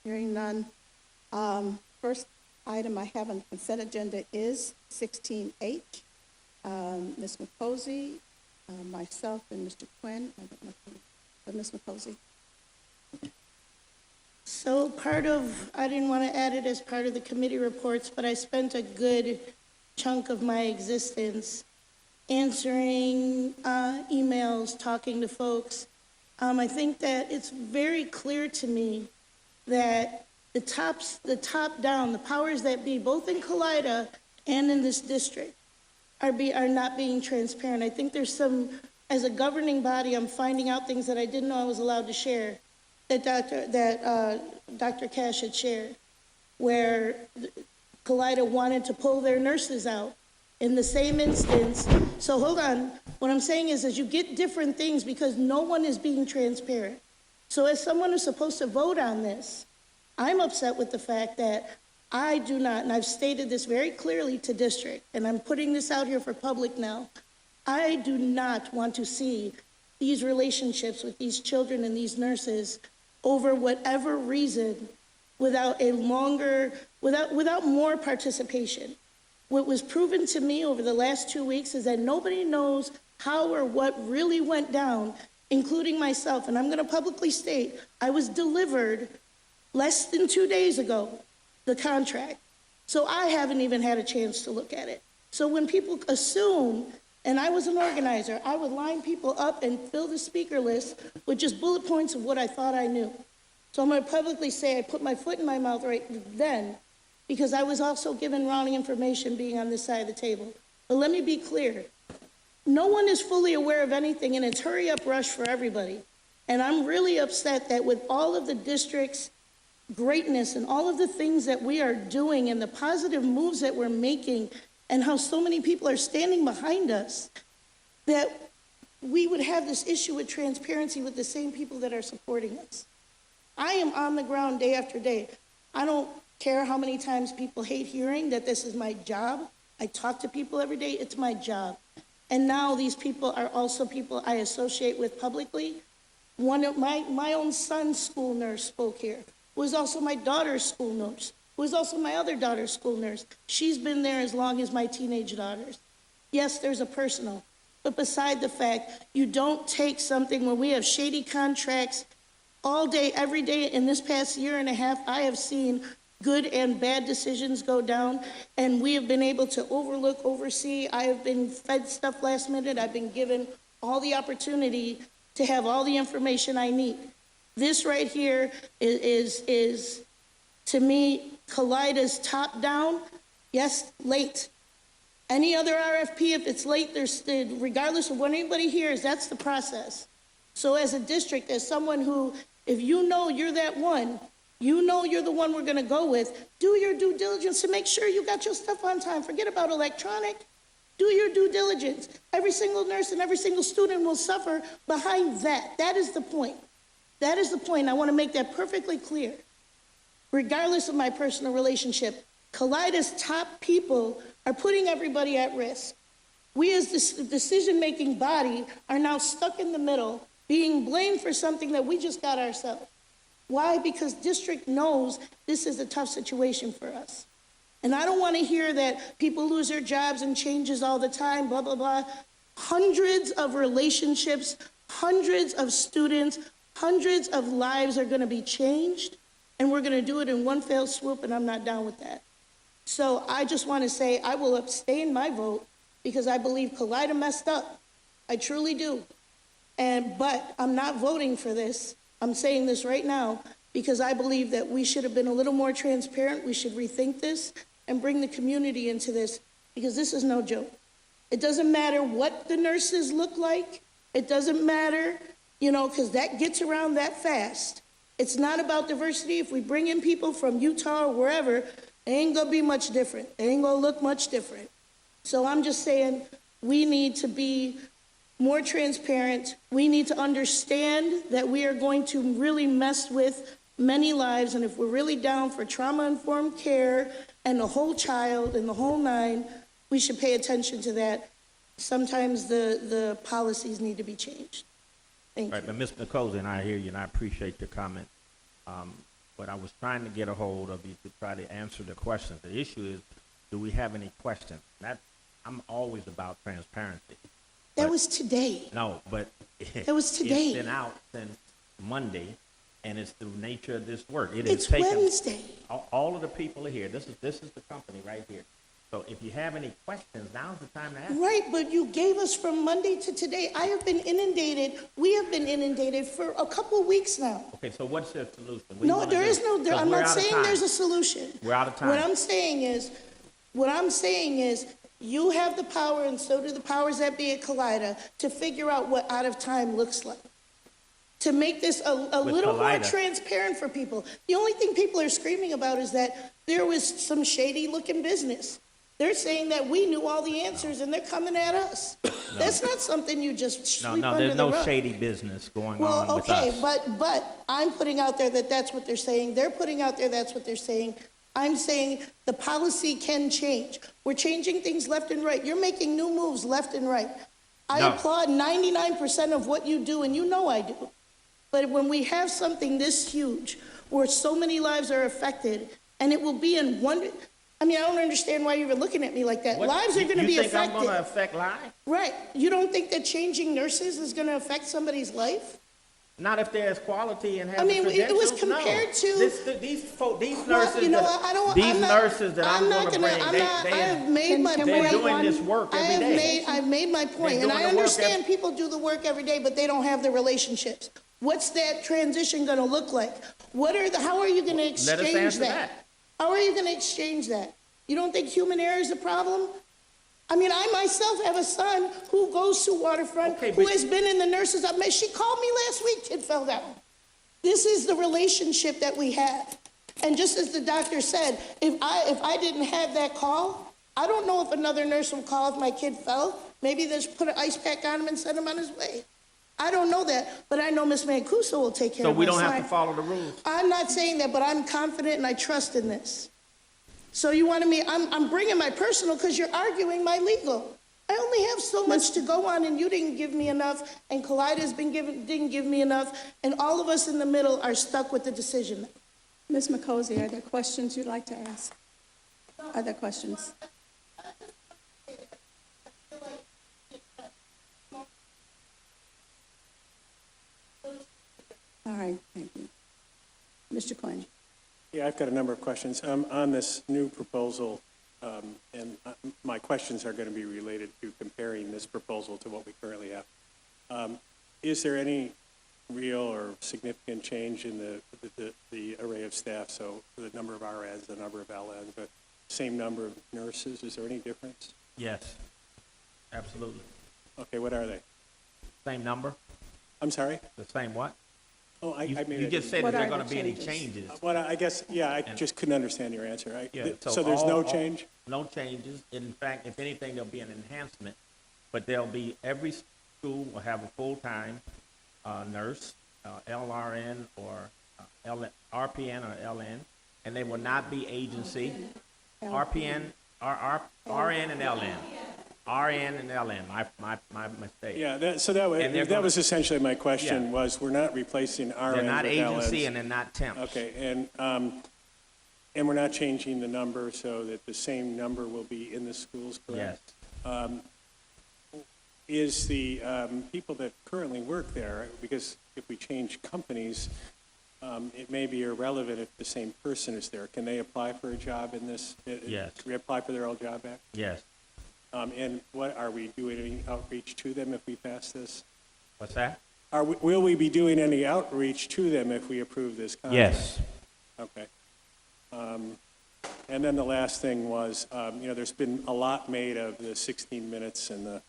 Hearing none. First item I have on the consent agenda is 16H. Ms. McCosey, myself, and Mr. Quinn. I don't know but Ms. McCosey. So I didn't want to add it as part of the committee reports, but I spent a good chunk of my existence answering emails, talking to folks. I think that it's very clear to me that the top down, the powers that be, both in Kaleida and in this district, are not being transparent. I think there's some, as a governing body, I'm finding out things that I didn't know I was allowed to share, that Dr. Cash had shared, where Kaleida wanted to pull their nurses out in the same instance. So hold on, what I'm saying is you get different things because no one is being transparent. So as someone who's supposed to vote on this, I'm upset with the fact that I do not, and I've stated this very clearly to district, and I'm putting this out here for public now, I do not want to see these relationships with these children and these nurses over whatever reason without more participation. What was proven to me over the last 2 weeks is that nobody knows how or what really went down, including myself. And I'm going to publicly state, I was delivered less than 2 days ago, the contract. So I haven't even had a chance to look at it. So when people assume, and I was an organizer, I would line people up and fill the speaker list with just bullet points of what I thought I knew. So I'm going to publicly say I put my foot in my mouth right then, because I was also given wrong information being on this side of the table. But let me be clear. No one is fully aware of anything, and it's hurry up rush for everybody. And I'm really upset that with all of the district's greatness and all of the things that we are doing and the positive moves that we're making and how so many people are standing behind us, that we would have this issue with transparency with the same people that are supporting us. I am on the ground day after day. I don't care how many times people hate hearing that this is my job. I talk to people every day. It's my job. And now these people are also people I associate with publicly. One of my own son's school nurse spoke here, who is also my daughter's school nurse, who is also my other daughter's school nurse. She's been there as long as my teenage daughters. Yes, there's a personal, but beside the fact, you don't take something when we have shady contracts all day, every day. In this past year and a half, I have seen good and bad decisions go down, and we have been able to oversee. I have been fed stuff last minute. I've been given all the opportunity to have all the information I need. This right here is to me, Kaleida's top down, yes, late. Any other RFP, if it's late, regardless of what anybody hears, that's the process. So as a district, as someone who, if you know you're that one, you know you're the one we're going to go with, do your due diligence to make sure you got your stuff on time. Forget about electronic. Do your due diligence. Every single nurse and every single student will suffer behind that. That is the point. That is the point. I want to make that perfectly clear. Regardless of my personal relationship, Kaleida's top people are putting everybody at risk. We as the decision-making body are now stuck in the middle, being blamed for something that we just got ourselves. Why? Because district knows this is a tough situation for us. And I don't want to hear that people lose their jobs and changes all the time, blah, blah, blah. Hundreds of relationships, hundreds of students, hundreds of lives are going to be changed, and we're going to do it in one fell swoop, and I'm not down with that. So I just want to say I will abstain my vote because I believe Kaleida messed up. I truly do. But I'm not voting for this. I'm saying this right now because I believe that we should have been a little more transparent. We should rethink this and bring the community into this because this is no joke. It doesn't matter what the nurses look like. It doesn't matter, because that gets around that fast. It's not about diversity. If we bring in people from Utah or wherever, it ain't going to be much different. It ain't going to look much different. So I'm just saying we need to be more transparent. We need to understand that we are going to really mess with many lives, and if we're really down for trauma-informed care and the whole child and the whole nine, we should pay attention to that. Sometimes the policies need to be changed. Thank you. Right, but Ms. Nicosi, and I hear you, and I appreciate your comment. But I was trying to get a hold of you to try to answer the questions. The issue is, do we have any questions? I'm always about transparency. That was today. No, but That was today. It's been out since Monday, and it's the nature of this work. It's Wednesday. All of the people are here. This is the company right here. So if you have any questions, now's the time to ask. Right, but you gave us from Monday to today. I have been inundated. We have been inundated for a couple of weeks now. Okay, so what's your solution? No, there is no. I'm not saying there's a solution. We're out of time. What I'm saying is, you have the power, and so do the powers that be at Kaleida, to figure out what out of time looks like. To make this a little more transparent for people. The only thing people are screaming about is that there was some shady looking business. They're saying that we knew all the answers and they're coming at us. No. That's not something you just sweep under the rug. There's no shady business going on with us. But I'm putting out there that that's what they're saying. They're putting out there that's what they're saying. I'm saying the policy can change. We're changing things left and right. You're making new moves left and right. I applaud 99% of what you do, and you know I do. But when we have something this huge, where so many lives are affected, and it will be in one... I mean, I don't understand why you're even looking at me like that. Lives are going to be affected. You think I'm going to affect lives? Right. You don't think that changing nurses is going to affect somebody's life? Not if there's quality and have I mean, the credentials. it was compared to... These nurses, nurses that I'm going to bring, they're doing this work every day. I've made my point, and I understand people do the work every day, but they don't have the relationships. What's that transition going to look like? How are you going to exchange Let us answer that. How are you going to exchange that? You don't think human error is a problem? I mean, I myself have a son who goes to Waterfront, who has been in the nurses' up. She called me last week, kid fell down. This is the relationship that we have. And just as the doctor said, if I didn't have that call, I don't know if another nurse will call if my kid fell. Maybe they just put an ice pack on him and send him on his way. I don't know that, but I know Ms. Mancuso will take care of my son. So we don't have to follow the rules? I'm not saying that, but I'm confident and I trust in this. So you wanted me, I'm bringing my personal because you're arguing my legal. I only have so much to go on, and you didn't give me enough, and Kaleida's didn't give me enough, and all of us in the middle are stuck with the decision. Ms. Nicosi, are there questions you'd like to ask? Are there questions? All right, thank you. Mr. Quinn. Yeah, I've got a number of questions. On this new proposal, and my questions are going to be related to comparing this proposal to what we currently have. Is there any real or significant change in the array of staff? So the number of RNs, the number of LNs, the same number of nurses, is there any difference? Yes, absolutely. Okay, what are they? Same number. I'm sorry? The same what? Oh, you just said that there are going to be any changes. I guess, yeah, I just couldn't understand your answer. So there's no change? No changes. In fact, if anything, there'll be an enhancement. But every school will have a full-time nurse, LRN or RPN or LN, and they will not be agency. RPN, RN and LN. RN and LN, my mistake. Yeah, that was essentially my question, was we're not replacing RNs They're not with agency LNs. and they're not temps. Okay, and we're not changing the number so that the same number will be in the schools, correct? Yes. Is the people that currently work there, because if we change companies, it may be irrelevant if the same person is there. Can they apply for a job in this? Yes. Can we apply for their old job back? Yes. And what are we doing any outreach to them if we pass this? What's that? Will we be doing any outreach to them if we approve this contract? Yes. Okay. And then the last thing was, there's been a lot made of the 16 minutes and the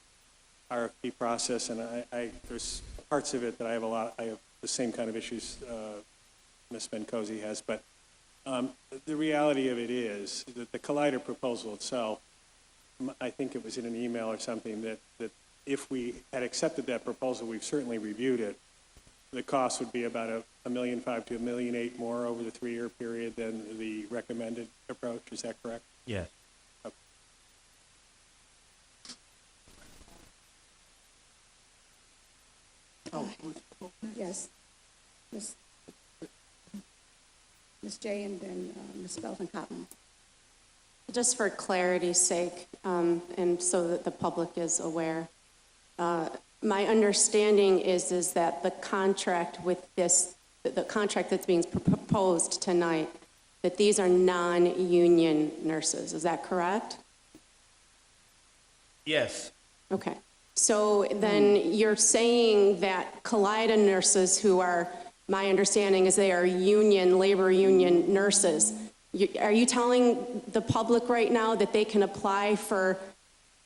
RFP process, and there's parts of it that I have the same kind of issues Ms. Bencosi has, but the reality of it is that the Collider proposal itself, I think it was in an email or something, that if we had accepted that proposal, we've certainly reviewed it, the cost would be about $1.5 million to $1.8 million more over the 3-year period than the recommended approach. Is that correct? Yes. Okay. Yes. Ms. Jay and then Ms. Belton Cotton. Just for clarity's sake, and so that the public is aware, my understanding is that the contract with this, the contract that's being proposed tonight, that these are non-union nurses. Is that correct? Yes. Okay. So then you're saying that Kaleida nurses, who are, my understanding is they are union, labor union nurses. Are you telling the public right now that they can apply for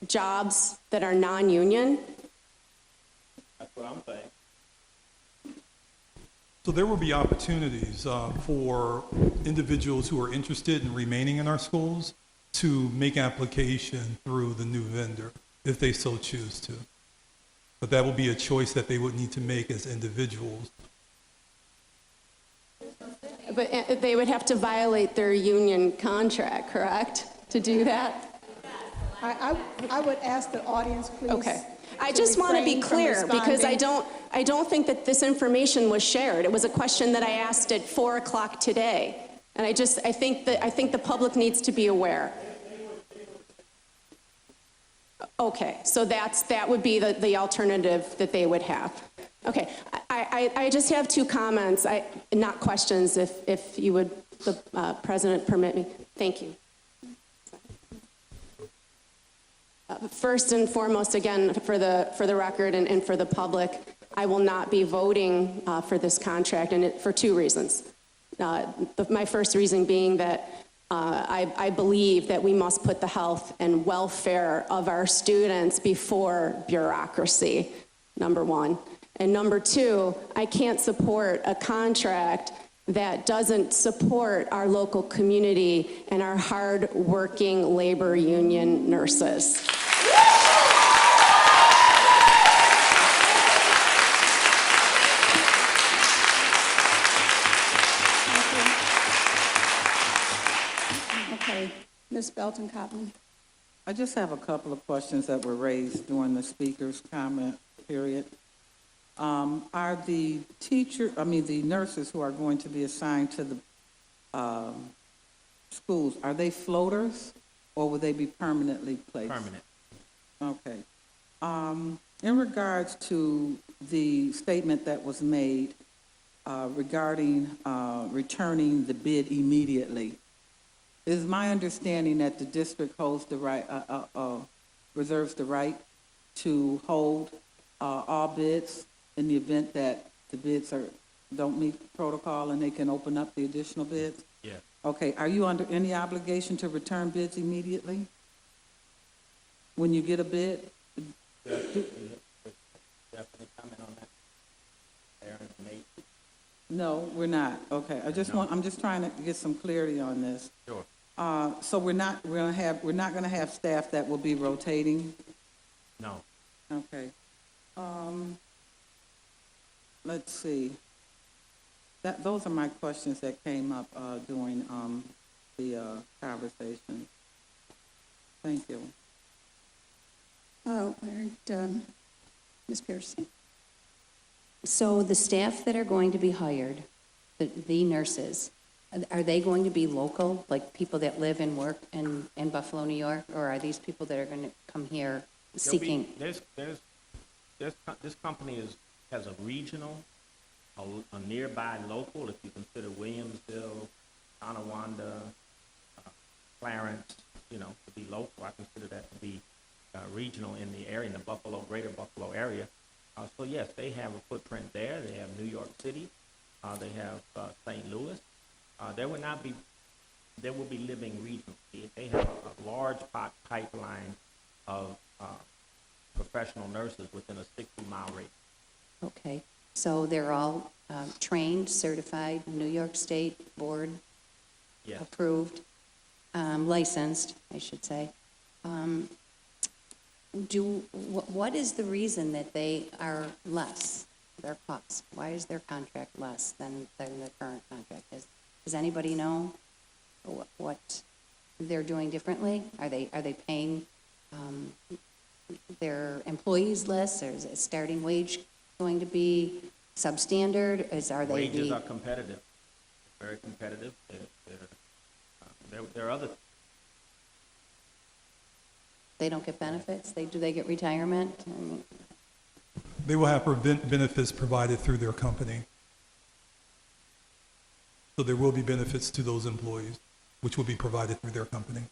jobs that are non-union? That's what I'm saying. So there will be opportunities for individuals who are interested in remaining in our schools to make application through the new vendor if they so choose to. But that will be a choice that they would need to make as individuals. But they would have to violate their union contract, correct, to do that? I would ask the audience, please. Okay. I just want to be clear because I don't think that this information was shared. It was a question that I asked at 4 o'clock today. And I think the public needs to be aware. Okay, so that would be the alternative that they would have. Okay, I just have 2 comments, not questions, if you would, the President, permit me. Thank you. First and foremost, again, for the record and for the public, I will not be voting for this contract, and for 2 reasons. My first reason being that I believe that we must put the health and welfare of our students before bureaucracy, number 1. And number 2, I can't support a contract that doesn't support our local community and our hard-working labor union nurses. Okay, Ms. Belton Cotton. I just have a couple of questions that were raised during the speaker's comment period. Are the the nurses who are going to be assigned to the schools, are they floaters or will they be permanently placed? Permanent. Okay. In regards to the statement that was made regarding returning the bid immediately, it is my understanding that the district holds the right, reserves the right to hold all bids in the event that the bids don't meet protocol and they can open up the additional bids? Yeah. Okay, are you under any obligation to return bids immediately? When you get a bid? Definitely comment on that. Aaron, Nate. No, we're not. Okay, I'm just trying to get some clarity on this. Sure. So we're not going to have staff that will be rotating? No. Okay. Let's see. Those are my questions that came up during the conversation. Thank you. And Ms. Pearson. So the staff that are going to be hired, the nurses, are they going to be local, like people that live and work in Buffalo, New York, or are these people that are going to come here seeking? This company has a regional, a nearby local, if you consider Williamsville, Tonawanda, Clarence, to be local. I consider that to be regional in the area, in the greater Buffalo area. So yes, they have a footprint there. They have New York City. They have St. Louis. They will be living regionally. They have a large pipeline of professional nurses within a 60-mile radius. Okay, so they're all trained, certified, New York State board Yes. approved, licensed, I should say. What is the reason that they are less? their costs? Why is their contract less than the current contract is? Does anybody know what they're doing differently? Are they paying their employees less, or is it starting wage going to be substandard? Wages are competitive, very competitive. There are other. They don't get benefits? Do they get retirement? They will have benefits provided through their company. So there will be benefits to those employees, which will be provided through their company.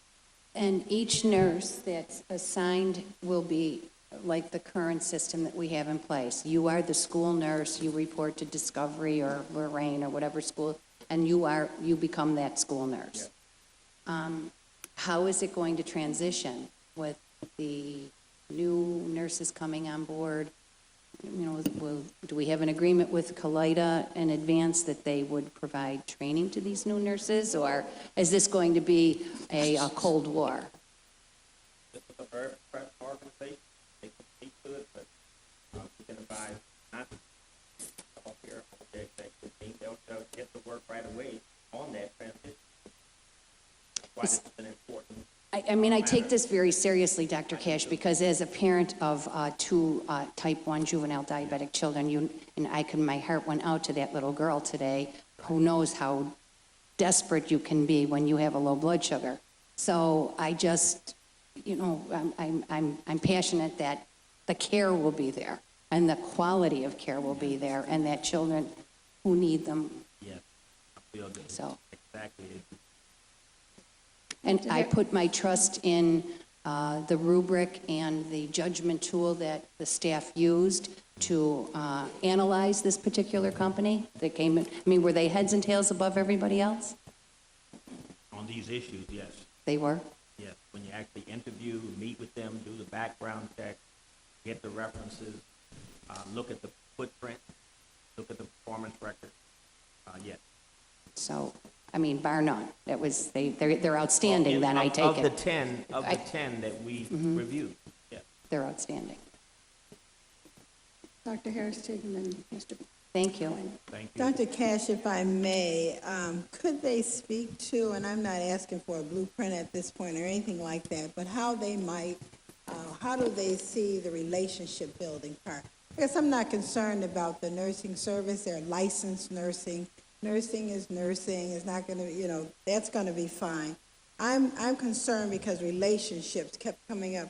And each nurse that's assigned will be like the current system that we have in place. You are the school nurse, you report to Discovery or Lorraine or whatever school, and you become that school nurse. Yeah. How is it going to transition with the new nurses coming on board? You know, do we have an agreement with Kaleida in advance that they would provide training to these new nurses, or is this going to be a Cold War? This is a very prep organization. They can speak to it, but we can advise not to help here on the executive team. They'll get to work right away on that transition. Why this is an important. I mean, I take this very seriously, Dr. Cash, because as a parent of two type 1 juvenile diabetic children, my heart went out to that little girl today who knows how desperate you can be when you have a low blood sugar. So I just, you know, I'm passionate that the care will be there and the quality of care will be there, and that children who need them. Yes, I feel that. So. Exactly. And I put my trust in the rubric and the judgment tool that the staff used to analyze this particular company that came in. I mean, were they heads and tails above everybody else? On these issues, yes. They were? Yes, when you actually interview, meet with them, do the background check, get the references, look at the footprint, look at the performance record, yes. So, I mean, bar none. That was they're outstanding. Then I take it. Of the 10 that we reviewed, yeah. They're outstanding. Dr. Harris, taking then Mr. Thank you. Thank you. Dr. Cash, if I may, could they speak to, and I'm not asking for a blueprint at this point or anything like that, but how they might, how do they see the relationship building part? Because I'm not concerned about the nursing service. They're licensed nursing. Nursing is nursing. It's not going to, you know, that's going to be fine. I'm concerned because relationships kept coming up,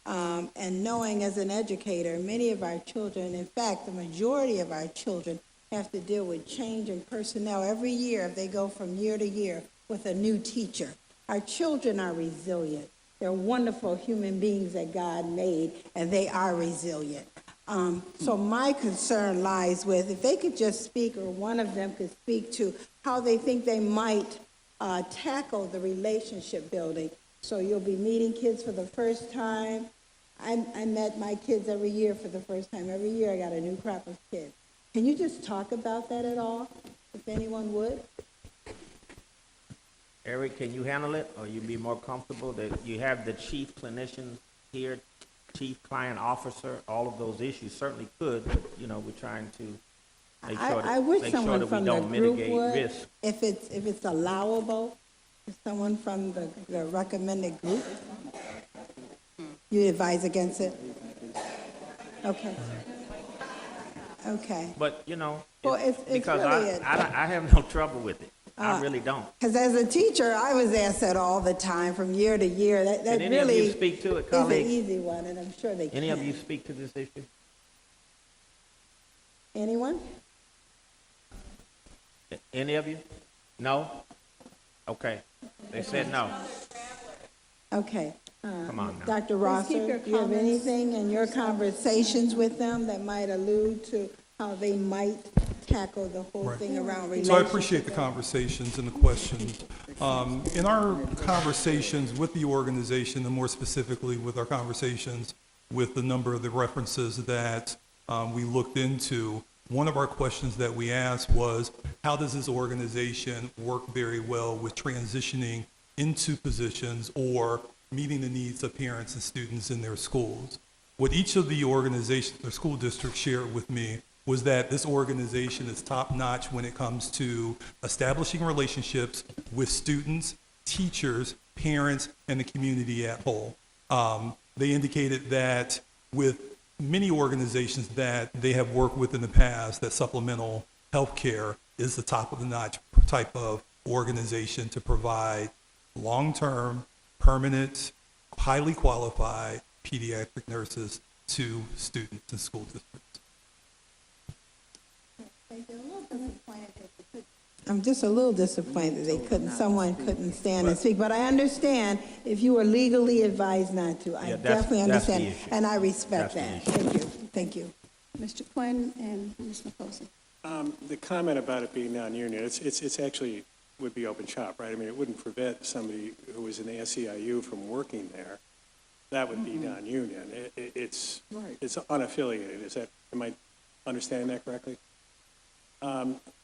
and knowing as an educator, many of our children, in fact, the majority of our children have to deal with change in personnel every year if they go from year to year with a new teacher. Our children are resilient. They're wonderful human beings that God made, and they are resilient. So my concern lies with if they could just speak, or one of them could speak to how they think they might tackle the relationship building. So you'll be meeting kids for the first time. I met my kids every year for the first time. Every year I got a new crop of kids. Can you just talk about that at all, if anyone would? Eric, can you handle it, or you be more comfortable that you have the chief clinician here, chief client officer, all of those issues certainly could, but, you know, we're trying to make sure that, I wish someone we from the don't group mitigate would, risk. if it's allowable, if someone from the recommended group, you advise against it? Okay. Okay. But, you know, Well, it's because really I have no trouble with it. I really don't. Because as a teacher, I was asked that all the time from year to year. That Can any really of you speak to it, is colleagues? an easy one, and I'm sure they can. Any of you speak to this issue? Anyone? Any of you? No? Okay. They said no. Okay. Come on now. Dr. Please Rosser, keep your do you have comments anything in your conversations with them that might allude to how they might tackle the whole Right. thing around relationships? So I appreciate the conversations and the questions. In our conversations with the organization, and more specifically with our conversations with the number of the references that we looked into, one of our questions that we asked was, how does this organization work very well with transitioning into positions or meeting the needs of parents and students in their schools? what each of the organizations or school districts shared with me was that this organization is top-notch when it comes to establishing relationships with students, teachers, parents, and the community at whole. They indicated that with many organizations that they have worked with in the past, that supplemental health care is the top of the notch type of organization to provide long-term, permanent, highly qualified pediatric nurses to students and school districts. I'm just a little disappointed someone couldn't stand and speak, but I understand if you were legally advised not to. I definitely understand, and I respect that. Thank you. Mr. Quinn and Ms. McCosey. The comment about it being non-union, it's actually would be open shop, right? I mean, it wouldn't prevent somebody who was in the SEIU from working there. That would be non-union. It's unaffiliated. Am I understanding that correctly?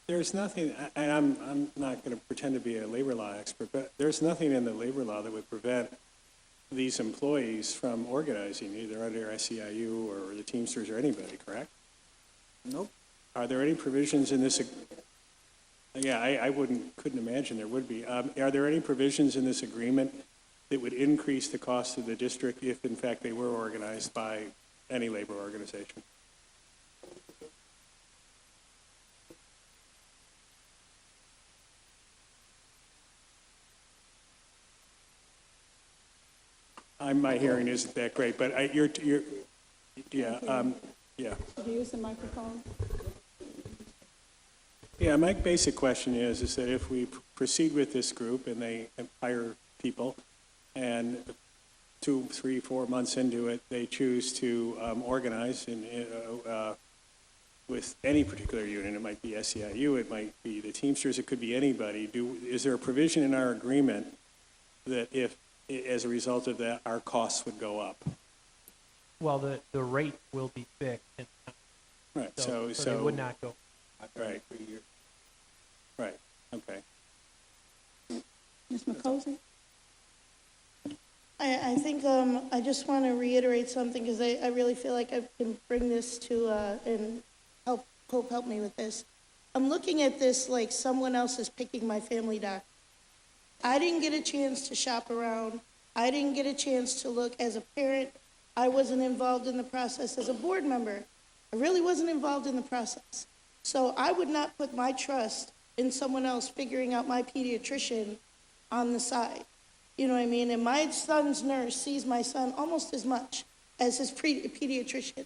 There's nothing, and I'm not going to pretend to be a labor law expert, but there's nothing in the labor law that would prevent these employees from organizing, either under SEIU or the Teamsters or anybody, correct? Nope. Are there any provisions in this? Yeah, I couldn't imagine there would be. Are there any provisions in this agreement that would increase the cost of the district if, in fact, they were organized by any labor organization? My hearing isn't that great, but yeah. Do you use the microphone? Yeah, my basic question is that if we proceed with this group and they hire people, and 2, 3, 4 months into it, they choose to organize with any particular union. It might be SEIU, it might be the Teamsters, it could be anybody. Is there a provision in our agreement that if, as a result of that, our costs would go up? Well, the rate will be fixed. Right. So they would not go. Right. Right. Okay. Ms. McCosey? I think I just want to reiterate something because I really feel like I can bring this to and help me with this. I'm looking at this like someone else is picking my family doctor. I didn't get a chance to shop around. I didn't get a chance to look as a parent. I wasn't involved in the process as a board member. I really wasn't involved in the process. So I would not put my trust in someone else figuring out my pediatrician on the side. You know what I mean? And my son's nurse sees my son almost as much as his pediatrician.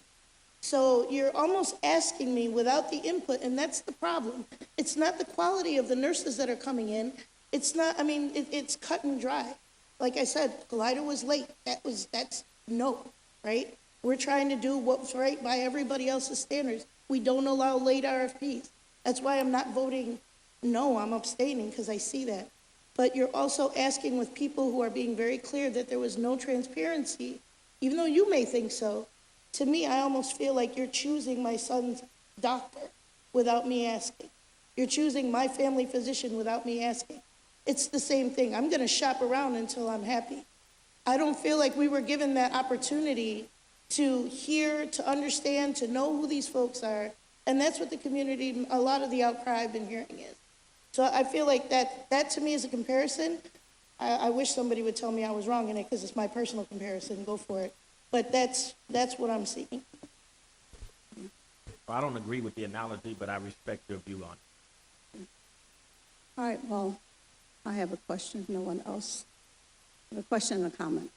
So you're almost asking me without the input, and that's the problem. It's not the quality of the nurses that are coming in. It's not, I mean, it's cut and dry. Like I said, Collider was late. That's no, right? We're trying to do what's right by everybody else's standards. We don't allow late RFPs. That's why I'm not voting no, I'm abstaining because I see that. But you're also asking with people who are being very clear that there was no transparency, even though you may think so. To me, I almost feel like you're choosing my son's doctor without me asking. You're choosing my family physician without me asking. It's the same thing. I'm going to shop around until I'm happy. I don't feel like we were given that opportunity to hear, to understand, to know who these folks are. And that's what the community, a lot of the outcry I've been hearing is. So I feel like that to me is a comparison. I wish somebody would tell me I was wrong in it because it's my personal comparison. Go for it. But that's what I'm seeing. Well, I don't agree with the analogy, but I respect your view on it. All right, well, I have a question. No one else? I have a question and a comment.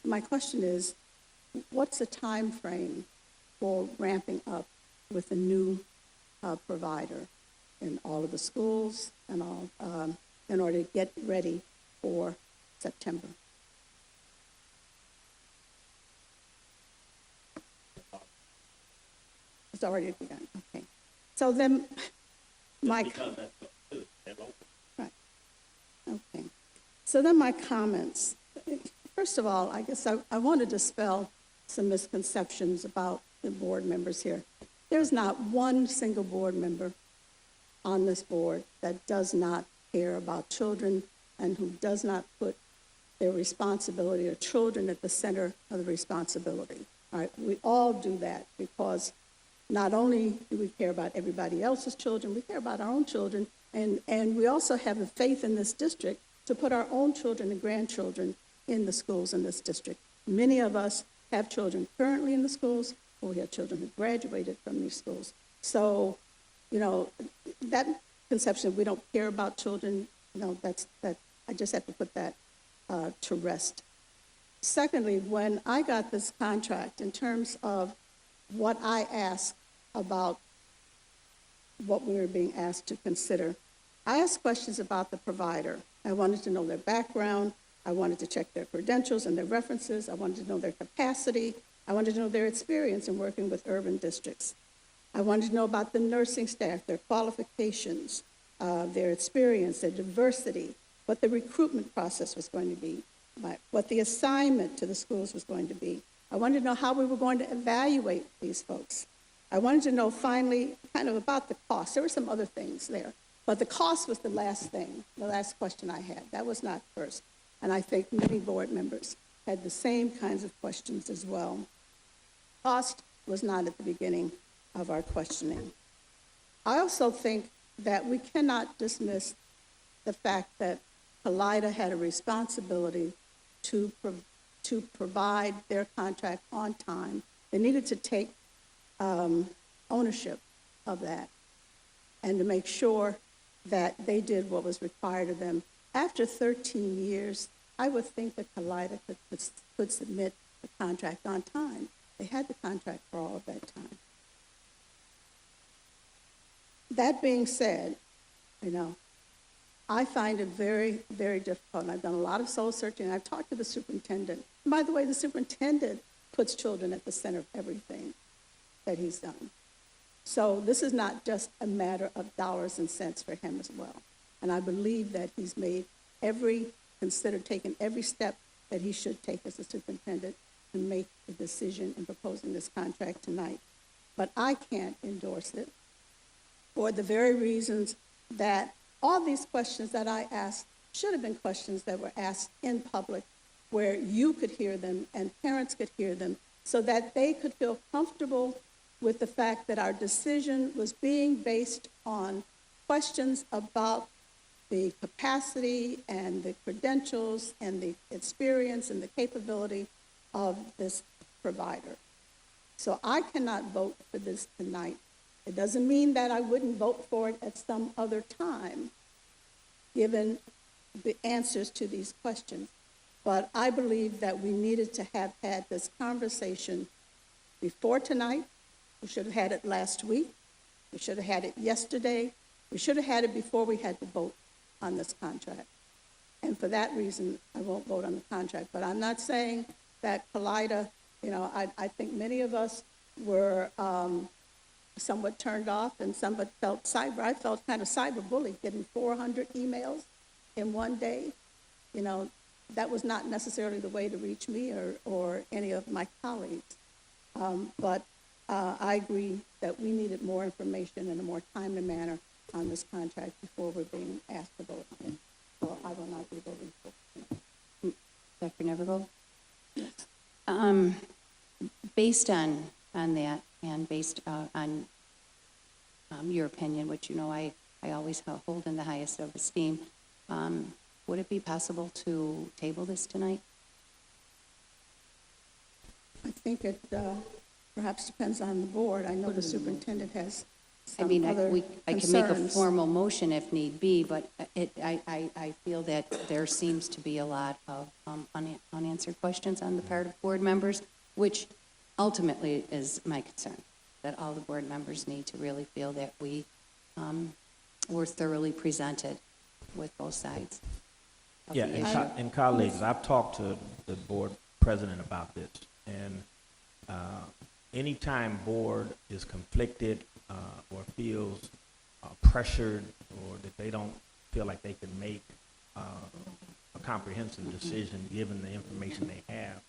My question is, what's the time frame for ramping up with a new provider in all of the schools and all in order to get ready for September? It's already begun. Okay. So then, right. Okay. So then my comments. First of all, I guess I want to dispel some misconceptions about the board members here. There's not one single board member on this board that does not care about children and who does not put their responsibility or children at the center of the responsibility. All right, we all do that because not only do we care about everybody else's children, we care about our own children, and we also have the faith in this district to put our own children and grandchildren in the schools in this district. Many of us have children currently in the schools, or we have children who graduated from these schools. So, you know, that conception, we don't care about children, you know, I just have to put that to rest. Secondly, when I got this contract, in terms of what I asked about what we were being asked to consider, I asked questions about the provider. I wanted to know their background. I wanted to check their credentials and their references. I wanted to know their capacity. I wanted to know their experience in working with urban districts. I wanted to know about the nursing staff, their qualifications, their experience, their diversity, what the recruitment process was going to be, what the assignment to the schools was going to be. I wanted to know how we were going to evaluate these folks. I wanted to know, finally, kind of about the cost. There were some other things there, but the cost was the last thing, the last question I had. That was not first. And I think many board members had the same kinds of questions as well. Cost was not at the beginning of our questioning. I also think that we cannot dismiss the fact that Kaleida had a responsibility to provide their contract on time. They needed to take ownership of that and to make sure that they did what was required of them. After 13 years, I would think that Kaleida could submit the contract on time. They had the contract for all of that time. That being said, you know, I find it very, very difficult, and I've done a lot of soul searching, and I've talked to the superintendent. And by the way, the superintendent puts children at the center of everything that he's done. So this is not just a matter of dollars and cents for him as well. And I believe that he's taken every step that he should take as a superintendent to make the decision in proposing this contract tonight. But I can't endorse it for the very reasons that all these questions that I asked should have been questions that were asked in public, where you could hear them and parents could hear them, so that they could feel comfortable with the fact that our decision was being based on questions about the capacity and the credentials and the experience and the capability of this provider. So I cannot vote for this tonight. It doesn't mean that I wouldn't vote for it at some other time, given the answers to these questions. But I believe that we needed to have had this conversation before tonight. We should have had it last week. We should have had it yesterday. We should have had it before we had to vote on this contract. And for that reason, I won't vote on the contract. But I'm not saying that Kaleida, you know, I think many of us were somewhat turned off, and somewhat felt I felt kind of cyberbullied, getting 400 emails in one day. You know, that was not necessarily the way to reach me or any of my colleagues. But I agree that we needed more information in a more timely manner on this contract before we're being asked to vote on it. So I will not be voting for it. Dr. Nevergold? Yes. Based on that, and based on your opinion, which you know I always hold in the highest of esteem, would it be possible to table this tonight? I think it perhaps depends on the board. I know the superintendent has some I can make a concerns. formal motion if need be, but I feel that there seems to be a lot of unanswered questions on the part of board members, which ultimately is my concern, that all the board members need to really feel that we were thoroughly presented with both sides. Yeah, and colleagues, I've talked to the board president about this, and anytime board is conflicted or feels pressured, or that they don't feel like they can make a comprehensive decision given the information they have,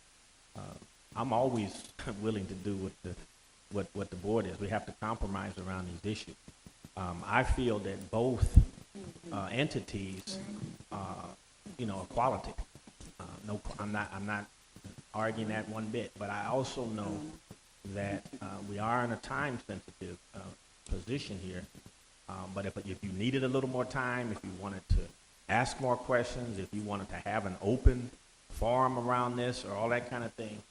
I'm always willing to do what the board is. We have to compromise around these issues. I feel that both entities, are quality. No, I'm not arguing that one bit, but I also know that we are in a time-sensitive position here. But if you needed a little more time, if you wanted to ask more questions, if you wanted to have an open forum around this or all that kind of thing,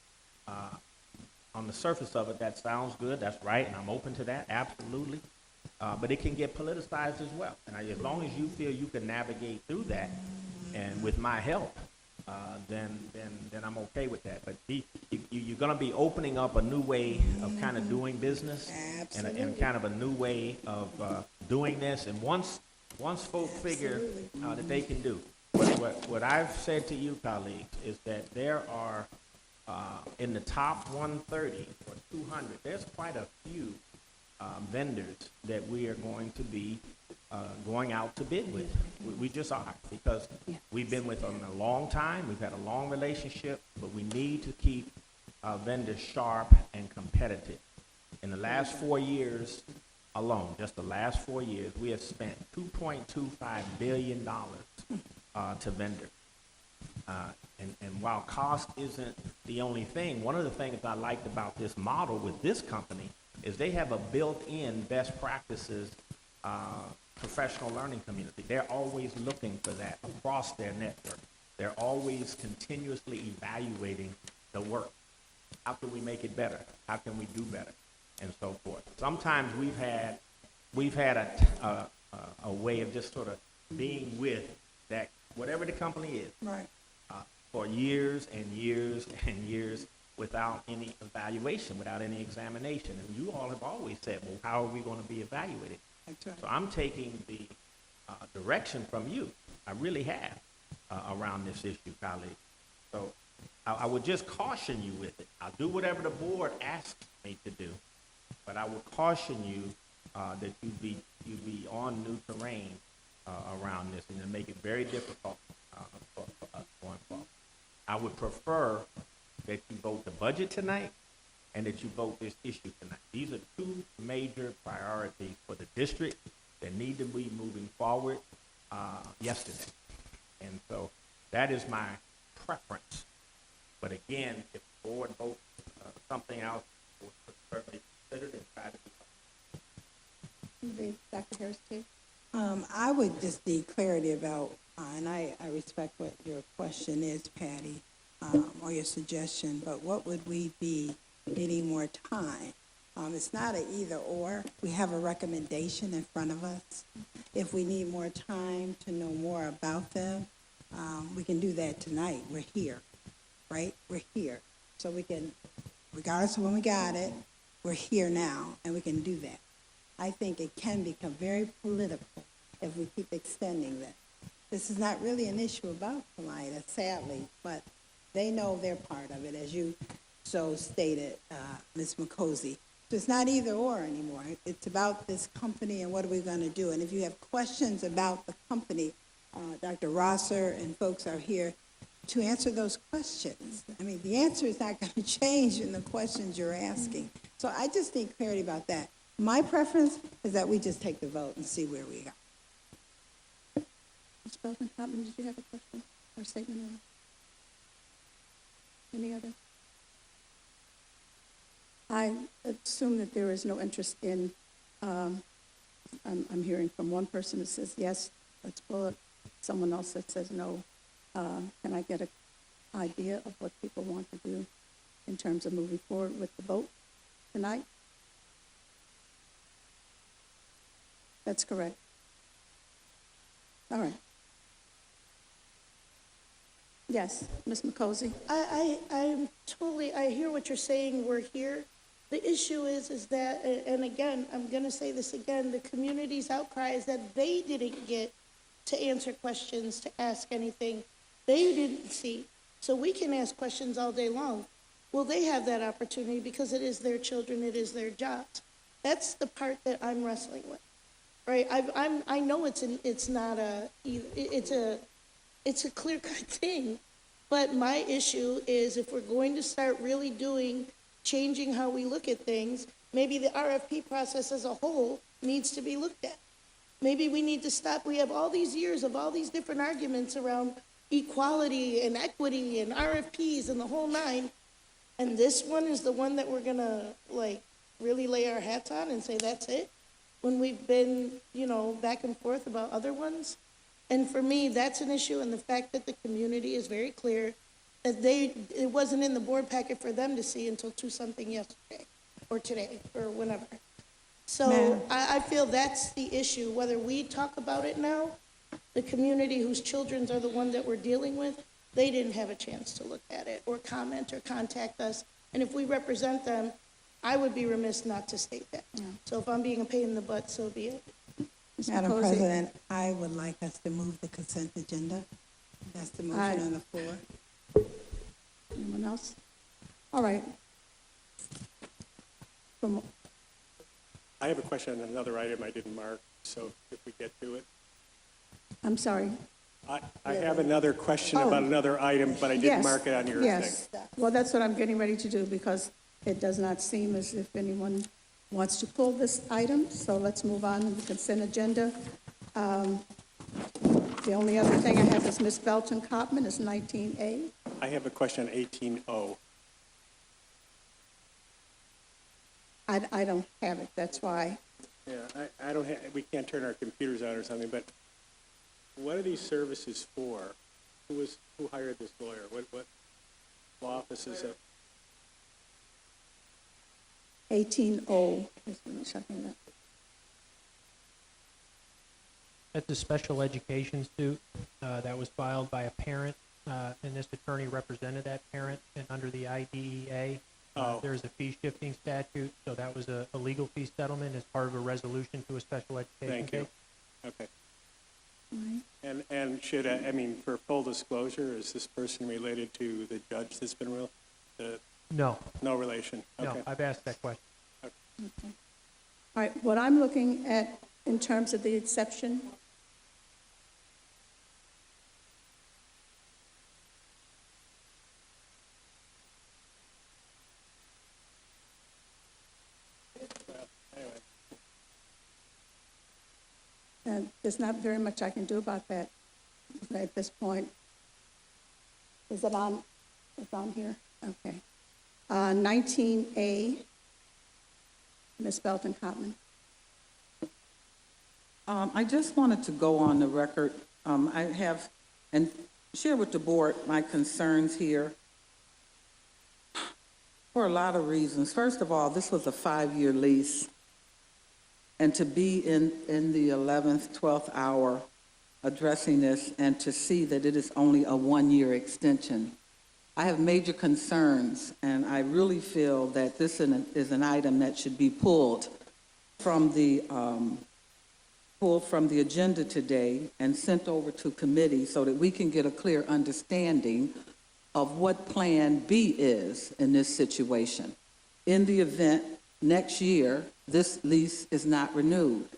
on the surface of it, that sounds good, that's right, and I'm open to that, absolutely. But it can get politicized as well. And as long as you feel you can navigate through that, and with my help, then I'm okay with that. But you're going to be opening up a new way of kind of doing business, and kind of a new way of doing this. And once folks figure that they can do, what I've said to you, colleagues, is that there are in the top 130 or 200, there's quite a few vendors that we are going to be going out to bid with. We just are, because we've been with them a long time, we've had a long relationship, but we need to keep vendors sharp and competitive. In the last 4 years alone, just the last 4 years, we have spent $2.25 billion to vendors. And while cost isn't the only thing, one of the things I liked about this model with this company is they have a built-in best practices professional learning community. They're always looking for that across their network. They're always continuously evaluating the work. How can we make it better? How can we do better? And so forth. Sometimes we've had a way of just sort of being with that, whatever the company is, right, for years and years and years without any evaluation, without any examination. And you all have always said, well, how are we going to be evaluated? That's right. So I'm taking the direction from you. I really have around this issue, colleagues. So I would just caution you with it. I'll do whatever the board asks me to do, but I would caution you that you be on new terrain around this, and to make it very difficult for us going forward. I would prefer that you vote the budget tonight and that you vote this issue tonight. These are two major priorities for the district that need to be moving forward yesterday. And so that is my preference. But again, if the board votes something else, we'll certainly consider it and try to do something. Dr. Harris, too? I would just need clarity about, and I respect what your question is, Patty, or your suggestion, but what would we be needing more time? It's not an either or. We have a recommendation in front of us. If we need more time to know more about them, we can do that tonight. We're here, right? We're here. So we can, regardless of when we got it, we're here now, and we can do that. I think it can become very political if we keep extending that. This is not really an issue about Kalida, sadly, but they know they're part of it, as you so stated, Ms. McCosey. So it's not either or anymore. It's about this company and what are we going to do. And if you have questions about the company, Dr. Rosser and folks are here to answer those questions. I mean, the answer is not going to change in the questions you're asking. So I just need clarity about that. My preference is that we just take the vote and see where we go. Ms. Belton-Cotman, did you have a question or statement? Any other? I assume that there is no interest in, I'm hearing from one person that says, yes, let's pull it, someone else that says no. Can I get an idea of what people want to do in terms of moving forward with the vote tonight? That's correct. All right. Yes, Ms. McCosey. I'm totally, I hear what you're saying, we're here. The issue is that, and again, I'm gonna say this again, the community's outcry is that they didn't get to answer questions, to ask anything. They didn't see. So we can ask questions all day long. Well, they have that opportunity because it is their children, it is their jobs. That's the part that I'm wrestling with, right? I know it's a clear-cut thing, but my issue is if we're going to start really changing how we look at things, maybe the RFP process as a whole needs to be looked at. Maybe we need to stop. We have all these years of all these different arguments around equality and equity and RFPs and the whole nine, And this one is the one that we're gonna, like, really lay our hats on and say, that's it? When we've been, you know, back and forth about other ones? And for me, that's an issue, and the fact that the community is very clear that it wasn't in the board packet for them to see until 2-something yesterday, or today, or whenever. So I feel that's the issue, whether we talk about it now, the community whose children are the one that we're dealing with, they didn't have a chance to look at it, or comment, or contact us. And if we represent them, I would be remiss not to state that. So if I'm being a pain in the butt, so be it. Madam President, I would like us to move the consent agenda. That's the motion on the floor. Anyone else? All right. I have a question on another item I didn't mark, so if we get to it. I'm sorry. I have another question about another item, but I didn't mark it on your thing. Yes, well, that's what I'm getting ready to do, because it does not seem as if anyone wants to pull this item, so let's move on to the consent agenda. The only other thing I have is Ms. Belton-Copman is 19A. I have a question on 18O. I don't have it, that's why. Yeah, I don't have, we can't turn our computers on or something, but what are these services for? Who hired this lawyer? What law office is it? 18O is checking that. That's a special education suit that was filed by a parent, and this attorney represented that parent, and under the IDEA, there's a fee shifting statute, so that was a legal fee settlement as part of a resolution to a special education case. Okay. And should I mean, for full disclosure, is this person related to the judge that's been ruled? No. No relation? Okay. No, I've asked that question. Okay. All right, what I'm looking at in terms of the exception, and there's not very much I can do about that at this point. Is it on? It's on here? Okay. 19A, Ms. Belton-Copman. I just wanted to go on the record. I have, and share with the board my concerns here for a lot of reasons. First of all, this was a 5-year lease, and to be in the 11th, 12th hour addressing this and to see that it is only a 1-year extension, I have major concerns, and I really feel that this is an item that should be pulled from the agenda today and sent over to committee so that we can get a clear understanding of what Plan B is in this situation. In the event next year this lease is not renewed,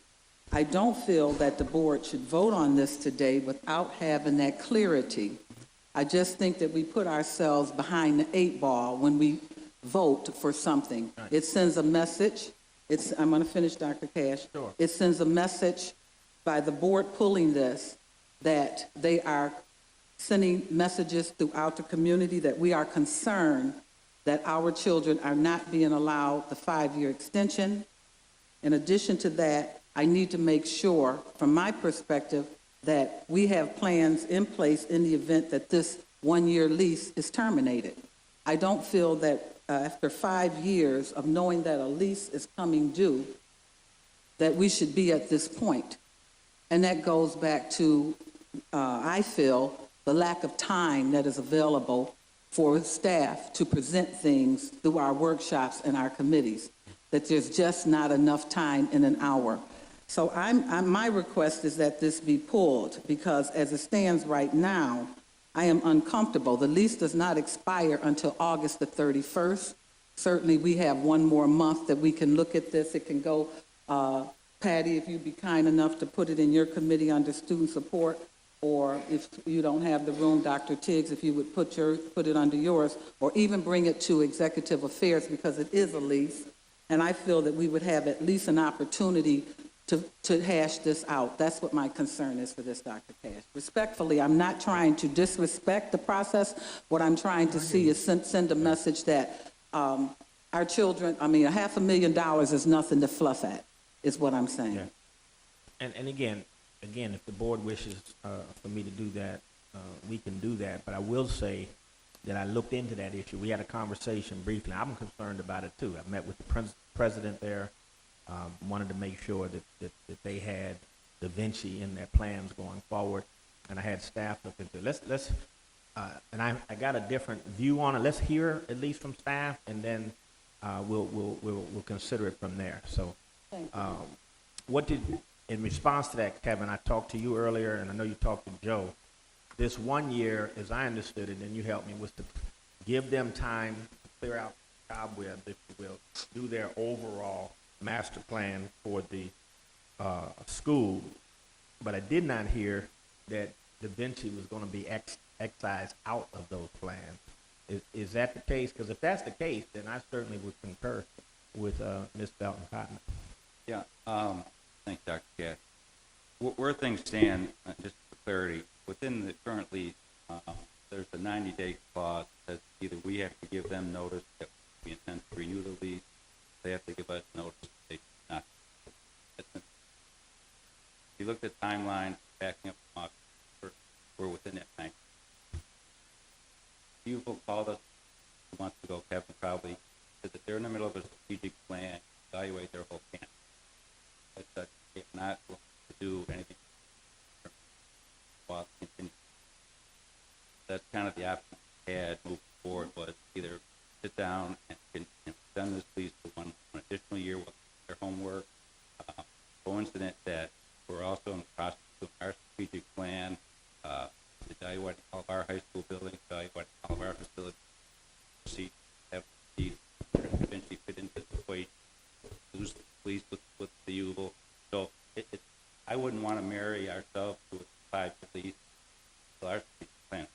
I don't feel that the board should vote on this today without having that clarity. I just think that we put ourselves behind the 8 ball when we vote for something. Right. It sends a message. I'm going to finish, Dr. Cash. Sure. It sends a message by the board pulling this that they are sending messages throughout the community that we are concerned that our children are not being allowed the 5-year extension. In addition to that, I need to make sure, from my perspective, that we have plans in place in the event that this 1-year lease is terminated. I don't feel that after 5 years of knowing that a lease is coming due, that we should be at this point. And that goes back to, I feel, the lack of time that is available for staff to present things through our workshops and our committees, that there's just not enough time in an hour. So my request is that this be pulled, because as it stands right now, I am uncomfortable. The lease does not expire until August the 31st. Certainly we have one more month that we can look at this. It can go, Patty, if you'd be kind enough to put it in your committee under student support, or if you don't have the room, Dr. Tiggs, if you would put it under yours, or even bring it to executive affairs, because it is a lease. And I feel that we would have at least an opportunity to hash this out. That's what my concern is for this, Dr. Cash. Respectfully, I'm not trying to disrespect the process. What I'm trying to see is send a message that our children, $500,000 is nothing to fluff at, is what I'm saying. Yeah. And again, if the board wishes for me to do that, we can do that. But I will say that I looked into that issue. We had a conversation briefly. I'm concerned about it too. I met with the president there. Wanted to make sure that they had Da Vinci in their plans going forward, and I had staff look into it. Let's and I got a different view on it. Let's hear at least from staff, and then we'll consider it from there. So, in response to that, Kevin, I talked to you earlier, and I know you talked to Joe. This 1 year, as I understood it, and you helped me, was to give them time to clear out the cobwebs, if you will, do their overall master plan for the school. But I did not hear that Da Vinci was going to be excised out of those plans. Is that the case? Because if that's the case, then I certainly would concur with Ms. Belton Cotton. Yeah, thanks, Dr. Cash. Where things stand, just for clarity, within the current lease, there's a 90-day clause that either we have to give them notice that we intend to renew the lease, they have to give us notice that they do not. If you looked at timeline backing up from October, we're within that time. People called us 2 months ago, Kevin probably, said that they're in the middle of a strategic plan, evaluate their whole campus. But they're not going to do anything while continue. That's kind of the option we had moving forward, was either sit down and extend this lease for one additional year with their homework. Coincident that we're also in the process of our strategic plan, evaluating all of our high school buildings, evaluating all of our facilities, see have these eventually fit into the equation, lose the lease with the Uval. So I wouldn't want to marry ourselves to a 5-year lease to our strategic plan.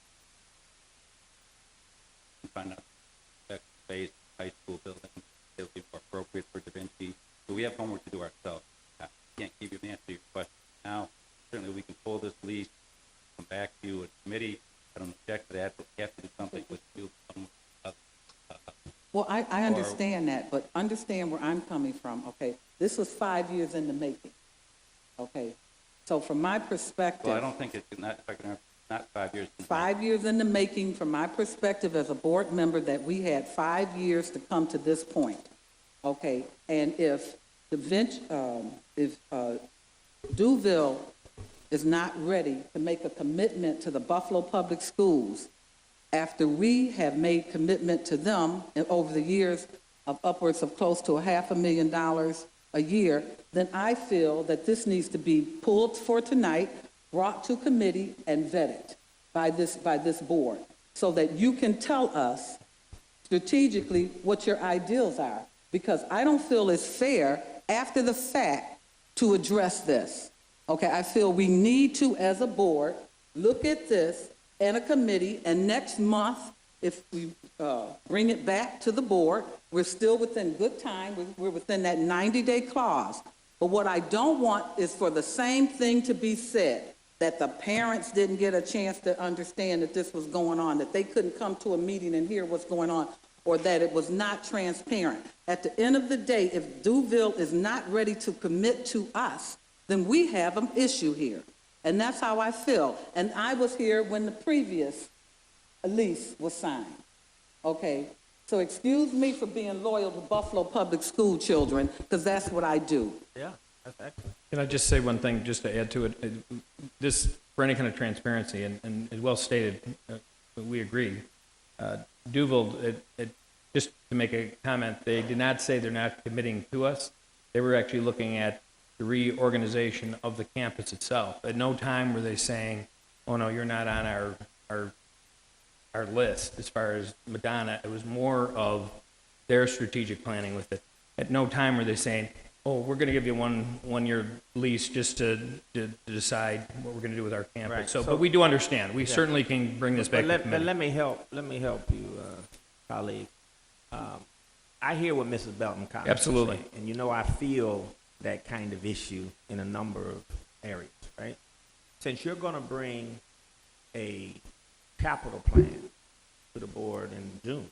Find out the space, high school building, it'll be more appropriate for Da Vinci. So we have homework to do ourselves. I can't give you an answer to your question now. Certainly we can pull this lease, come back to you in committee. I don't object to that, but we have to do something with you. Well, I understand that, but understand where I'm coming from, okay? This was 5 years in the making, okay? So from my perspective... Well, I don't think it's not 5 years. 5 years in the making, from my perspective as a board member, that we had 5 years to come to this point, okay? And if Duville is not ready to make a commitment to the Buffalo Public Schools after we have made commitment to them over the years of upwards of close to $500,000 a year, then I feel that this needs to be pulled for tonight, brought to committee, and vetted by this board, so that you can tell us strategically what your ideals are. Because I don't feel it's fair after the fact to address this. Okay, I feel we need to, as a board, look at this and a committee, and next month, if we bring it back to the board, we're still within good time, we're within that 90-day clause. But what I don't want is for the same thing to be said, that the parents didn't get a chance to understand that this was going on, that they couldn't come to a meeting and hear what's going on, or that it was not transparent. At the end of the day, if Duville is not ready to commit to us, then we have an issue here. And that's how I feel. And I was here when the previous lease was signed. Okay? So excuse me for being loyal to Buffalo Public School children, because that's what I do. Yeah, that's excellent. Can I just say one thing just to add to it? This, for any kind of transparency, and as well stated, we agree. Duville, just to make a comment, they did not say they're not committing to us. They were actually looking at the reorganization of the campus itself. At no time were they saying, oh no, you're not on our list as far as Madonna. It was more of their strategic planning with it. At no time were they saying, oh, we're going to give you one year lease just to decide what we're going to do with our campus. Right. So, but we do understand. We certainly can bring this back to But committee. let me help you, colleague. I hear what Mrs. Belton Cotton Absolutely. saying, and I feel that kind of issue in a number of areas, right? Since you're going to bring a capital plan to the board in June,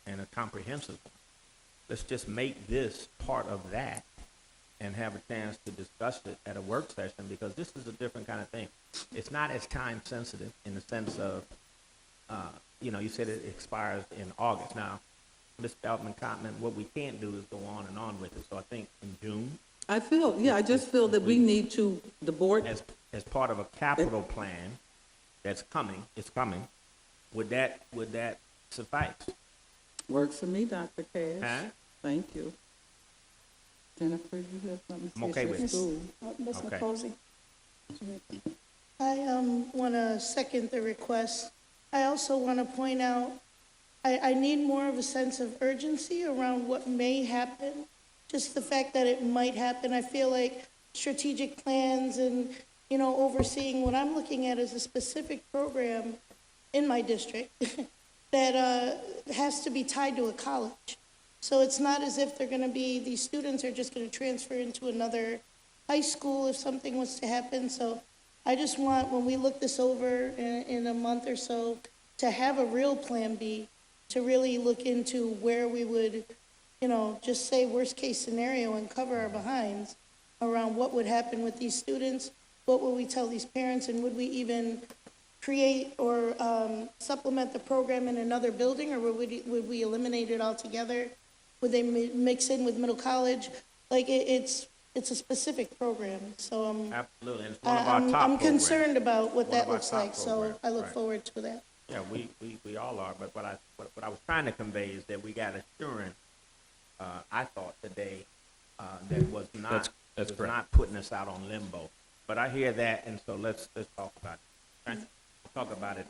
and a comprehensive one, let's just make this part of that and have a chance to discuss it at a work session, because this is a different kind of thing. It's not as time sensitive in the sense of, you know, you said it expires in August. Now, Ms. Beltman-Cottman, what we can't do is go on and on with it. So I think in June. I just feel that we need to, the board. As part of a capital plan that's coming, would that suffice? Works for me, Dr. Cash. Huh? Thank you. Jennifer, you have something to say? I'm okay with it. Ms. Okay. McCosey? I want to second the request. I also want to point out, I need more of a sense of urgency around what may happen. Just the fact that it might happen. I feel like strategic plans and, you know, overseeing, what I'm looking at is a specific program in my district that has to be tied to a college. So it's not as if they're going to be, these students are just going to transfer into another high school if something was to happen. So I just want, when we look this over in a month or so, to have a real plan B, to really look into where we would, you know, just say worst case scenario and cover our behinds around what would happen with these students, what would we tell these parents, and would we even create or supplement the program in another building, or would we eliminate it altogether? Would they mix in with middle college? Like it's a specific program, so Absolutely. And it's one of our top I'm concerned programs. about what One that of our looks top like. So programs, I look right. forward to that. Yeah, we all are. But what I was trying to convey is that we got assurance. I thought today that was not That's was correct. not putting us out on limbo. But I hear that, and so let's talk about it. Okay? We'll talk about it.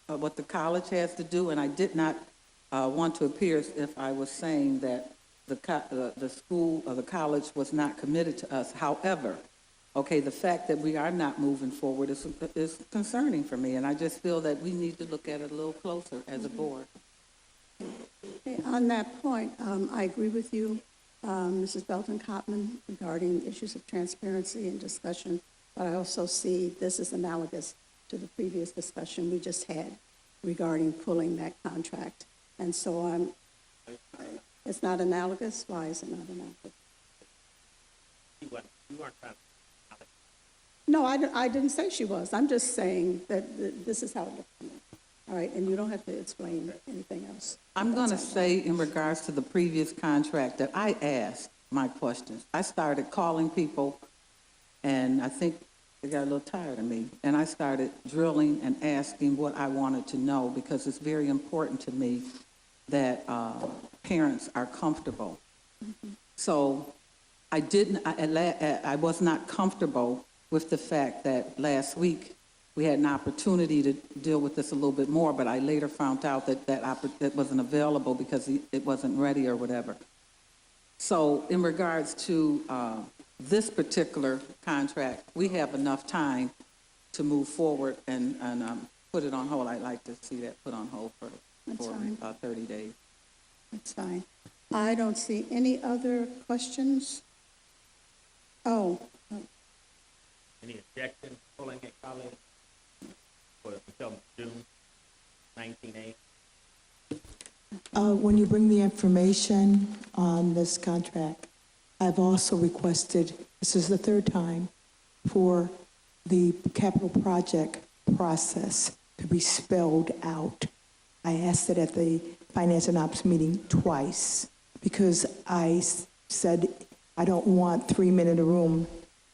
What the college has to do, and I did not want to appear as if I was saying that the school or the college was not committed to us. However, okay, the fact that we are not moving forward is concerning for me, and I just feel that we need to look at it a little closer as a board. Okay, on that point, I agree with you, Mrs. Belton-Cottman, regarding issues of transparency and discussion, but I also see this is analogous to the previous discussion we just had regarding pulling that contract. And so it's not analogous? Why is it not analogous? You weren't trying to. No, I didn't say she was. I'm just saying that this is how it looks to me. All right, and you don't have to explain anything else. I'm going to say in regards to the previous contract that I asked my questions. I started calling people, and I think they got a little tired of me, and I started drilling and asking what I wanted to know, because it's very important to me that parents are comfortable. Mm-hmm. So I was not comfortable with the fact that last week we had an opportunity to deal with this a little bit more, but I later found out that wasn't available because it wasn't ready or whatever. So in regards to this particular contract, we have enough time to move forward and put it on hold. I'd like to see that put on hold for 30 days. That's fine. I don't see any other questions. Oh. Any objection pulling it, colleagues? Until June 19A. When you bring the information on this contract, I've also requested, this is the third time, for the capital project process to be spelled out. I asked it at the Finance and Ops meeting twice because I said I don't want 3 men in a room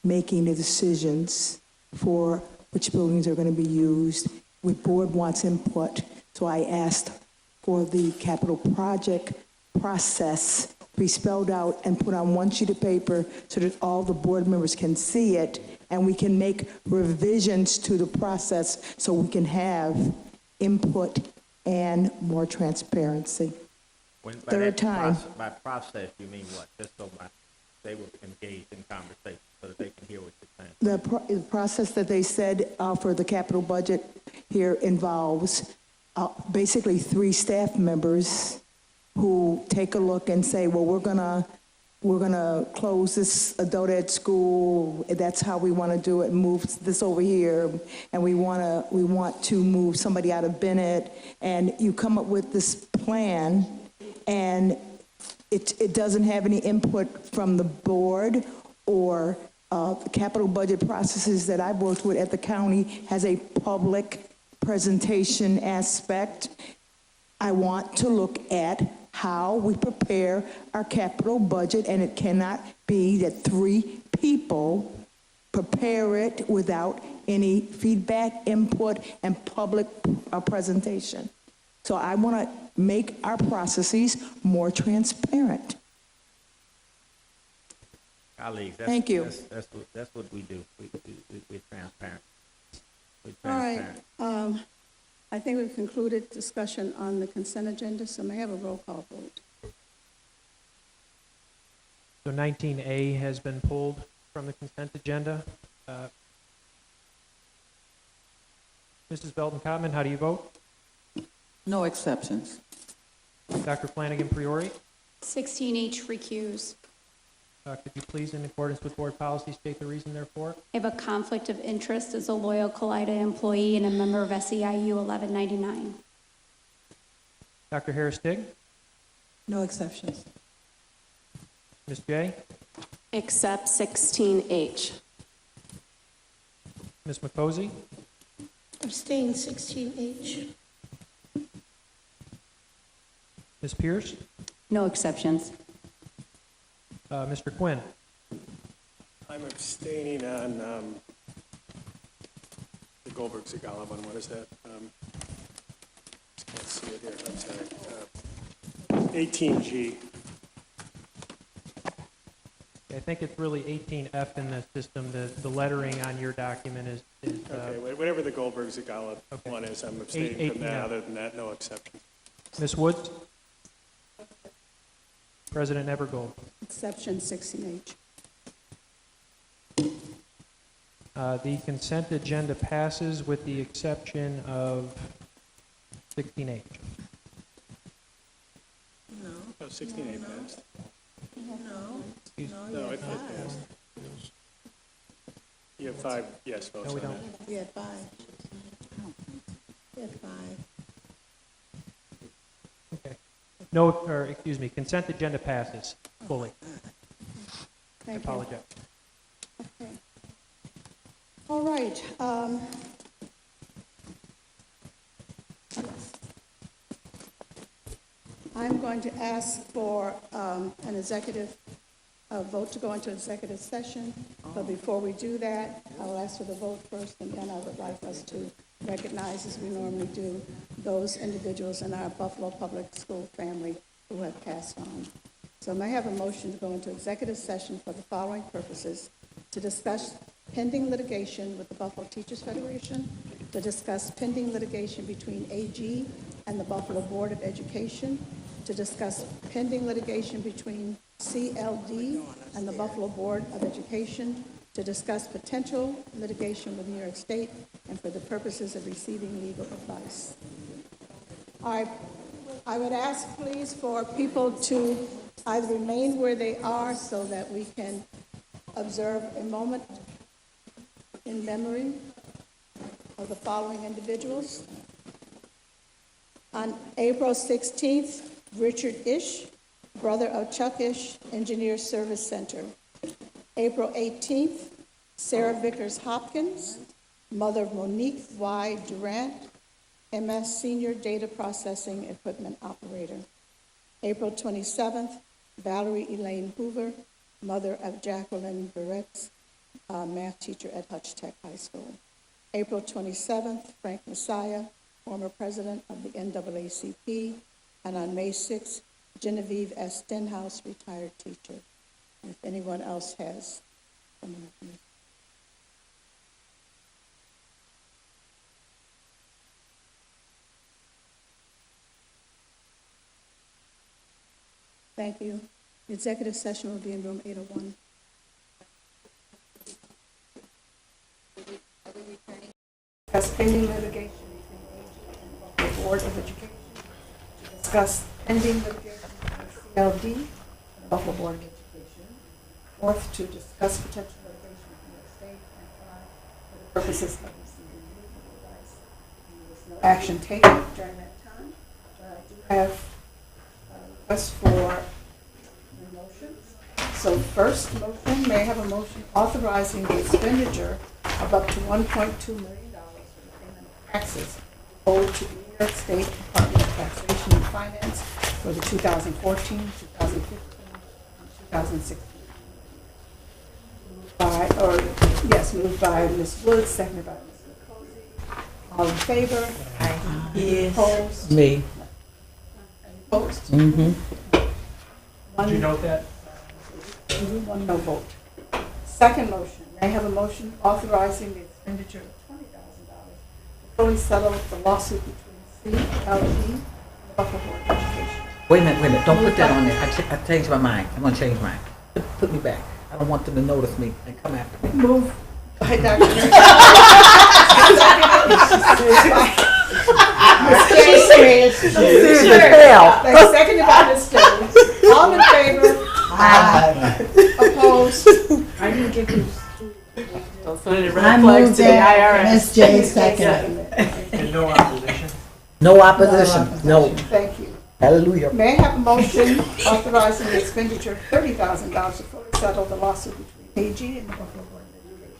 making the decisions for which buildings are going to be used. The board wants input, so I asked for the capital project process to be spelled out and put on one sheet of paper so that all the board members can see it and we can make revisions to the process so we can have input and more transparency. Third time. By process, you mean what? Just so they will engage in conversation so that they can hear what you're saying. The process that they said for the capital budget here involves basically 3 staff members who take a look and say, well, we're going to we're going to close this adult ed school, that's how we want to do it, move this over here, and we want to move somebody out of Bennett, and you come up with this plan, and it doesn't have any input from the board or capital budget processes that I've worked with at the county has a public presentation aspect. I want to look at how we prepare our capital budget, and it cannot be that 3 people prepare it without any feedback, input, and public presentation. So I want to make our processes more transparent. Colleagues, Thank you. That's what we do. We're transparent. We're All right. transparent. I think we've concluded discussion on the consent agenda, so may I have a roll call vote? So 19A has been pulled from the consent agenda. Mrs. Belton-Cotman, how do you vote? No exceptions. Dr. Flanagan-Priori, 16H recuse. could you please, in accordance with board policy, state the reason therefore? I have a conflict of interest as a loyal Kaleida employee and a member of SEIU 1199. Dr. Harris-Stigg, No exceptions. Ms. J, Except 16H. Ms. McCosey, Abstain 16H. Ms. Pierce, No exceptions. Mr. Quinn. I'm abstaining on the Goldberg-Zagala one. What is that? Just can't see it here. I'm sorry. 18G. I think it's really 18F in the system. The lettering on your document is Okay, whatever the Goldberg-Zagala one is, I'm abstaining from that. 18F. Other than that, no exceptions. Ms. Woods, President Evergold. Exception 16H. The consent agenda passes with the exception of 16H. Oh, 16A passed. No, No, it passed. You have 5 yes votes No, we on don't. that. we had 5. We had 5. Okay. No, or excuse me, consent agenda passes fully. I Thank you. apologize. Okay. All right. I'm going to ask for an executive vote to go into executive session. But before we do that, I will ask for the vote first, and then I would like us to recognize, as we normally do, those individuals in our Buffalo Public School family who have passed on. So may I have a motion to go into executive session for the following purposes: to discuss pending litigation with the Buffalo Teachers Federation, to discuss pending litigation between AG and the Buffalo Board of Education, to discuss pending litigation between CLD and the Buffalo Board of Education, to discuss potential litigation with New York State, and for the purposes of receiving legal advice. I would ask, please, for people to either remain where they are so that we can observe a moment in memory of the following individuals. On April 16th, Richard Ish, brother of Chuck Ish, Engineer Service Center. April 18th, Sarah Vickers Hopkins, mother of Monique Y. Durant, MS Senior Data Processing Equipment Operator. April 27th, Valerie Elaine Hoover, mother of Jacqueline Barretts, math teacher at Hutch Tech High School. April 27th, Frank Messiah, former president of the NAACP. And on May 6th, Genevieve S. Stenhouse, retired teacher. And if anyone else has someone. Thank you. The executive session will be in room 801. Discuss pending litigation between the Board of Education. Discuss pending litigation between CLD and the Buffalo Board of Education. forth to discuss potential litigation with New York State and apply for the purposes of receiving legal advice. There was no action taken during that time, but I do have requests for motions. So first motion, may I have a motion authorizing the expenditure of up to $1.2 million for the payment of taxes owed to the New York State Department of Taxation and Finance for the 2014, 2015, and 2016. Moved by Ms. Woods, seconded by Ms. Nicosi. All in favor? Aye. Yes. Opposed? Me. Opposed? Mm-hmm. Did you note that? One no vote. Second motion, may I have a motion authorizing the expenditure of $20,000 to fully settle the lawsuit between CLE and the Buffalo Board of Education? Wait a minute, don't put that on there. I changed my mind. I'm gonna change mine. Put me back. I don't want them to notice me and come after me. Move by Dr. Seconded by Ms. Jones. All in favor? Aye. Opposed? I didn't give you. I moved that. Ms. J seconded. And no opposition? No opposition, no. Thank you. Hallelujah. May I have a motion authorizing the expenditure of $30,000 to fully settle the lawsuit between AG and the Buffalo Board of Education?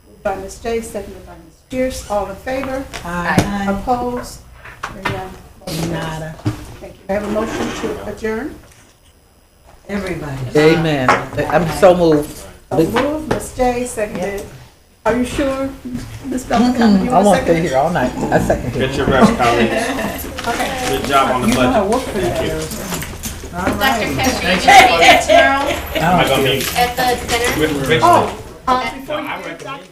Moved by Ms. J, seconded by Ms. Pierce. All in favor? Aye. Opposed? Nada. Thank you. May I have a motion to adjourn? Everybody. Amen. I'm so moved. So moved, Ms. J, seconded. Are you sure, Ms. Bellicom? I want to stay here all night. I second it. Get your rest, colleagues. Okay. Good job on the budget. Thank you. All right. Dr. Keshe, tomorrow Am I gonna be at the dinner? with Richard? Oh, before you get Dr.